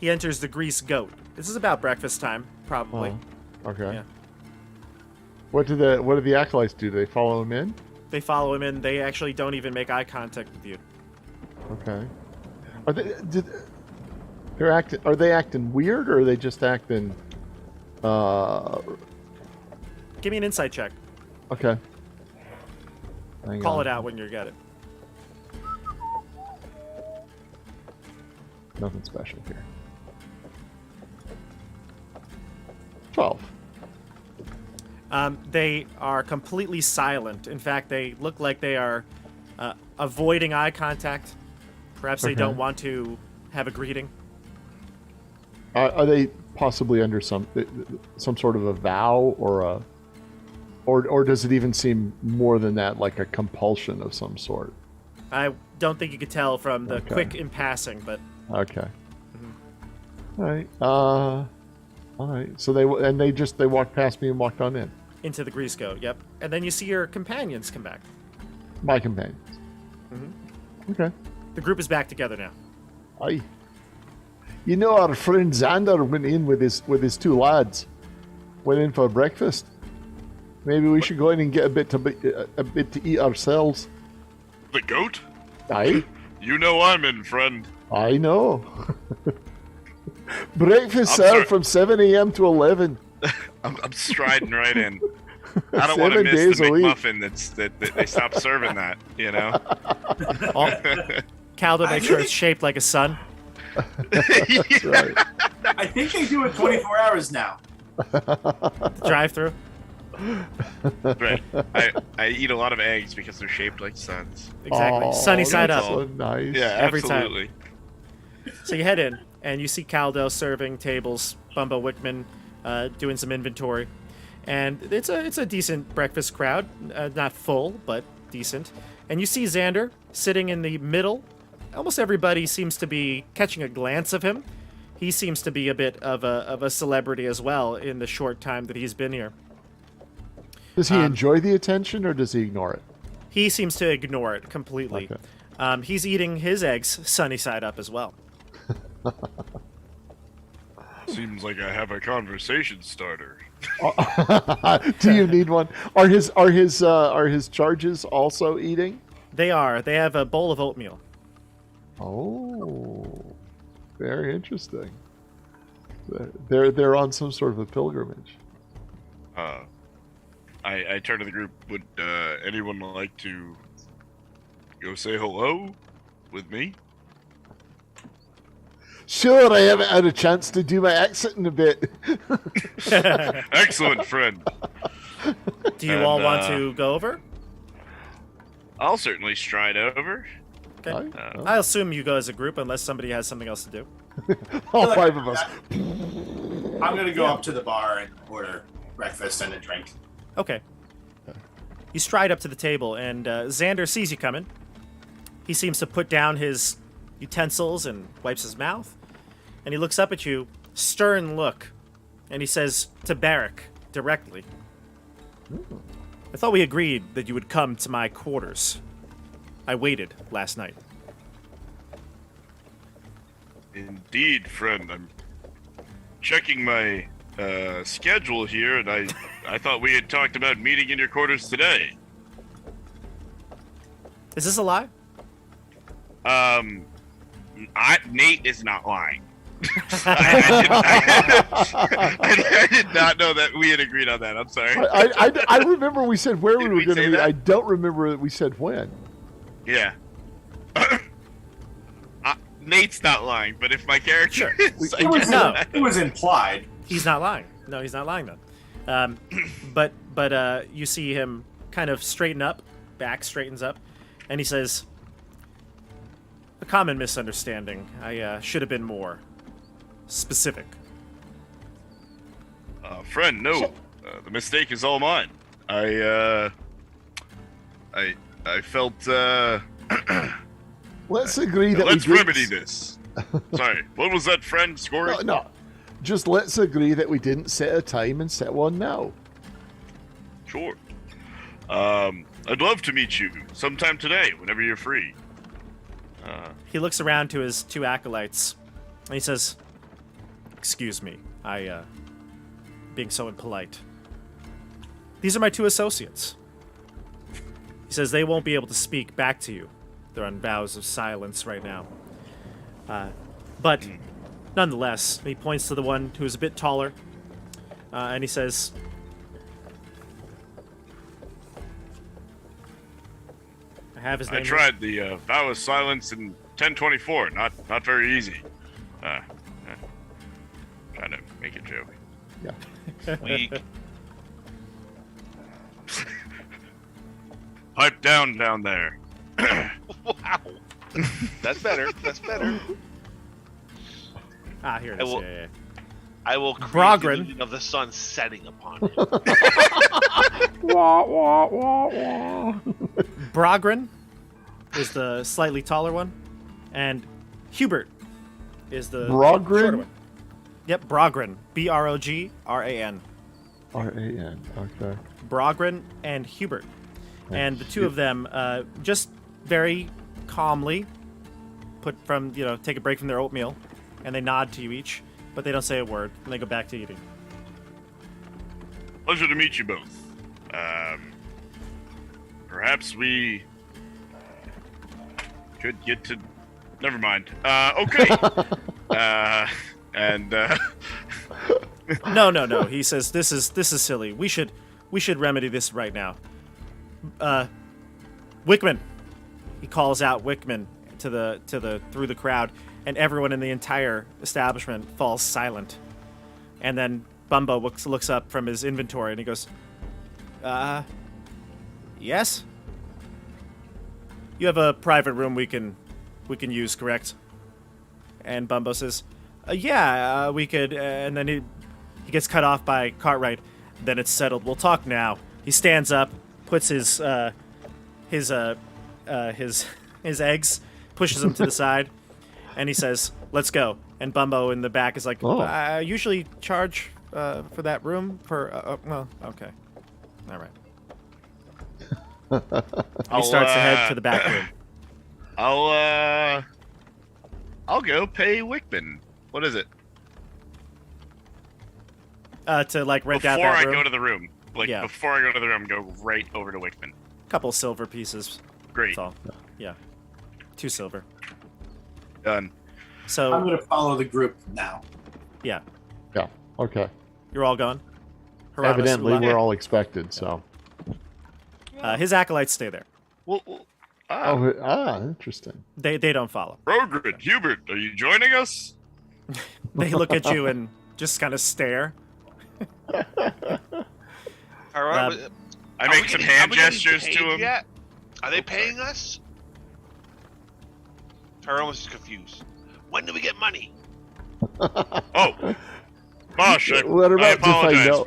[SPEAKER 2] He enters the Grease Goat. This is about breakfast time, probably.
[SPEAKER 3] Okay.
[SPEAKER 2] Yeah.
[SPEAKER 3] What do the acolytes do? Do they follow him in?
[SPEAKER 2] They follow him in. They actually don't even make eye contact with you.
[SPEAKER 3] Okay. Are they acting weird, or are they just acting?
[SPEAKER 2] Give me an insight check.
[SPEAKER 3] Okay. Hang
[SPEAKER 2] Call
[SPEAKER 3] on.
[SPEAKER 2] it out when you get it.
[SPEAKER 3] Nothing special here. 12.
[SPEAKER 2] They are completely silent. In fact, they look like they are avoiding eye contact. Perhaps they
[SPEAKER 3] Okay.
[SPEAKER 2] don't want to have a greeting.
[SPEAKER 3] Are they possibly under some sort of a vow or does it even seem more than that, like a compulsion of some sort?
[SPEAKER 2] I don't think you could tell from the
[SPEAKER 3] Okay.
[SPEAKER 2] quick in passing, but
[SPEAKER 3] Okay. All right. All right. So they walked past me and walked on in.
[SPEAKER 2] into the grease goat. Yep. And then you see your companions come back.
[SPEAKER 3] My companions. Okay.
[SPEAKER 2] The group is back together now.
[SPEAKER 3] Aye. You know, our friend Xander went in with his two lads. Went in for breakfast. Maybe we should go in and get a bit to eat ourselves.
[SPEAKER 4] The goat?
[SPEAKER 3] Aye.
[SPEAKER 4] You know I'm in, friend.
[SPEAKER 3] I know. Breakfast
[SPEAKER 4] I'm
[SPEAKER 3] served
[SPEAKER 4] sorry.
[SPEAKER 3] from 7 a.m. to 11.
[SPEAKER 4] I'm striding right in. I don't want to
[SPEAKER 3] 7
[SPEAKER 4] miss
[SPEAKER 3] days
[SPEAKER 4] the
[SPEAKER 3] a week.
[SPEAKER 4] McMuffin that they stopped serving that, you know?
[SPEAKER 2] Caldo makes sure it's shaped like a sun.
[SPEAKER 3] That's right.
[SPEAKER 5] I think they do it 24 hours now.
[SPEAKER 2] Drive through.
[SPEAKER 4] Right. I eat a lot of eggs because they're shaped like suns.
[SPEAKER 2] Exactly.
[SPEAKER 3] Oh,
[SPEAKER 2] Sunny side
[SPEAKER 3] that's
[SPEAKER 2] up.
[SPEAKER 3] so nice.
[SPEAKER 4] Yeah,
[SPEAKER 2] Every time.
[SPEAKER 4] absolutely.
[SPEAKER 2] So you head in, and you see Caldo serving tables, Bumbo Wickman doing some inventory. And it's a decent breakfast crowd. Not full, but decent. And you see Xander sitting in the middle. Almost everybody seems to be catching a glance of him. He seems to be a bit of a celebrity as well in the short time that he's been here.
[SPEAKER 3] Does he enjoy the attention or does he ignore it?
[SPEAKER 2] He seems to ignore it completely.
[SPEAKER 3] Okay.
[SPEAKER 2] He's eating his eggs sunny side up as well.
[SPEAKER 4] Seems like I have a conversation starter.
[SPEAKER 3] Do you need one? Are his charges also eating?
[SPEAKER 2] They are. They have a bowl of oatmeal.
[SPEAKER 3] Oh, very interesting. They're on some sort of a pilgrimage.
[SPEAKER 4] I turn to the group. Would anyone like to go say hello with me?
[SPEAKER 3] Sure, I haven't had a chance to do my accent in a bit.
[SPEAKER 4] Excellent, friend.
[SPEAKER 2] Do you
[SPEAKER 4] And,
[SPEAKER 2] all want to go over?
[SPEAKER 4] I'll certainly stride over.
[SPEAKER 2] Okay.
[SPEAKER 3] Aye.
[SPEAKER 2] I assume you go as a group unless somebody has something else to do.
[SPEAKER 3] All five of us.
[SPEAKER 5] I'm gonna go up to the bar and order breakfast and a drink.
[SPEAKER 2] Okay. You stride up to the table, and Xander sees you coming. He seems to put down his utensils and wipes his mouth. And he looks up at you, stern look, and he says to Barrack directly, I thought we agreed that you would come to my quarters. I waited last night.
[SPEAKER 4] Indeed, friend. I'm checking my schedule here, and I thought we had talked about meeting in your quarters today.
[SPEAKER 2] Is this a lie?
[SPEAKER 4] Nate is not lying. I did not know that we had agreed on that. I'm sorry.
[SPEAKER 3] I remember we said where
[SPEAKER 4] Did
[SPEAKER 3] we were
[SPEAKER 4] we
[SPEAKER 3] going to
[SPEAKER 4] say
[SPEAKER 3] meet.
[SPEAKER 4] that?
[SPEAKER 3] I don't remember that we said when.
[SPEAKER 4] Yeah. Nate's not lying, but if my character is, I
[SPEAKER 5] It was,
[SPEAKER 4] guess
[SPEAKER 2] No.
[SPEAKER 5] it was implied.
[SPEAKER 2] He's not lying. No, he's not lying then. But you see him kind of straighten up, back straightens up, and he says, a common misunderstanding. I should have been more specific.
[SPEAKER 4] friend, no. The mistake is all mine. I felt.
[SPEAKER 3] Let's agree that
[SPEAKER 4] Let's
[SPEAKER 3] we didn't-
[SPEAKER 4] remedy this. Sorry, what was that, friend? Scoring?
[SPEAKER 3] No. Just let's agree that we didn't set a time and set one now.
[SPEAKER 4] Sure. I'd love to meet you sometime today, whenever you're free.
[SPEAKER 2] He looks around to his two acolytes, and he says, excuse me, being so impolite. These are my two associates. He says they won't be able to speak back to you. They're on vows of silence right now. But nonetheless, he points to the one who's a bit taller, and he says, I have his name.
[SPEAKER 4] I tried the vow of silence in 1024. Not very easy. Trying to make a joke.
[SPEAKER 3] Yeah.
[SPEAKER 1] Weak.
[SPEAKER 4] Pipe down there.
[SPEAKER 1] Wow. That's better. That's better.
[SPEAKER 2] Ah, here it
[SPEAKER 1] I
[SPEAKER 2] is.
[SPEAKER 1] will-
[SPEAKER 2] Yeah.
[SPEAKER 1] I will create
[SPEAKER 2] Brogren.
[SPEAKER 1] the illusion of the sun setting upon him.
[SPEAKER 3] Wah, wah, wah, wah.
[SPEAKER 2] Brogren is the slightly taller one, and Hubert is the
[SPEAKER 3] Brogren?
[SPEAKER 2] shorter one. Yep, Brogren. Brogran.
[SPEAKER 3] R-A-N. Okay.
[SPEAKER 2] Brogren and Hubert. And the two of them just very calmly take a break from their oatmeal, and they nod to you each, but they don't say a word, and they go back to eating.
[SPEAKER 4] Pleasure to meet you both. Perhaps we could get to. Never mind. Okay.
[SPEAKER 2] No. He says this is silly. We should remedy this right now. Wickman. He calls out Wickman through the crowd, and everyone in the entire establishment falls silent. And then Bumbo looks up from his inventory and he goes, yes? You have a private room we can use, correct? And Bumbo says, yeah, we could. And then he gets cut off by Cartwright. Then it's settled. We'll talk now. He stands up, puts his eggs, pushes them to the side, and he says, "Let's go." And Bumbo in the back is like, "I usually charge for that room for well, okay, all right." He starts to head to the back room.
[SPEAKER 4] I'll go pay Wickman. What is it?
[SPEAKER 2] To like rent out
[SPEAKER 4] before
[SPEAKER 2] that
[SPEAKER 4] I
[SPEAKER 2] room.
[SPEAKER 4] go to the room. Like
[SPEAKER 2] Yeah.
[SPEAKER 4] before I go to the room, go right over to Wickman.
[SPEAKER 2] Couple silver pieces.
[SPEAKER 4] Great.
[SPEAKER 2] That's all. Yeah, 2 silver.
[SPEAKER 4] Done.
[SPEAKER 2] So
[SPEAKER 5] I'm gonna follow the group now.
[SPEAKER 2] yeah,
[SPEAKER 3] Yeah. Okay.
[SPEAKER 2] you're all going. Hieronymus,
[SPEAKER 3] Evidently,
[SPEAKER 2] Ula.
[SPEAKER 3] we're all expected. So.
[SPEAKER 2] His acolytes stay there.
[SPEAKER 3] Interesting.
[SPEAKER 2] They don't follow.
[SPEAKER 4] Rogred, Hubert, are you joining us?
[SPEAKER 2] They look at you and just kind of stare.
[SPEAKER 1] All right.
[SPEAKER 4] I make some hand gestures to him.
[SPEAKER 1] Yet? Are they paying us? Tyrone is confused. When do we get money?
[SPEAKER 4] Oh, Bosh, I
[SPEAKER 3] What about to find
[SPEAKER 4] apologize.
[SPEAKER 3] out?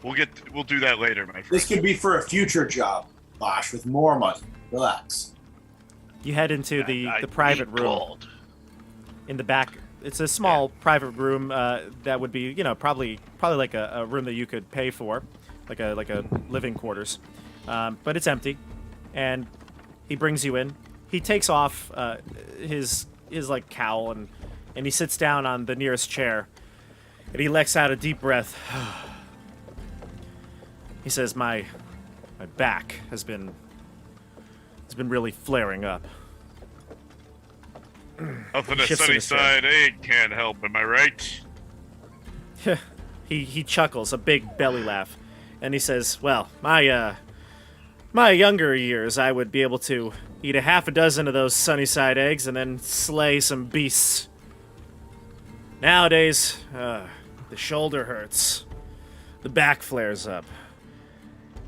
[SPEAKER 4] We'll do that later, my friend.
[SPEAKER 5] This could be for a future job, Bosh, with more money. Relax.
[SPEAKER 2] You head into the
[SPEAKER 1] I
[SPEAKER 2] private
[SPEAKER 1] need
[SPEAKER 2] room
[SPEAKER 1] gold.
[SPEAKER 2] in the back. It's a small private room that would be, probably like a room that you could pay for, like a living quarters. But it's empty, and he brings you in. He takes off his like cowl and he sits down on the nearest chair, and he lets out a deep breath. He says, "My back has been really flaring up."
[SPEAKER 4] Nothing a
[SPEAKER 2] Shifts in
[SPEAKER 4] sunny
[SPEAKER 2] his chair.
[SPEAKER 4] side egg can't help, am I right?
[SPEAKER 2] He chuckles, a big belly laugh, and he says, "Well, my younger years, I would be able to eat a half a dozen of those sunny side eggs and then slay some beasts. Nowadays, the shoulder hurts, the back flares up.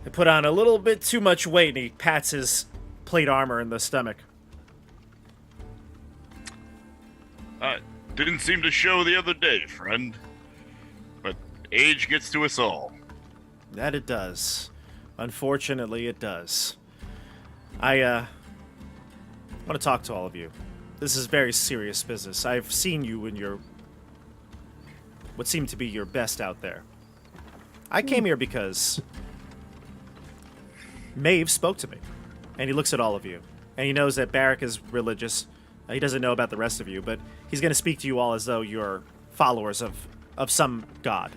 [SPEAKER 2] I put on a little bit too much weight," and he pats his plate armor in the stomach.
[SPEAKER 4] Didn't seem to show the other day, friend. But age gets to us all.
[SPEAKER 2] That it does. Unfortunately, it does. I want to talk to all of you. This is very serious business. I've seen you in what seemed to be your best out there. I came here because Maeve spoke to me, and he looks at all of you, and he knows that Barrack is religious. He doesn't know about the rest of you, but he's going to speak to you all as though you're followers of some god.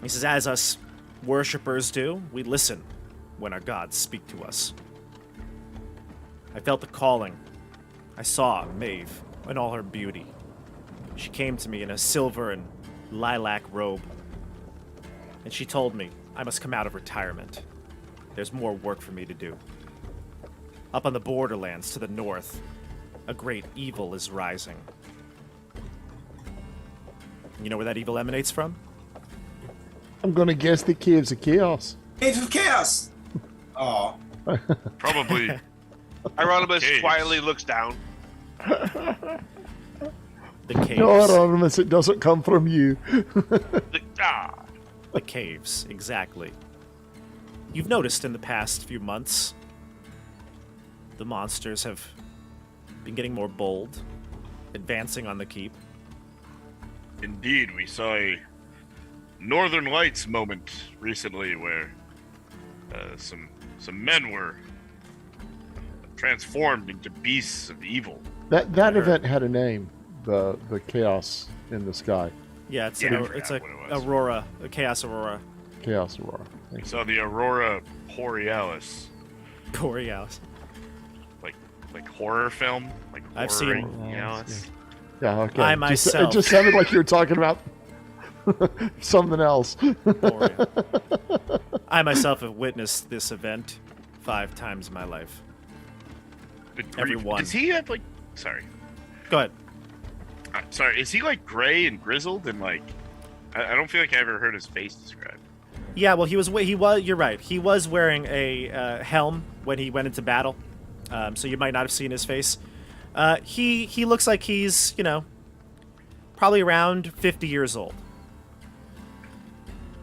[SPEAKER 2] He says, as us worshippers do, we listen when our gods speak to us. I felt the calling. I saw Maeve in all her beauty. She came to me in a silver and lilac robe, and she told me I must come out of retirement. There's more work for me to do. Up on the Borderlands to the north, a great evil is rising. You know where that evil emanates from?
[SPEAKER 3] I'm gonna guess the Caves of Chaos.
[SPEAKER 5] Age of Chaos! Oh.
[SPEAKER 4] Probably.
[SPEAKER 1] Hieronymus
[SPEAKER 4] Caves.
[SPEAKER 1] quietly looks down.
[SPEAKER 2] The caves.
[SPEAKER 3] No, Anonymous, it doesn't come from you.
[SPEAKER 2] The caves, exactly. You've noticed in the past few months, the monsters have been getting more bold, advancing on the keep.
[SPEAKER 4] Indeed, we saw a Northern Lights moment recently where some men were transformed into beasts of evil.
[SPEAKER 3] That event had a name, the chaos in the sky.
[SPEAKER 2] Yeah, it's
[SPEAKER 4] Yeah, I
[SPEAKER 2] a
[SPEAKER 4] forgot what it was.
[SPEAKER 2] aurora, a chaos aurora.
[SPEAKER 3] Chaos Aurora.
[SPEAKER 4] We saw the Aurora Borealis,
[SPEAKER 2] Borealis.
[SPEAKER 4] like horror film, like
[SPEAKER 2] I've
[SPEAKER 4] horror
[SPEAKER 2] seen-
[SPEAKER 4] Borealis.
[SPEAKER 3] Yeah, okay.
[SPEAKER 2] I
[SPEAKER 3] It
[SPEAKER 2] myself-
[SPEAKER 3] just sounded like you were talking about something else.
[SPEAKER 2] Boreal. I myself have witnessed this event 5 times in my life.
[SPEAKER 4] Good grief.
[SPEAKER 2] Everyone.
[SPEAKER 4] Does he have like? Sorry,
[SPEAKER 2] Go ahead.
[SPEAKER 4] sorry. Is he like gray and grizzled and like? I don't feel like I ever heard his face described.
[SPEAKER 2] Yeah, well, he was. You're right. He was wearing a helm when he went into battle, so you might not have seen his face. He looks like he's probably around 50 years old.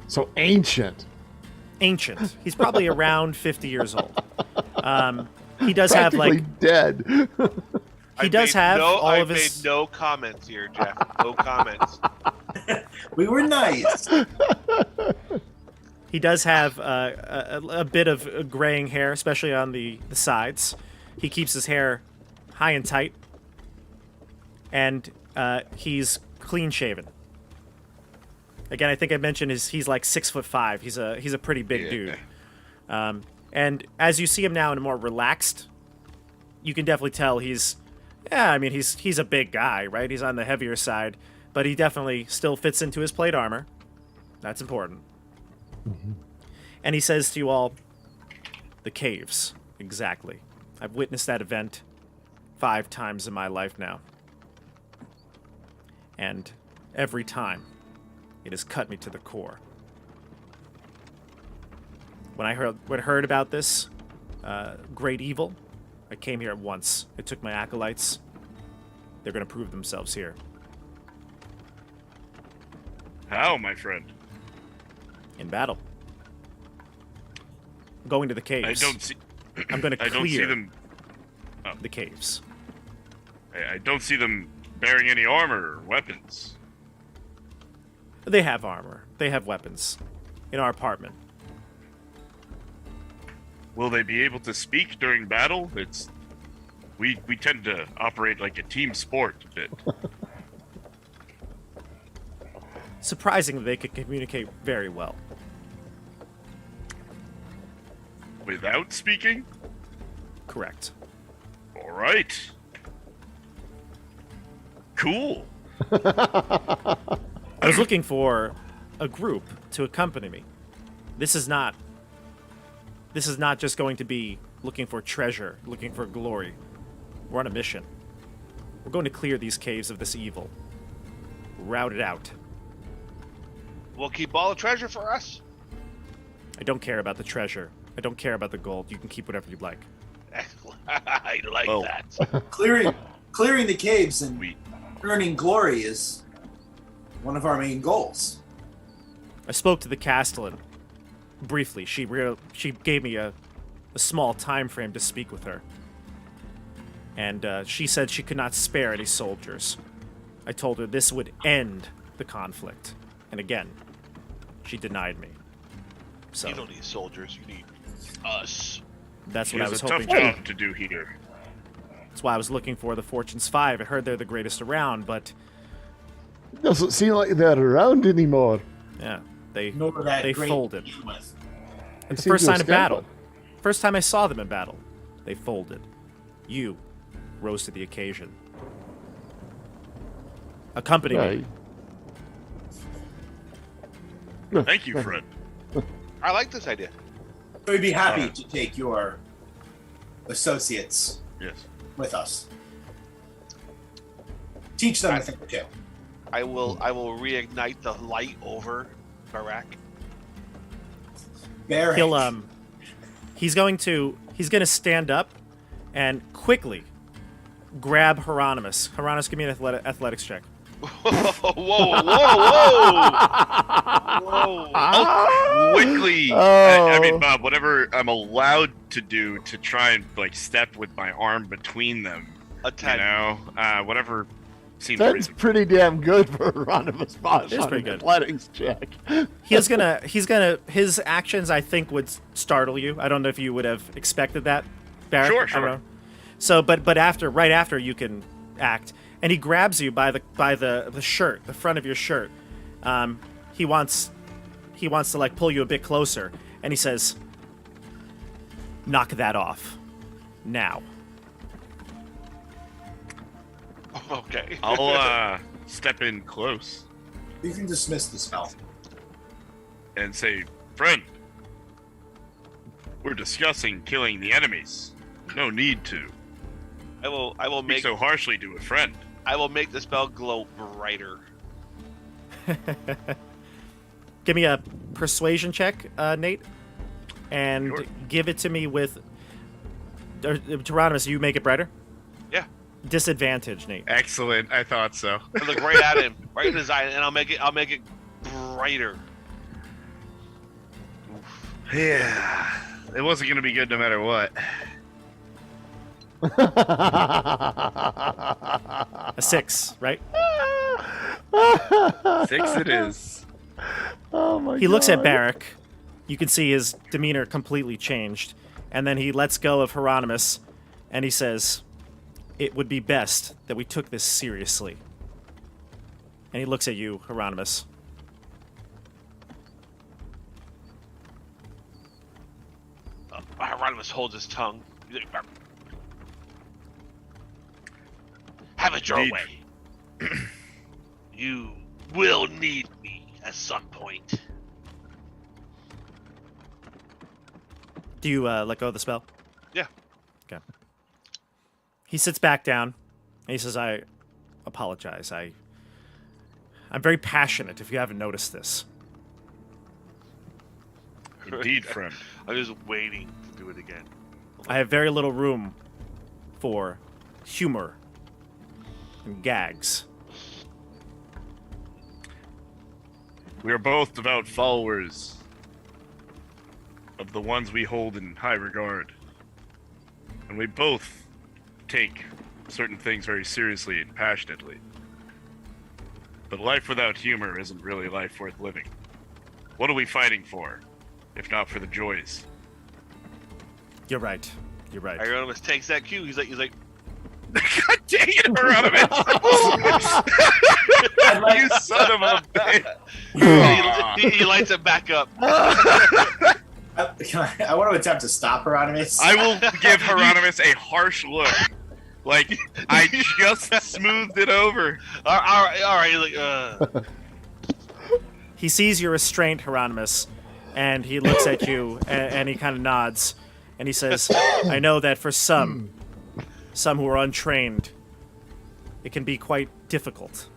[SPEAKER 3] So ancient.
[SPEAKER 2] Ancient. He's probably around 50 years old. He does have
[SPEAKER 3] Practically
[SPEAKER 2] like
[SPEAKER 3] dead.
[SPEAKER 2] he does have all of
[SPEAKER 1] I've
[SPEAKER 2] his.
[SPEAKER 1] made no comments here, Jeff. No comments.
[SPEAKER 5] We were nice.
[SPEAKER 2] He does have a bit of graying hair, especially on the sides. He keeps his hair high and tight, and he's clean shaven. Again, I think I mentioned he's like 6'5". He's a pretty big
[SPEAKER 4] Yeah.
[SPEAKER 2] dude. And as you see him now in a more relaxed, you can definitely tell he's a big guy, right? He's on the heavier side, but he definitely still fits into his plate armor. That's important. And he says to you all, the caves, exactly. I've witnessed that event 5 times in my life now. And every time, it has cut me to the core. When I heard about this great evil, I came here at once. I took my acolytes. They're going to prove themselves here.
[SPEAKER 4] How, my friend?
[SPEAKER 2] In battle. I'm going to the caves.
[SPEAKER 4] I don't see.
[SPEAKER 2] I'm going to
[SPEAKER 4] I
[SPEAKER 2] clear
[SPEAKER 4] don't see them.
[SPEAKER 2] the caves.
[SPEAKER 4] I don't see them bearing any armor or weapons.
[SPEAKER 2] They have armor. They have weapons. In our apartment.
[SPEAKER 4] Will they be able to speak during battle? We tend to operate like a team sport a bit.
[SPEAKER 2] Surprisingly, they could communicate very well.
[SPEAKER 4] Without speaking?
[SPEAKER 2] Correct.
[SPEAKER 4] All right. Cool.
[SPEAKER 2] I was looking for a group to accompany me. This is not just going to be looking for treasure, looking for glory. We're on a mission. We're going to clear these caves of this evil. Rout it out.
[SPEAKER 1] We'll keep all the treasure for us.
[SPEAKER 2] I don't care about the treasure. I don't care about the gold. You can keep whatever you'd like.
[SPEAKER 1] I like
[SPEAKER 4] Well,
[SPEAKER 1] that.
[SPEAKER 5] Clearing the caves and
[SPEAKER 4] We
[SPEAKER 5] earning glory is one of our main goals.
[SPEAKER 2] I spoke to the Castellan briefly. She gave me a small time frame to speak with her. And she said she could not spare any soldiers. I told her this would end the conflict. And again, she denied me. So
[SPEAKER 1] You don't need soldiers. You need us.
[SPEAKER 2] that's
[SPEAKER 4] she
[SPEAKER 2] what I
[SPEAKER 4] has
[SPEAKER 2] was
[SPEAKER 4] a tough
[SPEAKER 2] hoping.
[SPEAKER 4] job to do here.
[SPEAKER 2] That's why I was looking for the Fortune's 5. I heard they're the greatest around, but
[SPEAKER 3] Doesn't seem like they're around anymore.
[SPEAKER 2] yeah, they
[SPEAKER 5] Nor that
[SPEAKER 2] They
[SPEAKER 5] great
[SPEAKER 2] folded.
[SPEAKER 5] to begin with.
[SPEAKER 3] They
[SPEAKER 2] the
[SPEAKER 3] seem
[SPEAKER 2] first
[SPEAKER 3] to
[SPEAKER 2] sign of
[SPEAKER 3] have
[SPEAKER 2] battle.
[SPEAKER 3] scampered.
[SPEAKER 2] First time I saw them in battle, they folded. You rose to the occasion. Accompany me.
[SPEAKER 3] Right.
[SPEAKER 4] Thank you, Fred.
[SPEAKER 1] I like this idea.
[SPEAKER 5] We'd be happy to take your associates
[SPEAKER 4] Yes.
[SPEAKER 5] with us. Teach them a thing or two.
[SPEAKER 1] I will reignite the light over Barak.
[SPEAKER 5] Barrack.
[SPEAKER 2] He's going to stand up and quickly grab Hieronymus. Hieronymus, give me an athletics check.
[SPEAKER 1] whoa!
[SPEAKER 4] Quickly. I mean, Bob, whatever I'm allowed to do to try and like step with my arm between them.
[SPEAKER 1] A
[SPEAKER 4] You
[SPEAKER 1] 10.
[SPEAKER 4] know, whatever Seems
[SPEAKER 3] That's
[SPEAKER 4] reasonable.
[SPEAKER 3] pretty damn good for Hieronymus Bosch
[SPEAKER 2] It's
[SPEAKER 3] on
[SPEAKER 2] pretty
[SPEAKER 3] an
[SPEAKER 2] good.
[SPEAKER 3] athletics check.
[SPEAKER 2] His actions I think would startle you. I don't know if you would have expected that, Barrett.
[SPEAKER 4] Sure,
[SPEAKER 2] I don't
[SPEAKER 4] sure.
[SPEAKER 2] know. So, but right after you can act, and he grabs you by the shirt, the front of your shirt. He wants to like pull you a bit closer, and he says, "Knock that off, now."
[SPEAKER 1] Okay.
[SPEAKER 4] I'll step in close
[SPEAKER 5] You can dismiss the spell.
[SPEAKER 4] and say, friend, we're discussing killing the enemies. No need to
[SPEAKER 1] I will
[SPEAKER 4] speak
[SPEAKER 1] make
[SPEAKER 4] so harshly to a friend.
[SPEAKER 1] I will make the spell glow brighter.
[SPEAKER 2] Give me a persuasion check, Nate, and
[SPEAKER 4] Sure.
[SPEAKER 2] give it to me with. Hieronymus, you make it brighter.
[SPEAKER 1] Yeah.
[SPEAKER 2] Disadvantage, Nate.
[SPEAKER 4] Excellent. I thought so.
[SPEAKER 1] I look right at him, right in his eye, and I'll make it brighter.
[SPEAKER 4] Yeah. It wasn't going to be good no matter what.
[SPEAKER 2] A 6, right?
[SPEAKER 4] 6 it is.
[SPEAKER 3] Oh my god.
[SPEAKER 2] He looks at Barrick. You can see his demeanor completely changed. And then he lets go of Hieronymus, and he says, "It would be best that we took this seriously." And he looks at you, Hieronymus.
[SPEAKER 1] Hieronymus holds his tongue. He's like, have it your
[SPEAKER 4] Indeed.
[SPEAKER 1] way. You will need me at some point.
[SPEAKER 2] Do you let go of the spell?
[SPEAKER 1] Yeah.
[SPEAKER 2] Okay. He sits back down, and he says, "I apologize. I'm very passionate, if you haven't noticed this."
[SPEAKER 4] Indeed, friend.
[SPEAKER 1] I'm just waiting to do it again.
[SPEAKER 2] I have very little room for humor and gags.
[SPEAKER 4] We are both devout followers of the ones we hold in high regard. And we both take certain things very seriously and passionately. But life without humor isn't really life worth living. What are we fighting for, if not for the joys?
[SPEAKER 2] You're right. You're right.
[SPEAKER 1] Hieronymus takes that cue. He's like,
[SPEAKER 4] God dang it, Hieronymus! You son of a bitch!
[SPEAKER 1] he lights it back up.
[SPEAKER 5] I want to attempt to stop Hieronymus.
[SPEAKER 4] I will give Hieronymus a harsh look. Like, I just smoothed it over.
[SPEAKER 1] All right. He's like,
[SPEAKER 2] He sees your restraint, Hieronymus, and he looks at you, and he kind of nods, and he says, "I know that for some who are untrained, it can be quite difficult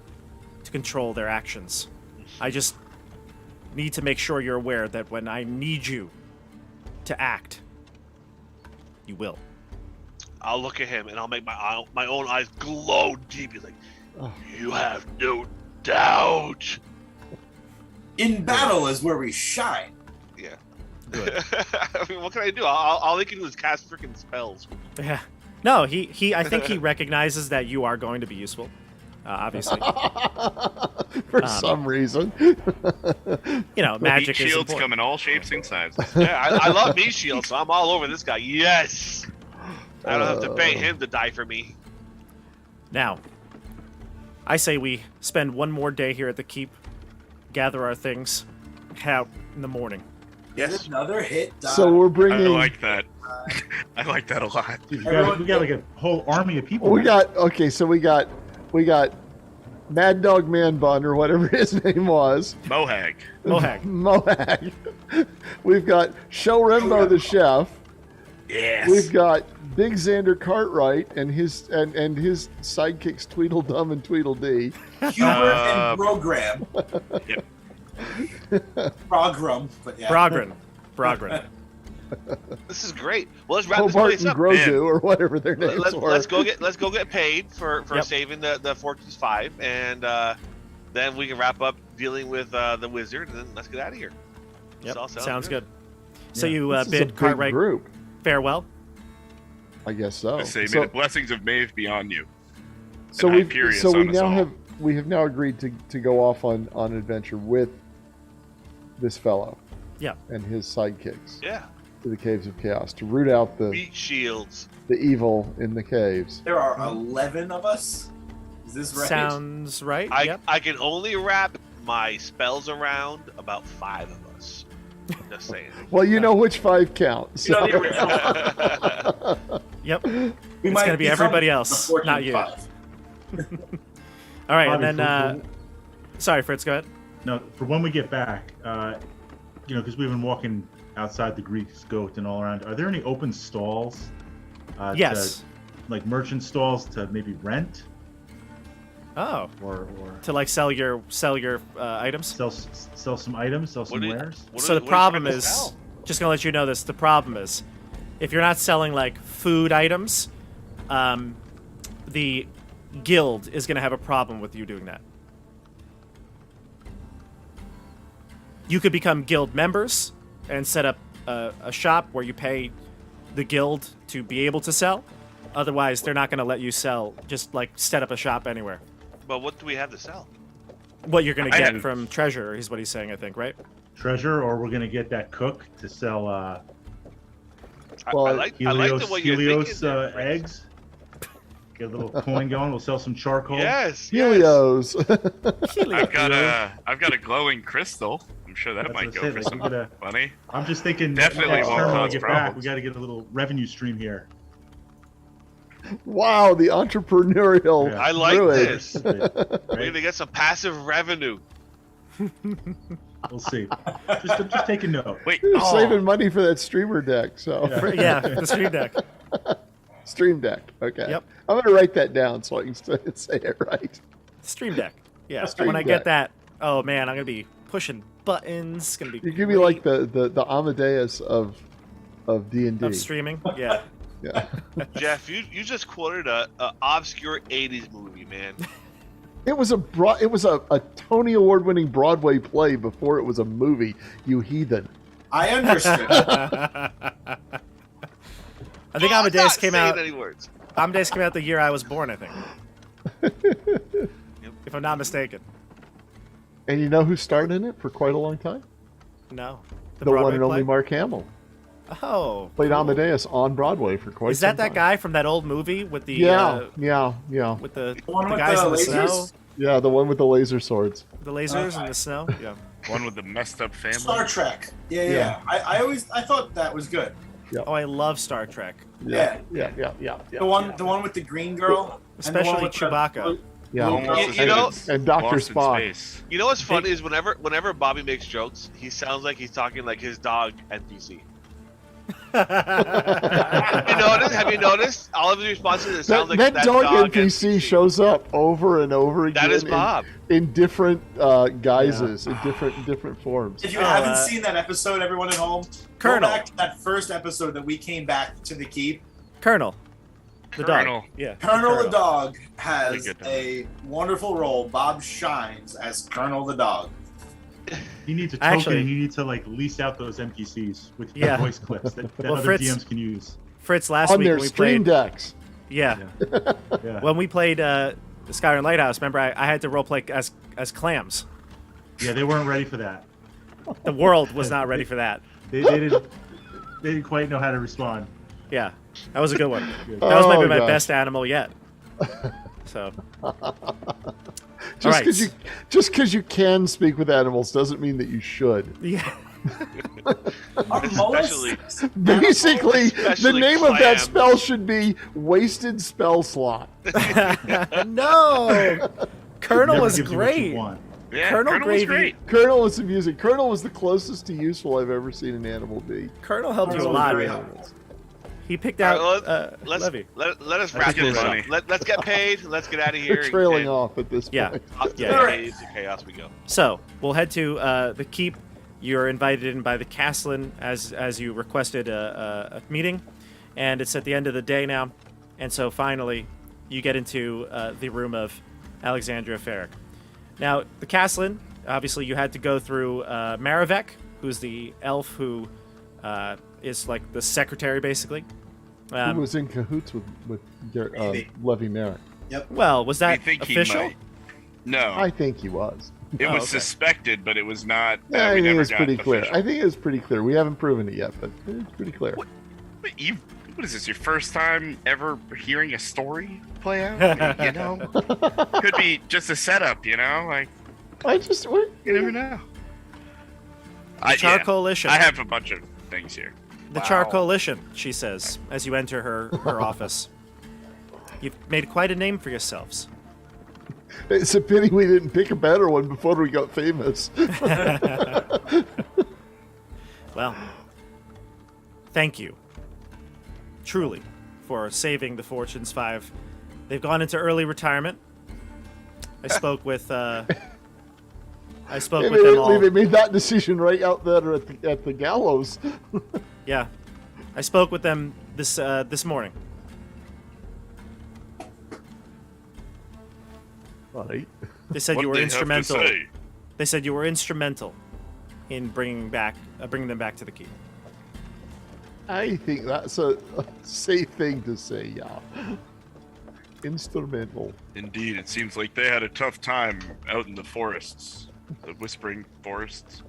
[SPEAKER 2] to control their actions. I just need to make sure you're aware that when I need you to act, you will."
[SPEAKER 1] I'll look at him and I'll make my own eyes glow deep. He's like, you have no doubt.
[SPEAKER 5] In battle is where we shine.
[SPEAKER 1] Yeah.
[SPEAKER 2] Good.
[SPEAKER 1] I mean, what can I do? All he can do is cast freaking spells.
[SPEAKER 2] Yeah. No, he. I think he recognizes that you are going to be useful. Obviously,
[SPEAKER 3] For some reason.
[SPEAKER 2] you know, magic
[SPEAKER 4] Heat
[SPEAKER 2] is
[SPEAKER 4] shields
[SPEAKER 2] important.
[SPEAKER 4] come in all shapes and sizes.
[SPEAKER 1] Yeah, I love meat shield, so I'm all over this guy. Yes. I don't have to pay him to die for me.
[SPEAKER 2] Now, I say we spend one more day here at the keep, gather our things, head out in the morning.
[SPEAKER 1] Yes.
[SPEAKER 5] Another hit die.
[SPEAKER 3] So we're
[SPEAKER 4] I
[SPEAKER 3] bringing.
[SPEAKER 4] like that. I like that a lot.
[SPEAKER 6] We got like a whole army of people.
[SPEAKER 3] We
[SPEAKER 6] now.
[SPEAKER 3] got okay. So we got Mad Dog Man Bun or whatever his name was.
[SPEAKER 4] Mohag.
[SPEAKER 2] Mohag.
[SPEAKER 3] Mohag. We've got Show Rembo the chef.
[SPEAKER 4] Yes.
[SPEAKER 3] We've got Big Xander Cartwright and his sidekicks Tweedledum and Tweedledee.
[SPEAKER 5] Humor and program.
[SPEAKER 4] Yep.
[SPEAKER 5] Program, but yeah.
[SPEAKER 2] Brogren.
[SPEAKER 1] This is great. Well, let's wrap this
[SPEAKER 3] Hobart
[SPEAKER 1] place
[SPEAKER 3] and
[SPEAKER 1] up.
[SPEAKER 3] Grozu or whatever their names were.
[SPEAKER 1] Let's go get paid for
[SPEAKER 2] Yep.
[SPEAKER 1] saving the Fortune's 5, and then we can wrap up dealing with the wizard, and then let's get out of here.
[SPEAKER 2] Yep.
[SPEAKER 1] This all
[SPEAKER 2] Sounds good. So
[SPEAKER 3] Yeah,
[SPEAKER 2] you
[SPEAKER 3] this is a
[SPEAKER 2] bid
[SPEAKER 3] big
[SPEAKER 2] Cartwright
[SPEAKER 3] group.
[SPEAKER 2] farewell.
[SPEAKER 3] I guess so.
[SPEAKER 4] I say, may
[SPEAKER 3] So-
[SPEAKER 4] the blessings of Maeve be on you.
[SPEAKER 3] So
[SPEAKER 4] and
[SPEAKER 3] we
[SPEAKER 4] Hyperius
[SPEAKER 3] so we
[SPEAKER 4] on us
[SPEAKER 3] now
[SPEAKER 4] all.
[SPEAKER 3] have now agreed to go off on an adventure with this fellow.
[SPEAKER 2] Yeah.
[SPEAKER 3] And his sidekicks
[SPEAKER 1] Yeah.
[SPEAKER 3] to the Caves of Chaos to root out the
[SPEAKER 1] Meat shields.
[SPEAKER 3] evil in the caves.
[SPEAKER 5] There are 11 of us. Is this right?
[SPEAKER 2] Sounds right. Yep.
[SPEAKER 1] I can only wrap my spells around about 5 of us. Just saying.
[SPEAKER 3] Well, you know which 5 count.
[SPEAKER 5] You know,
[SPEAKER 3] So.
[SPEAKER 5] the original.
[SPEAKER 2] Yep.
[SPEAKER 5] We
[SPEAKER 2] It's
[SPEAKER 5] might
[SPEAKER 2] gonna be
[SPEAKER 5] become
[SPEAKER 2] everybody
[SPEAKER 5] the
[SPEAKER 2] else,
[SPEAKER 5] 14
[SPEAKER 2] not you.
[SPEAKER 5] five.
[SPEAKER 2] All right,
[SPEAKER 6] Bobby,
[SPEAKER 2] and then sorry, Fritz, go ahead.
[SPEAKER 6] No, for when we get back, because we've been walking outside the Greek's Goat and all around. Are there any open stalls?
[SPEAKER 2] Yes.
[SPEAKER 6] Like merchant stalls to maybe rent
[SPEAKER 2] Oh,
[SPEAKER 6] or
[SPEAKER 2] to like sell your items.
[SPEAKER 6] sell some items, sell some
[SPEAKER 1] What do you-
[SPEAKER 6] wares.
[SPEAKER 1] what
[SPEAKER 2] So
[SPEAKER 1] are-
[SPEAKER 2] the
[SPEAKER 1] what are you
[SPEAKER 2] problem
[SPEAKER 1] trying to
[SPEAKER 2] is,
[SPEAKER 1] sell?
[SPEAKER 2] just gonna let you know this. The problem is, if you're not selling like food items, the guild is gonna have a problem with you doing that. You could become guild members and set up a shop where you pay the guild to be able to sell. Otherwise, they're not gonna let you sell. Just like set up a shop anywhere.
[SPEAKER 1] But what do we have to sell?
[SPEAKER 2] What you're gonna
[SPEAKER 4] I
[SPEAKER 2] get
[SPEAKER 4] didn't-
[SPEAKER 2] from treasure is what he's saying, I think, right?
[SPEAKER 6] Treasure, or we're gonna get that cook to sell
[SPEAKER 3] Well,
[SPEAKER 1] I like the
[SPEAKER 6] Helios,
[SPEAKER 1] way you're
[SPEAKER 6] Helios
[SPEAKER 1] thinking there, Fritz.
[SPEAKER 6] eggs. Get a little coin going. We'll sell some charcoal.
[SPEAKER 1] Yes.
[SPEAKER 3] Helios.
[SPEAKER 4] I've got a glowing crystal. I'm sure that
[SPEAKER 6] That's
[SPEAKER 4] might
[SPEAKER 6] what
[SPEAKER 4] go
[SPEAKER 6] I said,
[SPEAKER 4] for
[SPEAKER 6] like,
[SPEAKER 4] some
[SPEAKER 6] we gotta-
[SPEAKER 4] money.
[SPEAKER 6] I'm just thinking
[SPEAKER 4] Definitely
[SPEAKER 6] next
[SPEAKER 4] won't
[SPEAKER 6] turn when we
[SPEAKER 4] cause
[SPEAKER 6] get back,
[SPEAKER 4] problems.
[SPEAKER 6] we got to get a little revenue stream here.
[SPEAKER 3] Wow, the entrepreneurial.
[SPEAKER 6] Yeah.
[SPEAKER 1] I like
[SPEAKER 3] druid.
[SPEAKER 1] this.
[SPEAKER 6] Right?
[SPEAKER 1] We're gonna get some passive revenue.
[SPEAKER 6] We'll see. Just take a note.
[SPEAKER 4] Wait,
[SPEAKER 3] You're
[SPEAKER 4] oh,
[SPEAKER 3] saving money for that streamer deck. So
[SPEAKER 6] Yeah.
[SPEAKER 2] Yeah, the stream deck.
[SPEAKER 3] stream deck. Okay.
[SPEAKER 2] Yep.
[SPEAKER 3] I'm gonna write that down so I can say it right.
[SPEAKER 2] Stream deck. Yeah.
[SPEAKER 3] Stream
[SPEAKER 2] when I
[SPEAKER 3] Deck.
[SPEAKER 2] get that, oh man, I'm gonna be pushing buttons. It's gonna be.
[SPEAKER 3] You give me
[SPEAKER 2] great.
[SPEAKER 3] like the Amadeus of D&D.
[SPEAKER 2] Of streaming. Yeah.
[SPEAKER 3] Yeah.
[SPEAKER 1] Jeff, you just quoted a obscure '80s movie, man.
[SPEAKER 3] It was a Tony Award winning Broadway play before it was a movie. You heathen.
[SPEAKER 5] I understood.
[SPEAKER 2] I think
[SPEAKER 1] I'm
[SPEAKER 2] Amadeus
[SPEAKER 1] not
[SPEAKER 2] came
[SPEAKER 1] saying
[SPEAKER 2] out.
[SPEAKER 1] any words.
[SPEAKER 2] Amadeus came out the year I was born, I think. If I'm not mistaken.
[SPEAKER 3] And you know who starred in it for quite a long time?
[SPEAKER 2] No.
[SPEAKER 3] The
[SPEAKER 2] Broadway
[SPEAKER 3] one and only
[SPEAKER 2] play?
[SPEAKER 3] Mark Hamill
[SPEAKER 2] Oh.
[SPEAKER 3] played
[SPEAKER 2] cool.
[SPEAKER 3] Amadeus on Broadway for quite.
[SPEAKER 2] Is that
[SPEAKER 3] some
[SPEAKER 2] that
[SPEAKER 3] time.
[SPEAKER 2] guy from that old movie with the
[SPEAKER 3] Yeah, yeah.
[SPEAKER 2] with the
[SPEAKER 5] one with
[SPEAKER 2] guys
[SPEAKER 5] the
[SPEAKER 2] in the
[SPEAKER 5] lasers?
[SPEAKER 2] snow,
[SPEAKER 3] Yeah, the one with the laser swords.
[SPEAKER 2] the lasers in
[SPEAKER 5] Okay.
[SPEAKER 2] the snow? Yeah.
[SPEAKER 4] one with the messed up family.
[SPEAKER 5] Star Trek. Yeah, yeah.
[SPEAKER 3] Yeah.
[SPEAKER 5] I thought that was good.
[SPEAKER 2] Oh, I love Star Trek,
[SPEAKER 5] Yeah.
[SPEAKER 3] Yeah.
[SPEAKER 5] The one with the green girl, and the one
[SPEAKER 2] especially
[SPEAKER 5] with the
[SPEAKER 2] Chewbacca.
[SPEAKER 5] blue-
[SPEAKER 3] Yeah.
[SPEAKER 4] Almost
[SPEAKER 1] You know-
[SPEAKER 3] and Dr.
[SPEAKER 4] Lost in
[SPEAKER 3] Spock.
[SPEAKER 4] Space.
[SPEAKER 1] You know what's funny is whenever Bobby makes jokes, he sounds like he's talking like his dog NPC. Have you noticed? All of his responses, it sounds like
[SPEAKER 3] that
[SPEAKER 1] that
[SPEAKER 3] dog
[SPEAKER 1] dog
[SPEAKER 3] NPC shows up over and over again.
[SPEAKER 1] That is Bob.
[SPEAKER 3] in different guises, in different forms.
[SPEAKER 5] If you
[SPEAKER 2] Oh,
[SPEAKER 5] haven't seen that episode, everyone at home,
[SPEAKER 2] Colonel.
[SPEAKER 5] go back to that first episode that we came back to the keep.
[SPEAKER 2] Colonel. The
[SPEAKER 4] Colonel.
[SPEAKER 2] dog. Yeah.
[SPEAKER 5] Colonel the dog
[SPEAKER 4] Really
[SPEAKER 5] has
[SPEAKER 4] good dog.
[SPEAKER 5] a wonderful role. Bob shines as Colonel the dog.
[SPEAKER 6] You need to token.
[SPEAKER 2] Actually-
[SPEAKER 6] and you need to like lease out those NPCs with
[SPEAKER 2] Yeah.
[SPEAKER 6] voice clips that
[SPEAKER 2] Well,
[SPEAKER 6] other
[SPEAKER 2] Fritz-
[SPEAKER 6] DMs can use.
[SPEAKER 2] Fritz, last
[SPEAKER 3] On
[SPEAKER 2] week
[SPEAKER 3] their
[SPEAKER 2] when we
[SPEAKER 3] stream
[SPEAKER 2] played.
[SPEAKER 3] decks.
[SPEAKER 2] Yeah.
[SPEAKER 6] Yeah.
[SPEAKER 2] When we played the Skyrim Lighthouse, remember I had to roleplay as clams.
[SPEAKER 6] Yeah, they weren't ready for that.
[SPEAKER 2] The world was not ready for that.
[SPEAKER 6] They didn't quite know how to respond.
[SPEAKER 2] Yeah. That was a good one.
[SPEAKER 6] Good.
[SPEAKER 2] That was maybe
[SPEAKER 3] Oh,
[SPEAKER 2] my
[SPEAKER 3] gosh.
[SPEAKER 2] best animal yet. So
[SPEAKER 3] Just
[SPEAKER 2] right.
[SPEAKER 3] because you can speak with animals doesn't mean that you should.
[SPEAKER 2] yeah.
[SPEAKER 5] Are
[SPEAKER 1] Especially-
[SPEAKER 5] mollusks
[SPEAKER 3] Basically, the
[SPEAKER 1] Especially
[SPEAKER 3] name of that
[SPEAKER 1] clams.
[SPEAKER 3] spell should be wasted spell slot.
[SPEAKER 2] No. Colonel
[SPEAKER 6] Never
[SPEAKER 2] was
[SPEAKER 6] gives you what you
[SPEAKER 2] great.
[SPEAKER 6] want.
[SPEAKER 4] Yeah,
[SPEAKER 2] Colonel
[SPEAKER 4] Colonel
[SPEAKER 2] Gravy-
[SPEAKER 4] was great.
[SPEAKER 3] Colonel was amusing. Colonel was the closest to useful I've ever seen an animal be.
[SPEAKER 2] Colonel helped you a
[SPEAKER 5] Colonel
[SPEAKER 2] lot.
[SPEAKER 5] was
[SPEAKER 2] Man.
[SPEAKER 5] great.
[SPEAKER 2] He picked
[SPEAKER 1] All
[SPEAKER 2] out
[SPEAKER 1] right, let's
[SPEAKER 2] Levy.
[SPEAKER 1] let us
[SPEAKER 6] That's
[SPEAKER 1] wrap this
[SPEAKER 4] funny.
[SPEAKER 1] up. Let's get paid. Let's get out of
[SPEAKER 3] They're
[SPEAKER 1] here.
[SPEAKER 3] trailing
[SPEAKER 1] and
[SPEAKER 3] off at this
[SPEAKER 2] Yeah.
[SPEAKER 3] point.
[SPEAKER 1] Off to
[SPEAKER 2] Yeah.
[SPEAKER 1] the caves of chaos we go.
[SPEAKER 2] So we'll head to the keep. You're invited in by the Castellan as you requested a meeting, and it's at the end of the day now. And so finally, you get into the room of Alexandria Ferric. Now, the Castellan, obviously, you had to go through Maravek, who's the elf who is like the secretary, basically.
[SPEAKER 3] Who was in cahoots with
[SPEAKER 5] Maybe.
[SPEAKER 3] Levy Merrick?
[SPEAKER 2] Well, was
[SPEAKER 4] We
[SPEAKER 2] that
[SPEAKER 4] think
[SPEAKER 2] official?
[SPEAKER 4] he might. No,
[SPEAKER 3] I think he was.
[SPEAKER 4] it
[SPEAKER 2] Oh,
[SPEAKER 4] was
[SPEAKER 2] okay.
[SPEAKER 4] suspected, but it was not.
[SPEAKER 3] Yeah, I
[SPEAKER 4] we
[SPEAKER 3] think
[SPEAKER 4] never
[SPEAKER 3] it's
[SPEAKER 4] got
[SPEAKER 3] pretty clear.
[SPEAKER 4] official.
[SPEAKER 3] I think it's pretty clear. We haven't proven it yet, but it's pretty clear.
[SPEAKER 4] What what is this? Your first time ever hearing a story play out? I mean, you know, could be just a setup. You know, like you never know.
[SPEAKER 2] The Char
[SPEAKER 4] Yeah,
[SPEAKER 2] Coalition.
[SPEAKER 4] I have a bunch of things here.
[SPEAKER 2] The Char Coalition, she says, as you enter her office. You've made quite a name for yourselves.
[SPEAKER 3] It's a pity we didn't pick a better one before we got famous.
[SPEAKER 2] Well, thank you, truly, for saving the Fortunes 5. They've gone into early retirement. I spoke with them all.
[SPEAKER 3] They made that decision right out there at the gallows.
[SPEAKER 2] Yeah, I spoke with them this morning.
[SPEAKER 3] Right.
[SPEAKER 2] They said
[SPEAKER 4] What
[SPEAKER 2] you were
[SPEAKER 4] they have to
[SPEAKER 2] instrumental.
[SPEAKER 4] say.
[SPEAKER 2] They said you were instrumental in bringing them back to the keep.
[SPEAKER 3] I think that's a safe thing to say, yeah. Instrumental.
[SPEAKER 4] Indeed, it seems like they had a tough time out in the forests, the whispering forests.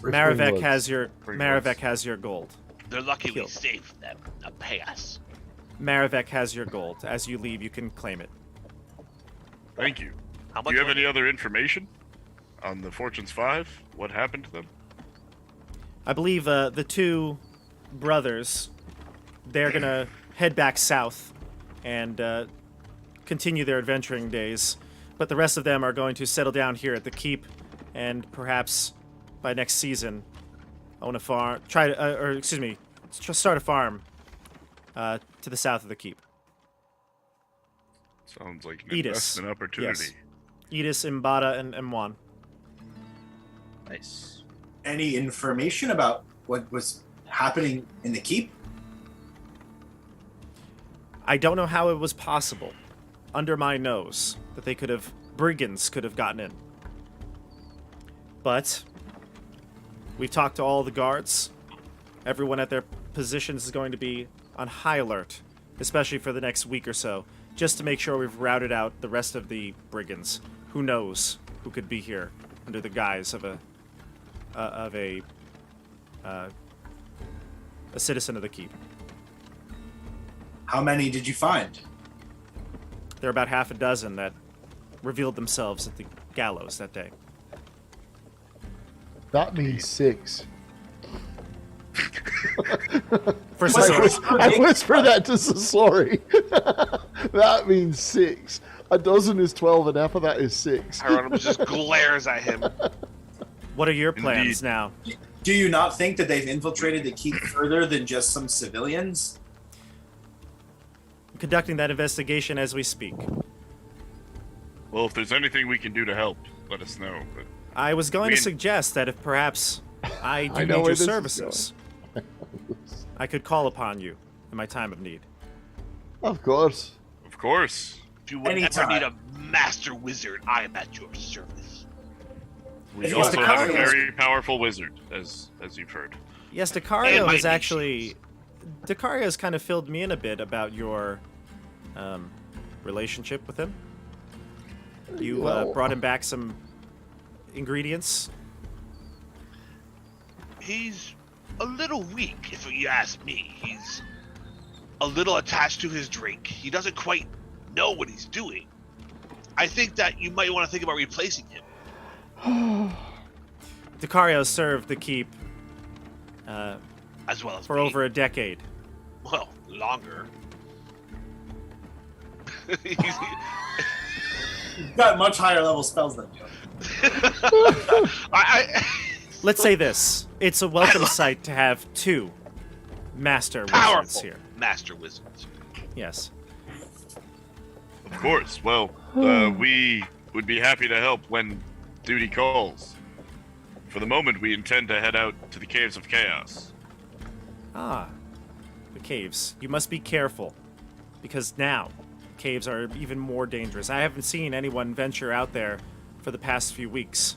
[SPEAKER 2] Maravek
[SPEAKER 3] Woods.
[SPEAKER 2] has your
[SPEAKER 4] Bring
[SPEAKER 2] Maravek
[SPEAKER 4] woods.
[SPEAKER 2] has your gold.
[SPEAKER 1] They're lucky we
[SPEAKER 2] Killed.
[SPEAKER 1] saved them. Now pay us.
[SPEAKER 2] Maravek has your gold. As you leave, you can claim it.
[SPEAKER 4] Thank you.
[SPEAKER 1] How
[SPEAKER 4] Do
[SPEAKER 1] much?
[SPEAKER 4] you have
[SPEAKER 1] money?
[SPEAKER 4] any other information on the Fortunes 5? What happened to them?
[SPEAKER 2] I believe the two brothers, they're gonna head back south and continue their adventuring days. But the rest of them are going to settle down here at the keep, and perhaps by next season, own a farm. Start a farm to the south of the keep.
[SPEAKER 4] Sounds like an
[SPEAKER 2] Edis.
[SPEAKER 4] investment opportunity.
[SPEAKER 2] Edis, Imbada, and M1.
[SPEAKER 5] Nice. Any information about what was happening in the keep?
[SPEAKER 2] I don't know how it was possible, under my nose, that brigands could have gotten in. But we've talked to all the guards. Everyone at their positions is going to be on high alert, especially for the next week or so, just to make sure we've routed out the rest of the brigands. Who knows who could be here under the guise of a citizen of the keep.
[SPEAKER 5] How many did you find?
[SPEAKER 2] There are about half a dozen that revealed themselves at the gallows that day.
[SPEAKER 3] That means 6.
[SPEAKER 2] For
[SPEAKER 5] Wait,
[SPEAKER 2] Sasori.
[SPEAKER 3] I whisper that to Sasori. That means 6. A dozen is 12, and half of that is 6.
[SPEAKER 1] Hieronymus just glares at him.
[SPEAKER 2] What are your plans
[SPEAKER 4] Indeed.
[SPEAKER 2] now?
[SPEAKER 5] Do you not think that they've infiltrated the keep further than just some civilians?
[SPEAKER 2] I'm conducting that investigation as we speak.
[SPEAKER 4] Well, if there's anything we can do to help, let us know. But
[SPEAKER 2] I was going
[SPEAKER 4] We-
[SPEAKER 2] to suggest that if perhaps I do
[SPEAKER 3] I know
[SPEAKER 2] need
[SPEAKER 3] where
[SPEAKER 2] your
[SPEAKER 3] this is
[SPEAKER 2] services, I could call upon you in my time of need.
[SPEAKER 3] Of course.
[SPEAKER 4] of course,
[SPEAKER 1] If you would ever
[SPEAKER 5] Anytime.
[SPEAKER 1] need a master wizard, I am at your service.
[SPEAKER 4] we
[SPEAKER 5] If you
[SPEAKER 4] also
[SPEAKER 2] want
[SPEAKER 4] have a
[SPEAKER 2] to-
[SPEAKER 4] very powerful wizard, as you've heard.
[SPEAKER 2] Yes,
[SPEAKER 1] And
[SPEAKER 2] Decario
[SPEAKER 1] my
[SPEAKER 2] has actually... Decario has kind of filled me in a bit about your relationship with him. You
[SPEAKER 3] Well-
[SPEAKER 2] brought him back some ingredients.
[SPEAKER 1] He's a little weak, if you ask me. He's a little attached to his drink. He doesn't quite know what he's doing. I think that you might want to think about replacing him,
[SPEAKER 2] Decario served the keep
[SPEAKER 1] as well as
[SPEAKER 2] for
[SPEAKER 1] me.
[SPEAKER 2] over a decade.
[SPEAKER 1] Well, longer. He's-
[SPEAKER 5] You've got much higher level spells than you.
[SPEAKER 1] I
[SPEAKER 2] Let's say this. It's a welcome sight to have two master wizards
[SPEAKER 1] powerful
[SPEAKER 2] here.
[SPEAKER 1] master wizards.
[SPEAKER 2] Yes.
[SPEAKER 4] Of course. Well, we would be happy to help when duty calls. For the moment, we intend to head out to the Caves of Chaos.
[SPEAKER 2] Ah, the caves. You must be careful, because now caves are even more dangerous. I haven't seen anyone venture out there for the past few weeks,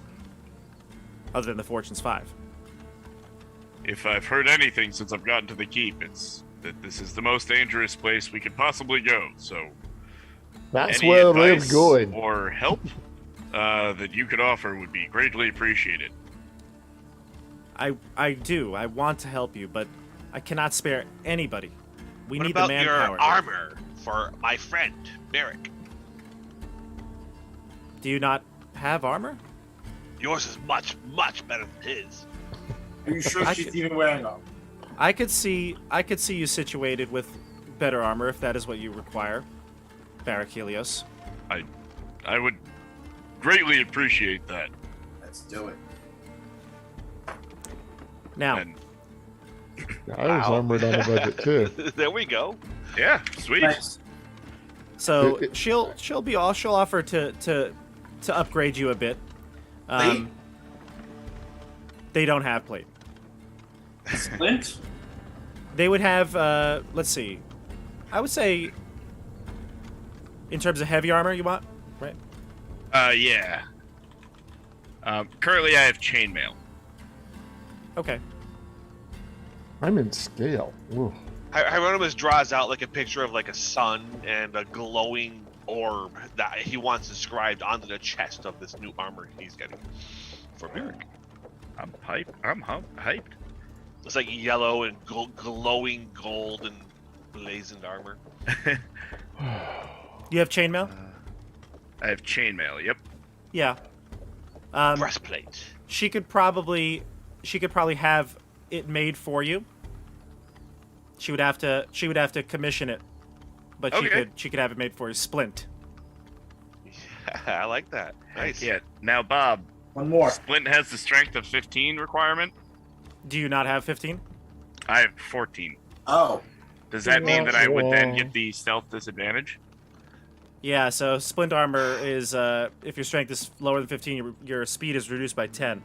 [SPEAKER 2] other than the Fortunes 5.
[SPEAKER 4] If I've heard anything since I've gotten to the keep, it's that this is the most dangerous place we could possibly go. So
[SPEAKER 3] That's
[SPEAKER 4] Any
[SPEAKER 3] where we're
[SPEAKER 4] advice
[SPEAKER 3] going.
[SPEAKER 4] or help that you could offer would be greatly appreciated.
[SPEAKER 2] I do. I want to help you, but I cannot spare anybody. We
[SPEAKER 1] What
[SPEAKER 2] need
[SPEAKER 1] about
[SPEAKER 2] the
[SPEAKER 1] your
[SPEAKER 2] manpower.
[SPEAKER 1] armor for my friend Merrick?
[SPEAKER 2] Do you not have armor?
[SPEAKER 1] Yours is much, much better than his.
[SPEAKER 5] Are you sure
[SPEAKER 2] I
[SPEAKER 5] she's
[SPEAKER 2] could-
[SPEAKER 5] even wearing them?
[SPEAKER 2] I could see you situated with better armor if that is what you require, Barachelios.
[SPEAKER 4] I would greatly appreciate that.
[SPEAKER 5] Let's do it.
[SPEAKER 2] Now,
[SPEAKER 4] And
[SPEAKER 3] I was
[SPEAKER 1] Wow.
[SPEAKER 3] armored on a budget too.
[SPEAKER 1] There we go.
[SPEAKER 4] yeah, sweet.
[SPEAKER 5] Nice.
[SPEAKER 2] so
[SPEAKER 3] it-
[SPEAKER 2] she'll offer to upgrade you a bit.
[SPEAKER 5] Plate?
[SPEAKER 2] They don't have plate.
[SPEAKER 5] Splint?
[SPEAKER 2] They would have, let's see. I would say, in terms of heavy armor, you want, right?
[SPEAKER 4] Yeah. Currently, I have chainmail.
[SPEAKER 2] Okay.
[SPEAKER 3] I'm in scale. Ooh.
[SPEAKER 1] Hieronymus draws out like a picture of like a sun and a glowing orb that he wants inscribed onto the chest of this new armor he's getting for Merrick.
[SPEAKER 4] I'm hyped. Hyped.
[SPEAKER 1] It's like yellow and glowing gold and blazoned armor.
[SPEAKER 2] You have chainmail?
[SPEAKER 4] I have chainmail. Yep.
[SPEAKER 2] Yeah.
[SPEAKER 1] Breastplate.
[SPEAKER 2] She could probably have it made for you. She would have to commission it, but
[SPEAKER 4] Okay.
[SPEAKER 2] she could have it made for you. Splint.
[SPEAKER 1] I like that. Nice.
[SPEAKER 4] Yeah. Now, Bob,
[SPEAKER 5] One more.
[SPEAKER 4] Splint has the strength of 15 requirement.
[SPEAKER 2] Do you not have 15?
[SPEAKER 4] I have 14.
[SPEAKER 5] Oh.
[SPEAKER 4] Does that mean that I would then
[SPEAKER 3] Whoa.
[SPEAKER 4] get the stealth disadvantage?
[SPEAKER 2] Yeah. So splint armor is if your strength is lower than 15, your speed is reduced by 10.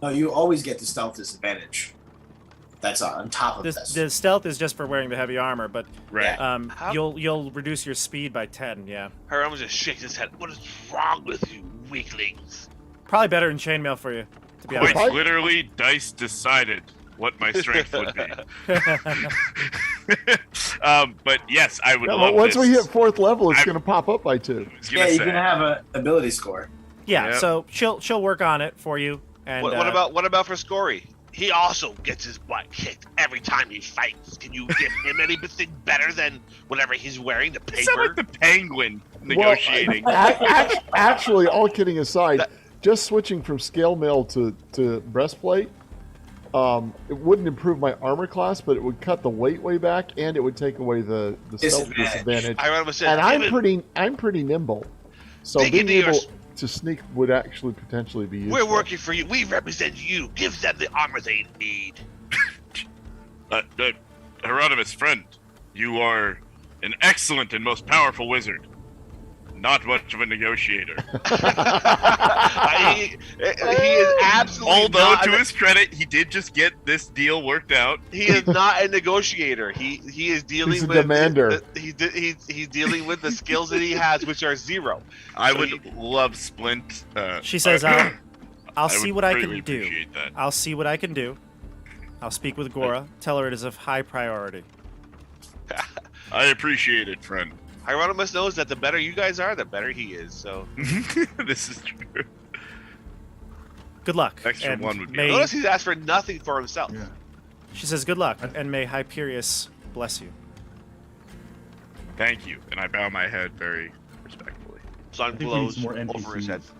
[SPEAKER 5] No, you always get the stealth disadvantage. That's on top of this.
[SPEAKER 2] The stealth is just for wearing the heavy armor, but
[SPEAKER 4] Right.
[SPEAKER 1] How-
[SPEAKER 2] you'll reduce your speed by 10. Yeah.
[SPEAKER 1] Hieronymus just shakes his head. What is wrong with you, weaklings?
[SPEAKER 2] Probably better than chainmail for you, to be
[SPEAKER 4] Quite
[SPEAKER 2] honest.
[SPEAKER 4] literally, dice decided what my strength would be. But yes, I would
[SPEAKER 3] Yeah,
[SPEAKER 4] love
[SPEAKER 3] but once
[SPEAKER 4] this.
[SPEAKER 3] we hit 4th level, it's
[SPEAKER 4] I'm-
[SPEAKER 3] going to pop up by 2.
[SPEAKER 4] I was gonna
[SPEAKER 5] Yeah, you're
[SPEAKER 4] say,
[SPEAKER 5] gonna have an ability score.
[SPEAKER 2] Yeah.
[SPEAKER 4] Yep.
[SPEAKER 2] So she'll work on it for you. And
[SPEAKER 1] What about for Scory? He also gets his butt kicked every time he fights. Can you give him anything better than whatever he's wearing? The
[SPEAKER 4] you sound
[SPEAKER 1] paper.
[SPEAKER 4] like the penguin negotiating.
[SPEAKER 3] Actually, all kidding aside, just switching from scale mail to breastplate, it wouldn't improve my armor class, but it would cut the weight way back, and it would take away the stealth
[SPEAKER 5] Disadvantage.
[SPEAKER 3] disadvantage.
[SPEAKER 1] Hieronymus said,
[SPEAKER 3] And I'm
[SPEAKER 1] "Give it-
[SPEAKER 3] I'm pretty nimble, so
[SPEAKER 1] Dig
[SPEAKER 3] being
[SPEAKER 1] into your
[SPEAKER 3] able
[SPEAKER 1] s-
[SPEAKER 3] to sneak would actually potentially be useful.
[SPEAKER 1] We're working for you. We represent you. Give them the armor they need."
[SPEAKER 4] Hieronymus, friend, you are an excellent and most powerful wizard. Not much of a negotiator.
[SPEAKER 1] he is absolutely
[SPEAKER 4] Although,
[SPEAKER 1] not
[SPEAKER 4] to his credit, he did just get this deal worked out.
[SPEAKER 1] he is not a negotiator. He is dealing
[SPEAKER 3] He's a
[SPEAKER 1] with
[SPEAKER 3] demander.
[SPEAKER 1] He's dealing with the skills that he has, which are 0.
[SPEAKER 4] I
[SPEAKER 1] So
[SPEAKER 4] would love Splint.
[SPEAKER 2] she says, I'll see
[SPEAKER 4] would
[SPEAKER 2] what I
[SPEAKER 4] greatly
[SPEAKER 2] can do.
[SPEAKER 4] appreciate that.
[SPEAKER 2] I'll see what I can do. I'll speak with Gora. Tell her it is of high priority.
[SPEAKER 4] I appreciate it, friend.
[SPEAKER 1] Hieronymus knows that the better you guys are, the better he is. So
[SPEAKER 4] This is true.
[SPEAKER 2] Good luck.
[SPEAKER 4] Extra
[SPEAKER 2] and
[SPEAKER 4] one would be
[SPEAKER 2] may,
[SPEAKER 1] notice he's asked for nothing for himself.
[SPEAKER 6] Yeah.
[SPEAKER 2] She says, good luck, and may Hyperius bless you.
[SPEAKER 4] Thank you. And I bow my head very respectfully.
[SPEAKER 1] Sun
[SPEAKER 6] think we need
[SPEAKER 1] glows
[SPEAKER 6] some more
[SPEAKER 1] over his head.
[SPEAKER 6] NPCs.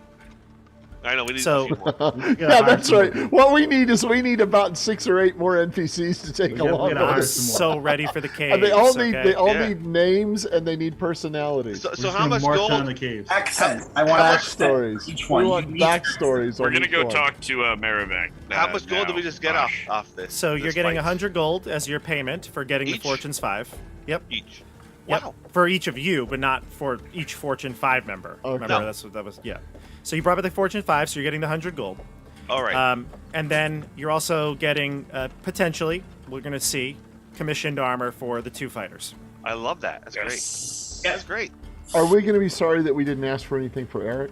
[SPEAKER 1] I know we need
[SPEAKER 2] So-
[SPEAKER 1] a few more.
[SPEAKER 3] Yeah, that's right. What we need is about 6 or 8 more NPCs to take
[SPEAKER 6] We gotta- we
[SPEAKER 3] along
[SPEAKER 6] gotta hire
[SPEAKER 3] with
[SPEAKER 6] some
[SPEAKER 3] us.
[SPEAKER 6] more.
[SPEAKER 2] So ready for the caves.
[SPEAKER 3] And they all need
[SPEAKER 2] okay?
[SPEAKER 3] need names and they need personalities.
[SPEAKER 1] So
[SPEAKER 6] We're
[SPEAKER 1] how
[SPEAKER 6] just gonna
[SPEAKER 1] much
[SPEAKER 6] march
[SPEAKER 1] gold?
[SPEAKER 6] down the caves.
[SPEAKER 5] Accent. I want accent for
[SPEAKER 3] Backstories.
[SPEAKER 5] each
[SPEAKER 3] We
[SPEAKER 5] one.
[SPEAKER 3] want
[SPEAKER 5] Unique
[SPEAKER 3] backstories.
[SPEAKER 4] We're
[SPEAKER 3] on
[SPEAKER 4] gonna
[SPEAKER 3] each
[SPEAKER 4] go
[SPEAKER 3] one.
[SPEAKER 4] talk to Merivek.
[SPEAKER 1] How much gold did we
[SPEAKER 4] now.
[SPEAKER 1] just get
[SPEAKER 4] Gosh.
[SPEAKER 1] off this?
[SPEAKER 2] So you're
[SPEAKER 1] this
[SPEAKER 2] getting
[SPEAKER 1] fight?
[SPEAKER 2] 100 gold as your payment for getting
[SPEAKER 1] Each?
[SPEAKER 2] the Fortune's 5. Yep.
[SPEAKER 1] each.
[SPEAKER 2] Yep.
[SPEAKER 1] Wow.
[SPEAKER 2] For each of you, but not for each Fortune 5 member.
[SPEAKER 3] Okay.
[SPEAKER 2] Remember,
[SPEAKER 1] No.
[SPEAKER 2] that's what that was. Yeah. So you brought back the Fortune 5, so you're getting the 100 gold.
[SPEAKER 1] All right.
[SPEAKER 2] And then you're also getting, potentially, we're going to see, commissioned armor for the 2 fighters.
[SPEAKER 1] I love that. That's
[SPEAKER 4] Yes.
[SPEAKER 1] great. That's great.
[SPEAKER 3] Are we going to be sorry that we didn't ask for anything for Eric?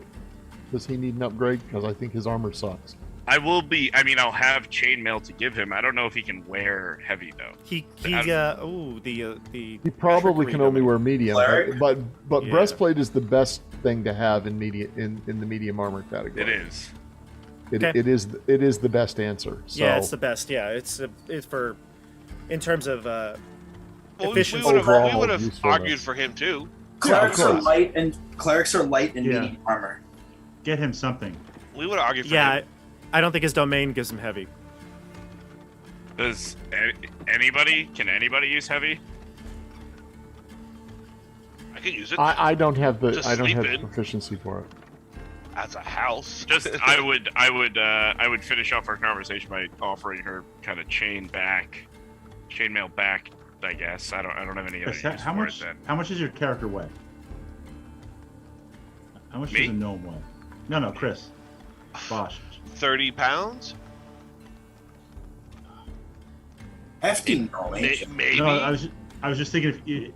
[SPEAKER 3] Does he need an upgrade? Because I think his armor sucks.
[SPEAKER 4] I will be. I mean, I'll have chainmail to give him. I don't know if he can wear heavy though.
[SPEAKER 2] He
[SPEAKER 3] He probably can only wear medium,
[SPEAKER 5] Cleric?
[SPEAKER 3] but
[SPEAKER 2] Yeah.
[SPEAKER 3] breastplate is the best thing to have in the medium armor category.
[SPEAKER 4] It is.
[SPEAKER 2] Okay.
[SPEAKER 3] It is the best answer. So.
[SPEAKER 2] Yeah, it's the best. Yeah, it's for in terms of
[SPEAKER 1] Well,
[SPEAKER 2] efficiency.
[SPEAKER 1] we
[SPEAKER 3] Overall
[SPEAKER 1] would have
[SPEAKER 3] usefulness.
[SPEAKER 1] argued for him too.
[SPEAKER 5] Clerics are
[SPEAKER 3] course.
[SPEAKER 5] light and
[SPEAKER 6] Yeah.
[SPEAKER 5] medium armor.
[SPEAKER 6] Get him something.
[SPEAKER 1] We would have argued for
[SPEAKER 2] Yeah,
[SPEAKER 1] him.
[SPEAKER 2] I don't think his domain gives him heavy.
[SPEAKER 4] Does anybody? Can anybody use heavy?
[SPEAKER 1] I can use it
[SPEAKER 3] I don't have the
[SPEAKER 1] Just
[SPEAKER 3] I don't have
[SPEAKER 1] sleep
[SPEAKER 3] the
[SPEAKER 1] in.
[SPEAKER 3] proficiency for it.
[SPEAKER 1] as a house.
[SPEAKER 4] Just I would finish off our conversation by offering her kind of chainmail back. I guess I don't have any other
[SPEAKER 6] Chris,
[SPEAKER 4] use
[SPEAKER 6] how
[SPEAKER 4] for
[SPEAKER 6] much?
[SPEAKER 4] it then.
[SPEAKER 6] How much does your character weigh? How much
[SPEAKER 4] Me?
[SPEAKER 6] does a gnome weigh? No, Chris. Bosch.
[SPEAKER 1] 30 pounds?
[SPEAKER 5] Hefty knowledge.
[SPEAKER 1] Maybe.
[SPEAKER 6] No, I was just thinking, if you,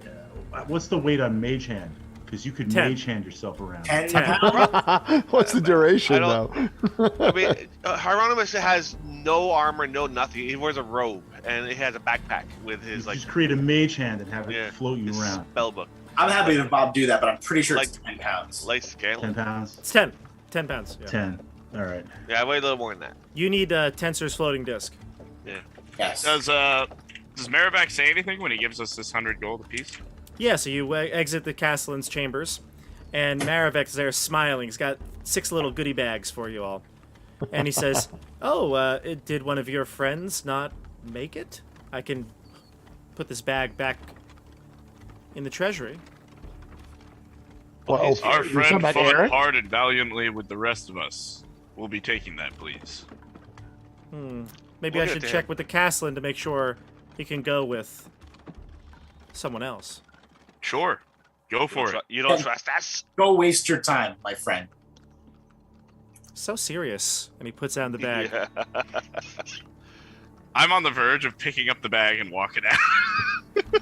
[SPEAKER 6] what's the weight on Mage Hand? Because you could
[SPEAKER 2] 10.
[SPEAKER 6] Mage Hand yourself around.
[SPEAKER 5] 10
[SPEAKER 2] 10.
[SPEAKER 5] pounds?
[SPEAKER 3] What's the duration
[SPEAKER 1] I
[SPEAKER 3] though?
[SPEAKER 1] I mean, Hieronymus has no armor, no nothing. He wears a robe, and he has a backpack with
[SPEAKER 6] You
[SPEAKER 1] his, like,
[SPEAKER 6] just create a Mage Hand and have it
[SPEAKER 1] yeah,
[SPEAKER 6] float you
[SPEAKER 1] his
[SPEAKER 6] around.
[SPEAKER 1] spell book.
[SPEAKER 5] I'm happy to Bob do that, but I'm pretty sure it's
[SPEAKER 1] Like-
[SPEAKER 5] 10 pounds.
[SPEAKER 1] Light scale.
[SPEAKER 6] 10 pounds.
[SPEAKER 2] It's 10. 10 pounds. Yeah.
[SPEAKER 6] 10. All right.
[SPEAKER 1] Yeah, I weigh a little more than that.
[SPEAKER 2] You need Tensor's floating disc.
[SPEAKER 5] Yes.
[SPEAKER 4] Does Maravac say anything when he gives us this 100 gold apiece?
[SPEAKER 2] Yeah, so you exit the Castellan's chambers, and Maravek's there smiling. He's got 6 little goodie bags for you all. And he says, "Oh, did one of your friends not make it? I can put this bag back in the treasury."
[SPEAKER 3] Well,
[SPEAKER 1] He's-
[SPEAKER 4] Our
[SPEAKER 3] you're talking
[SPEAKER 4] friend
[SPEAKER 3] about
[SPEAKER 4] fought
[SPEAKER 3] Eric?
[SPEAKER 4] hard and valiantly with the rest of us. We'll be taking that, please.
[SPEAKER 2] Maybe
[SPEAKER 1] We'll
[SPEAKER 2] I
[SPEAKER 1] get
[SPEAKER 2] should
[SPEAKER 1] to
[SPEAKER 2] check
[SPEAKER 1] him.
[SPEAKER 2] with the Castellan to make sure he can go with someone else.
[SPEAKER 4] Sure, go for it.
[SPEAKER 1] You don't trust us?
[SPEAKER 5] Go waste your time, my friend.
[SPEAKER 2] So serious. And he puts down the bag.
[SPEAKER 1] Yeah.
[SPEAKER 4] I'm on the verge of picking up the bag and walking out.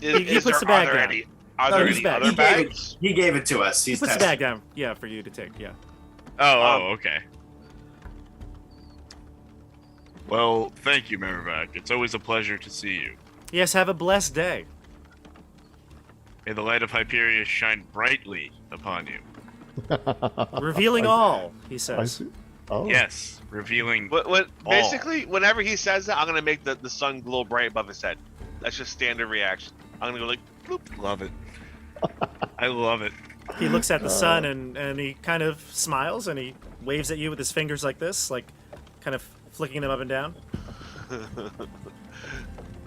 [SPEAKER 1] Is
[SPEAKER 2] puts
[SPEAKER 1] there,
[SPEAKER 2] the bag
[SPEAKER 1] are there
[SPEAKER 2] down.
[SPEAKER 1] any, are
[SPEAKER 5] No,
[SPEAKER 1] there
[SPEAKER 5] he's
[SPEAKER 1] any
[SPEAKER 2] back.
[SPEAKER 1] other
[SPEAKER 5] He gave it-
[SPEAKER 1] bags?
[SPEAKER 5] He gave it to us.
[SPEAKER 2] He
[SPEAKER 5] He's
[SPEAKER 2] puts the
[SPEAKER 5] testing.
[SPEAKER 2] bag down, yeah, for you to take, yeah.
[SPEAKER 4] Oh, okay. Well, thank you, Maravac. It's always a pleasure to see you.
[SPEAKER 2] Yes, have a blessed day.
[SPEAKER 4] May the light of Hyperion shine brightly upon you.
[SPEAKER 2] Revealing all, he
[SPEAKER 3] I
[SPEAKER 2] says.
[SPEAKER 3] see. Oh.
[SPEAKER 4] Yes, revealing.
[SPEAKER 1] Basically, whenever he says that, I'm gonna make the sun glow bright above his head. That's just standard reaction. I'm gonna go like, bloop.
[SPEAKER 4] Love it. I love it.
[SPEAKER 2] He looks at the sun and he kind of smiles and he waves at you with his fingers like this, like kind of flicking them up and down.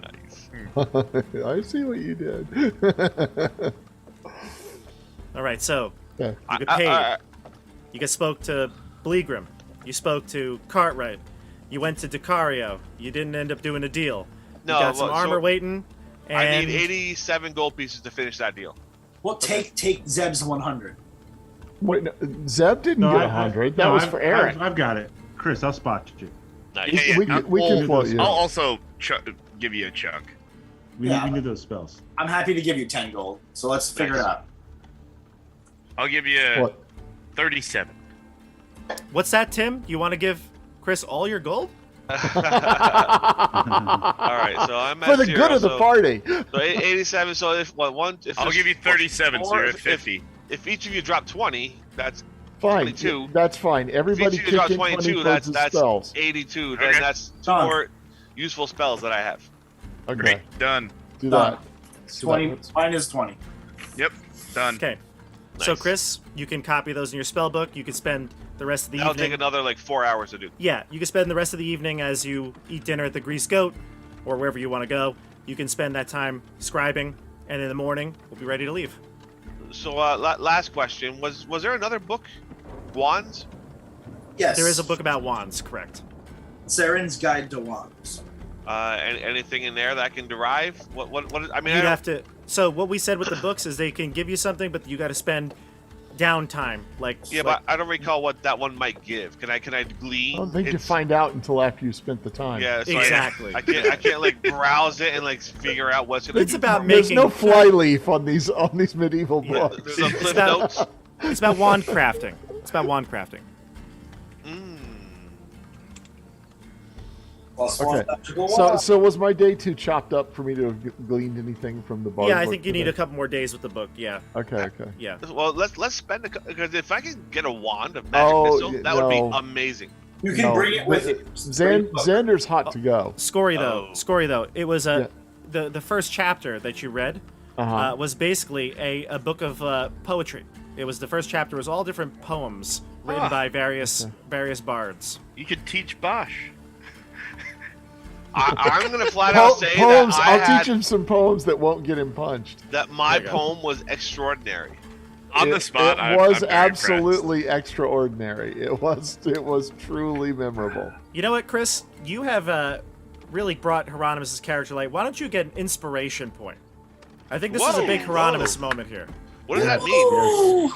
[SPEAKER 1] Nice.
[SPEAKER 3] I see what you did.
[SPEAKER 2] All right, so
[SPEAKER 3] Yeah.
[SPEAKER 2] you get paid. You get spoke to Bleegrim. You spoke to Cartwright. You went to Decario. You didn't end up doing a deal.
[SPEAKER 1] No,
[SPEAKER 2] you got some
[SPEAKER 1] well,
[SPEAKER 2] armor
[SPEAKER 1] so
[SPEAKER 2] waiting. And
[SPEAKER 1] I need 87 gold pieces to finish that deal.
[SPEAKER 5] Well, take Zeb's 100.
[SPEAKER 3] Wait, no, Zeb didn't
[SPEAKER 6] No,
[SPEAKER 3] get
[SPEAKER 6] I-
[SPEAKER 3] 100.
[SPEAKER 6] no,
[SPEAKER 3] That was
[SPEAKER 6] I've-
[SPEAKER 3] for Eric.
[SPEAKER 6] I've got it. Chris, I'll spot you.
[SPEAKER 1] Nice.
[SPEAKER 3] We can float you.
[SPEAKER 4] I'll also give you a chunk.
[SPEAKER 6] We
[SPEAKER 5] Yeah.
[SPEAKER 6] need those spells.
[SPEAKER 5] I'm happy to give you 10 gold. So let's figure it
[SPEAKER 1] Nice.
[SPEAKER 5] out.
[SPEAKER 4] I'll give you
[SPEAKER 3] What?
[SPEAKER 4] 37.
[SPEAKER 2] what's that, Tim? You want to give Chris all your gold?
[SPEAKER 1] All right, so I'm at
[SPEAKER 3] For the
[SPEAKER 1] zero,
[SPEAKER 3] good of the
[SPEAKER 1] so-
[SPEAKER 3] party.
[SPEAKER 1] So 87. So if what one? If
[SPEAKER 4] I'll
[SPEAKER 1] there's-
[SPEAKER 4] give you 37, so you're at
[SPEAKER 1] if-
[SPEAKER 4] 50.
[SPEAKER 1] If each of you drop 20, that's
[SPEAKER 3] Fine.
[SPEAKER 1] 22.
[SPEAKER 3] That's fine.
[SPEAKER 1] if
[SPEAKER 3] Everybody
[SPEAKER 1] each of you drop
[SPEAKER 3] kick in 20
[SPEAKER 1] 22.
[SPEAKER 3] towards
[SPEAKER 1] That's
[SPEAKER 3] the spells.
[SPEAKER 1] 82. Then
[SPEAKER 4] Okay.
[SPEAKER 1] that's 2
[SPEAKER 5] Done.
[SPEAKER 1] more useful spells that I have.
[SPEAKER 3] Okay.
[SPEAKER 4] Great, done.
[SPEAKER 3] Do
[SPEAKER 5] Done.
[SPEAKER 3] that. So
[SPEAKER 5] 20.
[SPEAKER 3] that's-
[SPEAKER 5] Mine is 20.
[SPEAKER 4] Yep, done.
[SPEAKER 2] Okay. So,
[SPEAKER 1] Nice.
[SPEAKER 2] Chris, you can copy those in your spell book. You can spend the rest of the
[SPEAKER 1] That'll
[SPEAKER 2] evening.
[SPEAKER 1] take another like 4 hours to do.
[SPEAKER 2] Yeah, you can spend the rest of the evening as you eat dinner at the Grease Goat or wherever you want to go. You can spend that time scribing, and in the morning, we'll be ready to leave.
[SPEAKER 1] So last question was there another book, Wands?
[SPEAKER 5] Yes.
[SPEAKER 2] There is a book about wands, correct?
[SPEAKER 5] Saren's Guide to Wands.
[SPEAKER 1] Anything in there that I can derive? What is, I mean, I
[SPEAKER 2] You'd
[SPEAKER 1] don't-
[SPEAKER 2] have to. So what we said with the books is they can give you something, but you got to spend downtime. Like
[SPEAKER 1] yeah,
[SPEAKER 2] like,
[SPEAKER 1] but I don't recall what that one might give. Can I glean?
[SPEAKER 3] I don't think you
[SPEAKER 1] It's-
[SPEAKER 3] find out until after you spent the time.
[SPEAKER 1] Yeah, so
[SPEAKER 2] Exactly.
[SPEAKER 1] I can't like browse it and like figure out what's gonna.
[SPEAKER 2] It's
[SPEAKER 1] do.
[SPEAKER 2] about
[SPEAKER 3] There's
[SPEAKER 2] making.
[SPEAKER 3] no flyleaf on these medieval
[SPEAKER 2] Yeah,
[SPEAKER 3] books.
[SPEAKER 1] There's some
[SPEAKER 2] It's
[SPEAKER 1] cliff
[SPEAKER 2] about-
[SPEAKER 1] notes.
[SPEAKER 2] It's about wand crafting. It's about wand crafting.
[SPEAKER 1] Mm.
[SPEAKER 5] +1
[SPEAKER 3] Okay.
[SPEAKER 5] magical
[SPEAKER 3] So,
[SPEAKER 5] wand.
[SPEAKER 3] so was my day too chopped up for me to have gleaned anything from the bar?
[SPEAKER 2] Yeah, I think you need a couple more days with the book. Yeah,
[SPEAKER 3] Okay, okay.
[SPEAKER 2] yeah.
[SPEAKER 1] Well, let's spend because if I can get a wand of magic missile, that would be amazing.
[SPEAKER 5] You can bring it with you.
[SPEAKER 3] Xander's hot to go.
[SPEAKER 2] Scory though, it was
[SPEAKER 3] Yeah.
[SPEAKER 2] the first chapter that you read
[SPEAKER 3] Uh-huh.
[SPEAKER 2] was basically a book of poetry. It was the first chapter was all different poems written by various bards.
[SPEAKER 4] You could teach Bosch.
[SPEAKER 1] I'm gonna flat out say
[SPEAKER 3] Poems.
[SPEAKER 1] that
[SPEAKER 3] I'll teach him some poems that won't get him punched.
[SPEAKER 1] that my
[SPEAKER 2] There you go.
[SPEAKER 1] poem was extraordinary.
[SPEAKER 4] On the spot,
[SPEAKER 3] It was
[SPEAKER 4] I'm very
[SPEAKER 3] absolutely extraordinary. It was truly memorable.
[SPEAKER 2] You know what, Chris? You have really brought Hieronymus' character to light. Why don't you get an inspiration point? I think this is a
[SPEAKER 1] Whoa,
[SPEAKER 2] big Hieronymus
[SPEAKER 1] whoa.
[SPEAKER 2] moment here.
[SPEAKER 1] What does that mean?
[SPEAKER 5] Ooh.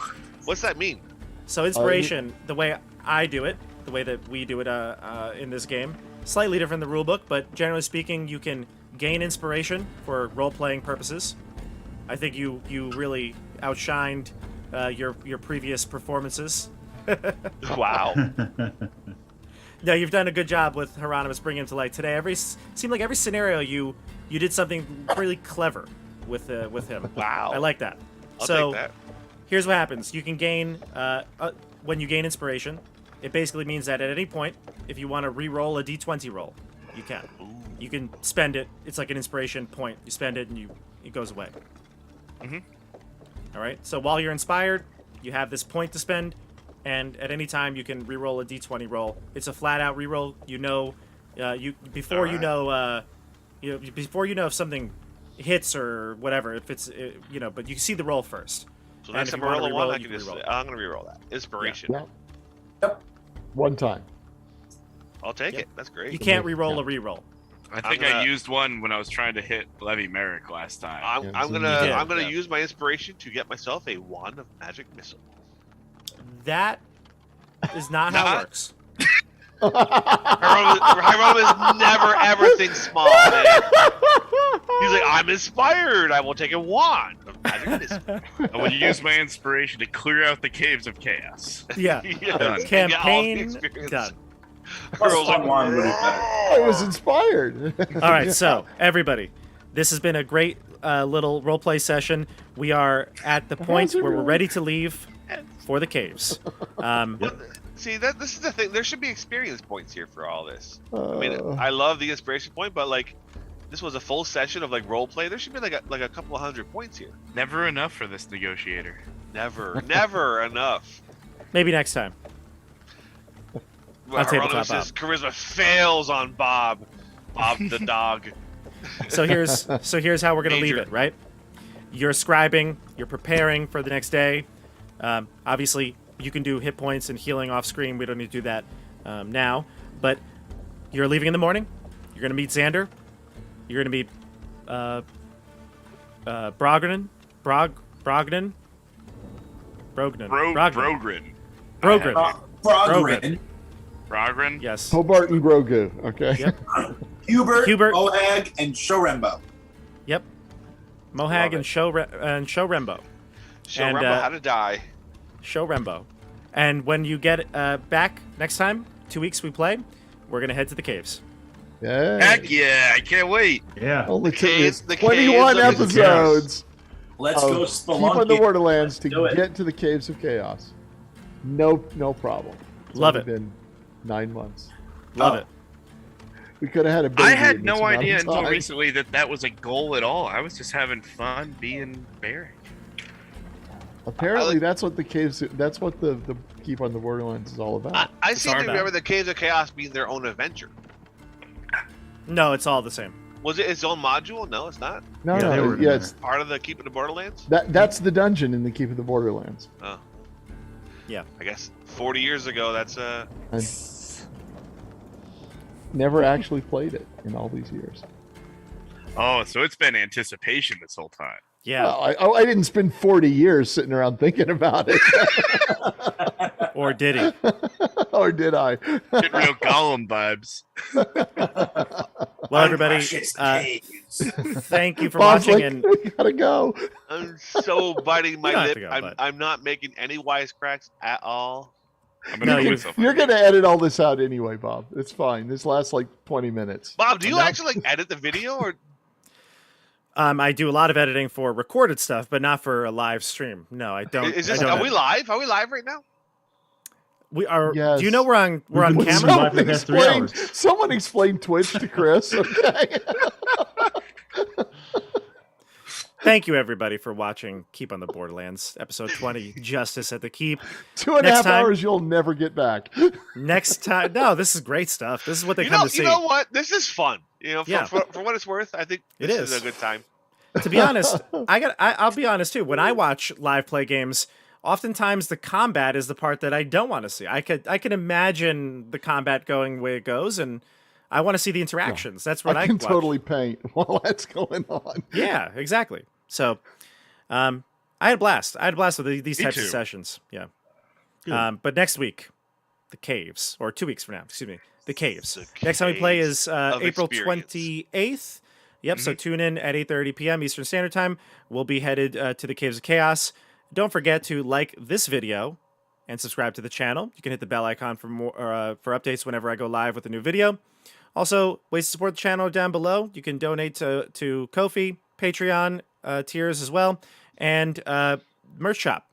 [SPEAKER 1] What's that mean?
[SPEAKER 2] So inspiration, the way I do it, the way that we do it in this game, slightly different than the rulebook, but generally speaking, you can gain inspiration for role-playing purposes. I think you really outshined your previous performances.
[SPEAKER 1] Wow.
[SPEAKER 2] No, you've done a good job with Hieronymus bringing him to light today. Seemed like every scenario you did something really clever with him.
[SPEAKER 1] Wow.
[SPEAKER 2] I like that.
[SPEAKER 1] I'll
[SPEAKER 2] So
[SPEAKER 1] take that.
[SPEAKER 2] here's what happens: you can gain when you gain inspiration. It basically means that at any point, if you want to re-roll a d20 roll, you can. You can spend it. It's like an inspiration point. You spend it and it goes away.
[SPEAKER 4] Mhm.
[SPEAKER 2] All right. So while you're inspired, you have this point to spend, and at any time you can re-roll a d20 roll. It's a flat-out re-roll. Before you know if something hits or whatever. If it's but you can see the roll first.
[SPEAKER 1] So
[SPEAKER 2] and
[SPEAKER 1] next
[SPEAKER 2] if
[SPEAKER 1] time
[SPEAKER 2] you
[SPEAKER 1] I
[SPEAKER 2] wanna
[SPEAKER 1] roll a
[SPEAKER 2] re-roll
[SPEAKER 1] one,
[SPEAKER 2] it,
[SPEAKER 1] I
[SPEAKER 2] you
[SPEAKER 1] can
[SPEAKER 2] can
[SPEAKER 1] just
[SPEAKER 2] re-roll it.
[SPEAKER 1] I'm gonna reroll that. Inspiration.
[SPEAKER 3] Yeah.
[SPEAKER 5] Yep.
[SPEAKER 3] One time.
[SPEAKER 1] I'll take
[SPEAKER 2] Yep.
[SPEAKER 1] it. That's great.
[SPEAKER 2] You can't
[SPEAKER 3] Yeah.
[SPEAKER 2] re-roll a re-roll.
[SPEAKER 4] I think I used one when I was trying to hit Levy Merrick last time.
[SPEAKER 1] I'm
[SPEAKER 3] Yeah, so
[SPEAKER 1] gonna
[SPEAKER 2] you
[SPEAKER 1] I'm
[SPEAKER 2] did.
[SPEAKER 1] gonna use my inspiration to get myself a wand of magic missile.
[SPEAKER 2] That is not how it
[SPEAKER 1] Not-
[SPEAKER 2] works.
[SPEAKER 1] Hieronymus never ever thinks small, man. He's like, I'm inspired. I will take a wand of magic missile.
[SPEAKER 4] I would use my inspiration to clear out the caves of chaos.
[SPEAKER 2] Yeah.
[SPEAKER 1] Yes,
[SPEAKER 4] Done.
[SPEAKER 1] and get all the
[SPEAKER 2] Campaign
[SPEAKER 1] experience.
[SPEAKER 2] done.
[SPEAKER 1] Girls
[SPEAKER 5] +1 wand would be better.
[SPEAKER 3] I was inspired.
[SPEAKER 2] All right, so everybody, this has been a great little roleplay session. We are at the point
[SPEAKER 3] it
[SPEAKER 2] where we're
[SPEAKER 3] really?
[SPEAKER 2] ready to leave for the caves.
[SPEAKER 1] See, this is the thing. There should be experience points here for all this. I mean,
[SPEAKER 3] Uh,
[SPEAKER 1] I love the inspiration point, but like, this was a full session of like role play. There should be like a couple of hundred points here.
[SPEAKER 4] Never enough for this negotiator.
[SPEAKER 1] Never enough.
[SPEAKER 2] Maybe next time.
[SPEAKER 1] Well,
[SPEAKER 2] On Tabletop
[SPEAKER 1] Hieronymus' charisma fails on Bob. Bob the dog.
[SPEAKER 2] So here's how we're gonna leave
[SPEAKER 1] Major.
[SPEAKER 2] it. Right? You're scribing. You're preparing for the next day. Obviously, you can do hit points and healing off screen. We don't need to do that now. But you're leaving in the morning. You're gonna meet Xander. You're gonna meet Brogren. Brogren.
[SPEAKER 4] Brogren.
[SPEAKER 5] Brogren,
[SPEAKER 4] Brogren?
[SPEAKER 2] Yes.
[SPEAKER 3] Hobart and Grogu. Okay.
[SPEAKER 2] Yep.
[SPEAKER 5] Hubert, Mohag, and Shorembo.
[SPEAKER 2] Yep. Mohag and Shorembo.
[SPEAKER 1] Show
[SPEAKER 2] And,
[SPEAKER 1] Rumble how to die.
[SPEAKER 2] Shorembo. And when you get back next time, 2 weeks we play, we're gonna head to the caves.
[SPEAKER 3] Yeah.
[SPEAKER 4] Heck yeah, I can't wait.
[SPEAKER 6] Yeah.
[SPEAKER 3] Only took
[SPEAKER 1] caves-
[SPEAKER 3] me
[SPEAKER 1] the
[SPEAKER 3] 21
[SPEAKER 1] caves of the
[SPEAKER 3] episodes
[SPEAKER 5] Let's
[SPEAKER 3] of
[SPEAKER 5] go
[SPEAKER 3] keep on the
[SPEAKER 5] spelunking.
[SPEAKER 3] Borderlands to
[SPEAKER 5] Do it.
[SPEAKER 3] get to the Caves of Chaos. No problem. It's
[SPEAKER 2] Love
[SPEAKER 3] only
[SPEAKER 2] it.
[SPEAKER 3] been 9 months.
[SPEAKER 2] Love
[SPEAKER 5] Oh.
[SPEAKER 2] it.
[SPEAKER 3] We could have had a baby
[SPEAKER 4] I had
[SPEAKER 3] in this
[SPEAKER 4] no
[SPEAKER 3] amount of
[SPEAKER 4] idea until
[SPEAKER 3] time.
[SPEAKER 4] recently that was a goal at all. I was just having fun being Barrick.
[SPEAKER 3] Apparently, that's what the caves. That's what the keep on the Borderlands is all about.
[SPEAKER 1] I seem to
[SPEAKER 2] our
[SPEAKER 1] remember
[SPEAKER 2] bad.
[SPEAKER 1] the Caves of Chaos being their own adventure.
[SPEAKER 2] No, it's all the same.
[SPEAKER 1] Was it its own module? No, it's not.
[SPEAKER 3] No,
[SPEAKER 6] Yeah, they
[SPEAKER 3] no,
[SPEAKER 6] were in
[SPEAKER 3] yeah,
[SPEAKER 6] there.
[SPEAKER 3] it's,
[SPEAKER 1] Part of the Keep of the Borderlands?
[SPEAKER 3] that's the dungeon in the Keep of the Borderlands.
[SPEAKER 1] Oh.
[SPEAKER 2] Yeah.
[SPEAKER 1] I guess 40 years ago, that's
[SPEAKER 3] I never actually played it in all these years.
[SPEAKER 4] Oh, so it's been anticipation this whole time.
[SPEAKER 2] Yeah.
[SPEAKER 3] Well, I didn't spend 40 years sitting around thinking about it.
[SPEAKER 2] Or did he?
[SPEAKER 3] Or did I?
[SPEAKER 4] Getting real Gollum vibes.
[SPEAKER 2] Well, everybody,
[SPEAKER 5] Precious caves.
[SPEAKER 2] thank you for
[SPEAKER 3] Bob's
[SPEAKER 2] watching.
[SPEAKER 3] like,
[SPEAKER 2] And
[SPEAKER 3] we gotta go.
[SPEAKER 1] I'm so biting
[SPEAKER 2] You
[SPEAKER 1] my
[SPEAKER 2] don't have
[SPEAKER 1] lip.
[SPEAKER 2] to go,
[SPEAKER 1] I'm,
[SPEAKER 2] bud.
[SPEAKER 1] I'm not making any wisecracks at all.
[SPEAKER 4] I'm
[SPEAKER 2] No,
[SPEAKER 4] gonna put
[SPEAKER 2] you-
[SPEAKER 4] myself.
[SPEAKER 3] You're gonna edit all this out anyway, Bob. It's fine. This lasts like 20 minutes.
[SPEAKER 1] Bob, do you
[SPEAKER 2] No.
[SPEAKER 1] actually like edit the video or?
[SPEAKER 2] I do a lot of editing for recorded stuff, but not for a live stream. No, I don't.
[SPEAKER 1] Is
[SPEAKER 2] I
[SPEAKER 1] this?
[SPEAKER 2] don't
[SPEAKER 1] Are we
[SPEAKER 2] edit.
[SPEAKER 1] live? Are we live right now?
[SPEAKER 2] We are.
[SPEAKER 3] Yes.
[SPEAKER 2] Do you know we're on
[SPEAKER 6] We've been
[SPEAKER 2] camera?
[SPEAKER 6] live for the past 3 hours.
[SPEAKER 3] Someone explain Twitch to Chris. Okay.
[SPEAKER 2] Thank you, everybody, for watching Keep on the Borderlands, episode 20, Justice at the Keep.
[SPEAKER 3] 2.5
[SPEAKER 2] Next time-
[SPEAKER 3] hours you'll never get back.
[SPEAKER 2] Next time, no, this is great stuff. This is what they
[SPEAKER 1] You
[SPEAKER 2] come
[SPEAKER 1] know,
[SPEAKER 2] to see.
[SPEAKER 1] you know what? This is fun. You know,
[SPEAKER 2] Yeah.
[SPEAKER 1] for what it's worth, I think
[SPEAKER 2] It
[SPEAKER 1] this is
[SPEAKER 2] is.
[SPEAKER 1] a good time.
[SPEAKER 2] To be honest, I'll be honest too. When I watch live play games, oftentimes the combat is the part that I don't want to see. I can imagine the combat going the way it goes, and I want to see the interactions. That's what
[SPEAKER 3] I
[SPEAKER 2] I
[SPEAKER 3] can
[SPEAKER 2] watch.
[SPEAKER 3] totally paint while that's going on.
[SPEAKER 2] Yeah, exactly. So, I had a blast. I had a blast with these
[SPEAKER 4] Me
[SPEAKER 2] types of
[SPEAKER 4] too.
[SPEAKER 2] sessions. Yeah.
[SPEAKER 6] Good.
[SPEAKER 2] But next week, the caves, or 2 weeks from now, excuse me, the caves.
[SPEAKER 1] The
[SPEAKER 2] Next time we play
[SPEAKER 1] caves
[SPEAKER 2] is
[SPEAKER 1] of
[SPEAKER 2] April
[SPEAKER 1] experience.
[SPEAKER 2] 28th. Yep. So tune in at 8:30 p.m. Eastern Standard Time. We'll be headed to the Caves of Chaos. Don't forget to like this video and subscribe to the channel. You can hit the bell icon for more for updates whenever I go live with a new video. Also, ways to support the channel are down below. You can donate to Ko-fi, Patreon tiers as well, and merch shop.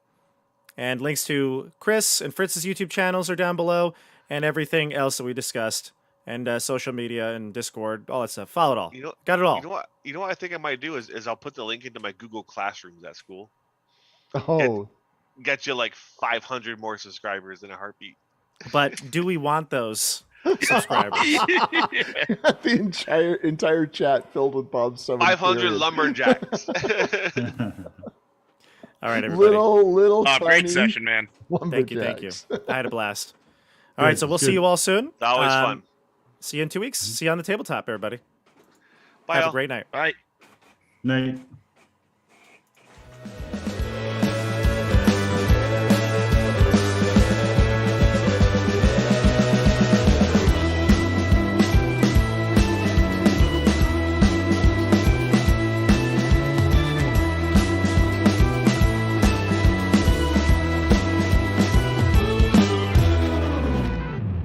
[SPEAKER 2] And links to Chris and Fritz's YouTube channels are down below, and everything else that we discussed, and social media and Discord, all that stuff. Follow it all.
[SPEAKER 1] You know,
[SPEAKER 2] Got it all.
[SPEAKER 1] You know what? You know what I think I might do is I'll put the link into my Google Classrooms at school.
[SPEAKER 3] Oh,
[SPEAKER 1] Get you like 500 more subscribers in a heartbeat.
[SPEAKER 2] But do we want those subscribers?
[SPEAKER 3] the entire chat filled with Bob's
[SPEAKER 1] 500 lumberjacks.
[SPEAKER 2] All right, everybody.
[SPEAKER 3] little
[SPEAKER 4] Oh, great
[SPEAKER 3] tiny
[SPEAKER 4] session, man.
[SPEAKER 2] Thank you.
[SPEAKER 3] lumberjacks.
[SPEAKER 2] I had a blast. All right, so we'll see
[SPEAKER 6] Good.
[SPEAKER 2] you all soon.
[SPEAKER 1] It's always fun.
[SPEAKER 2] See you in 2 weeks. See you on the tabletop, everybody.
[SPEAKER 1] Bye,
[SPEAKER 2] Have
[SPEAKER 1] all.
[SPEAKER 2] a great night.
[SPEAKER 4] Bye.
[SPEAKER 6] Night.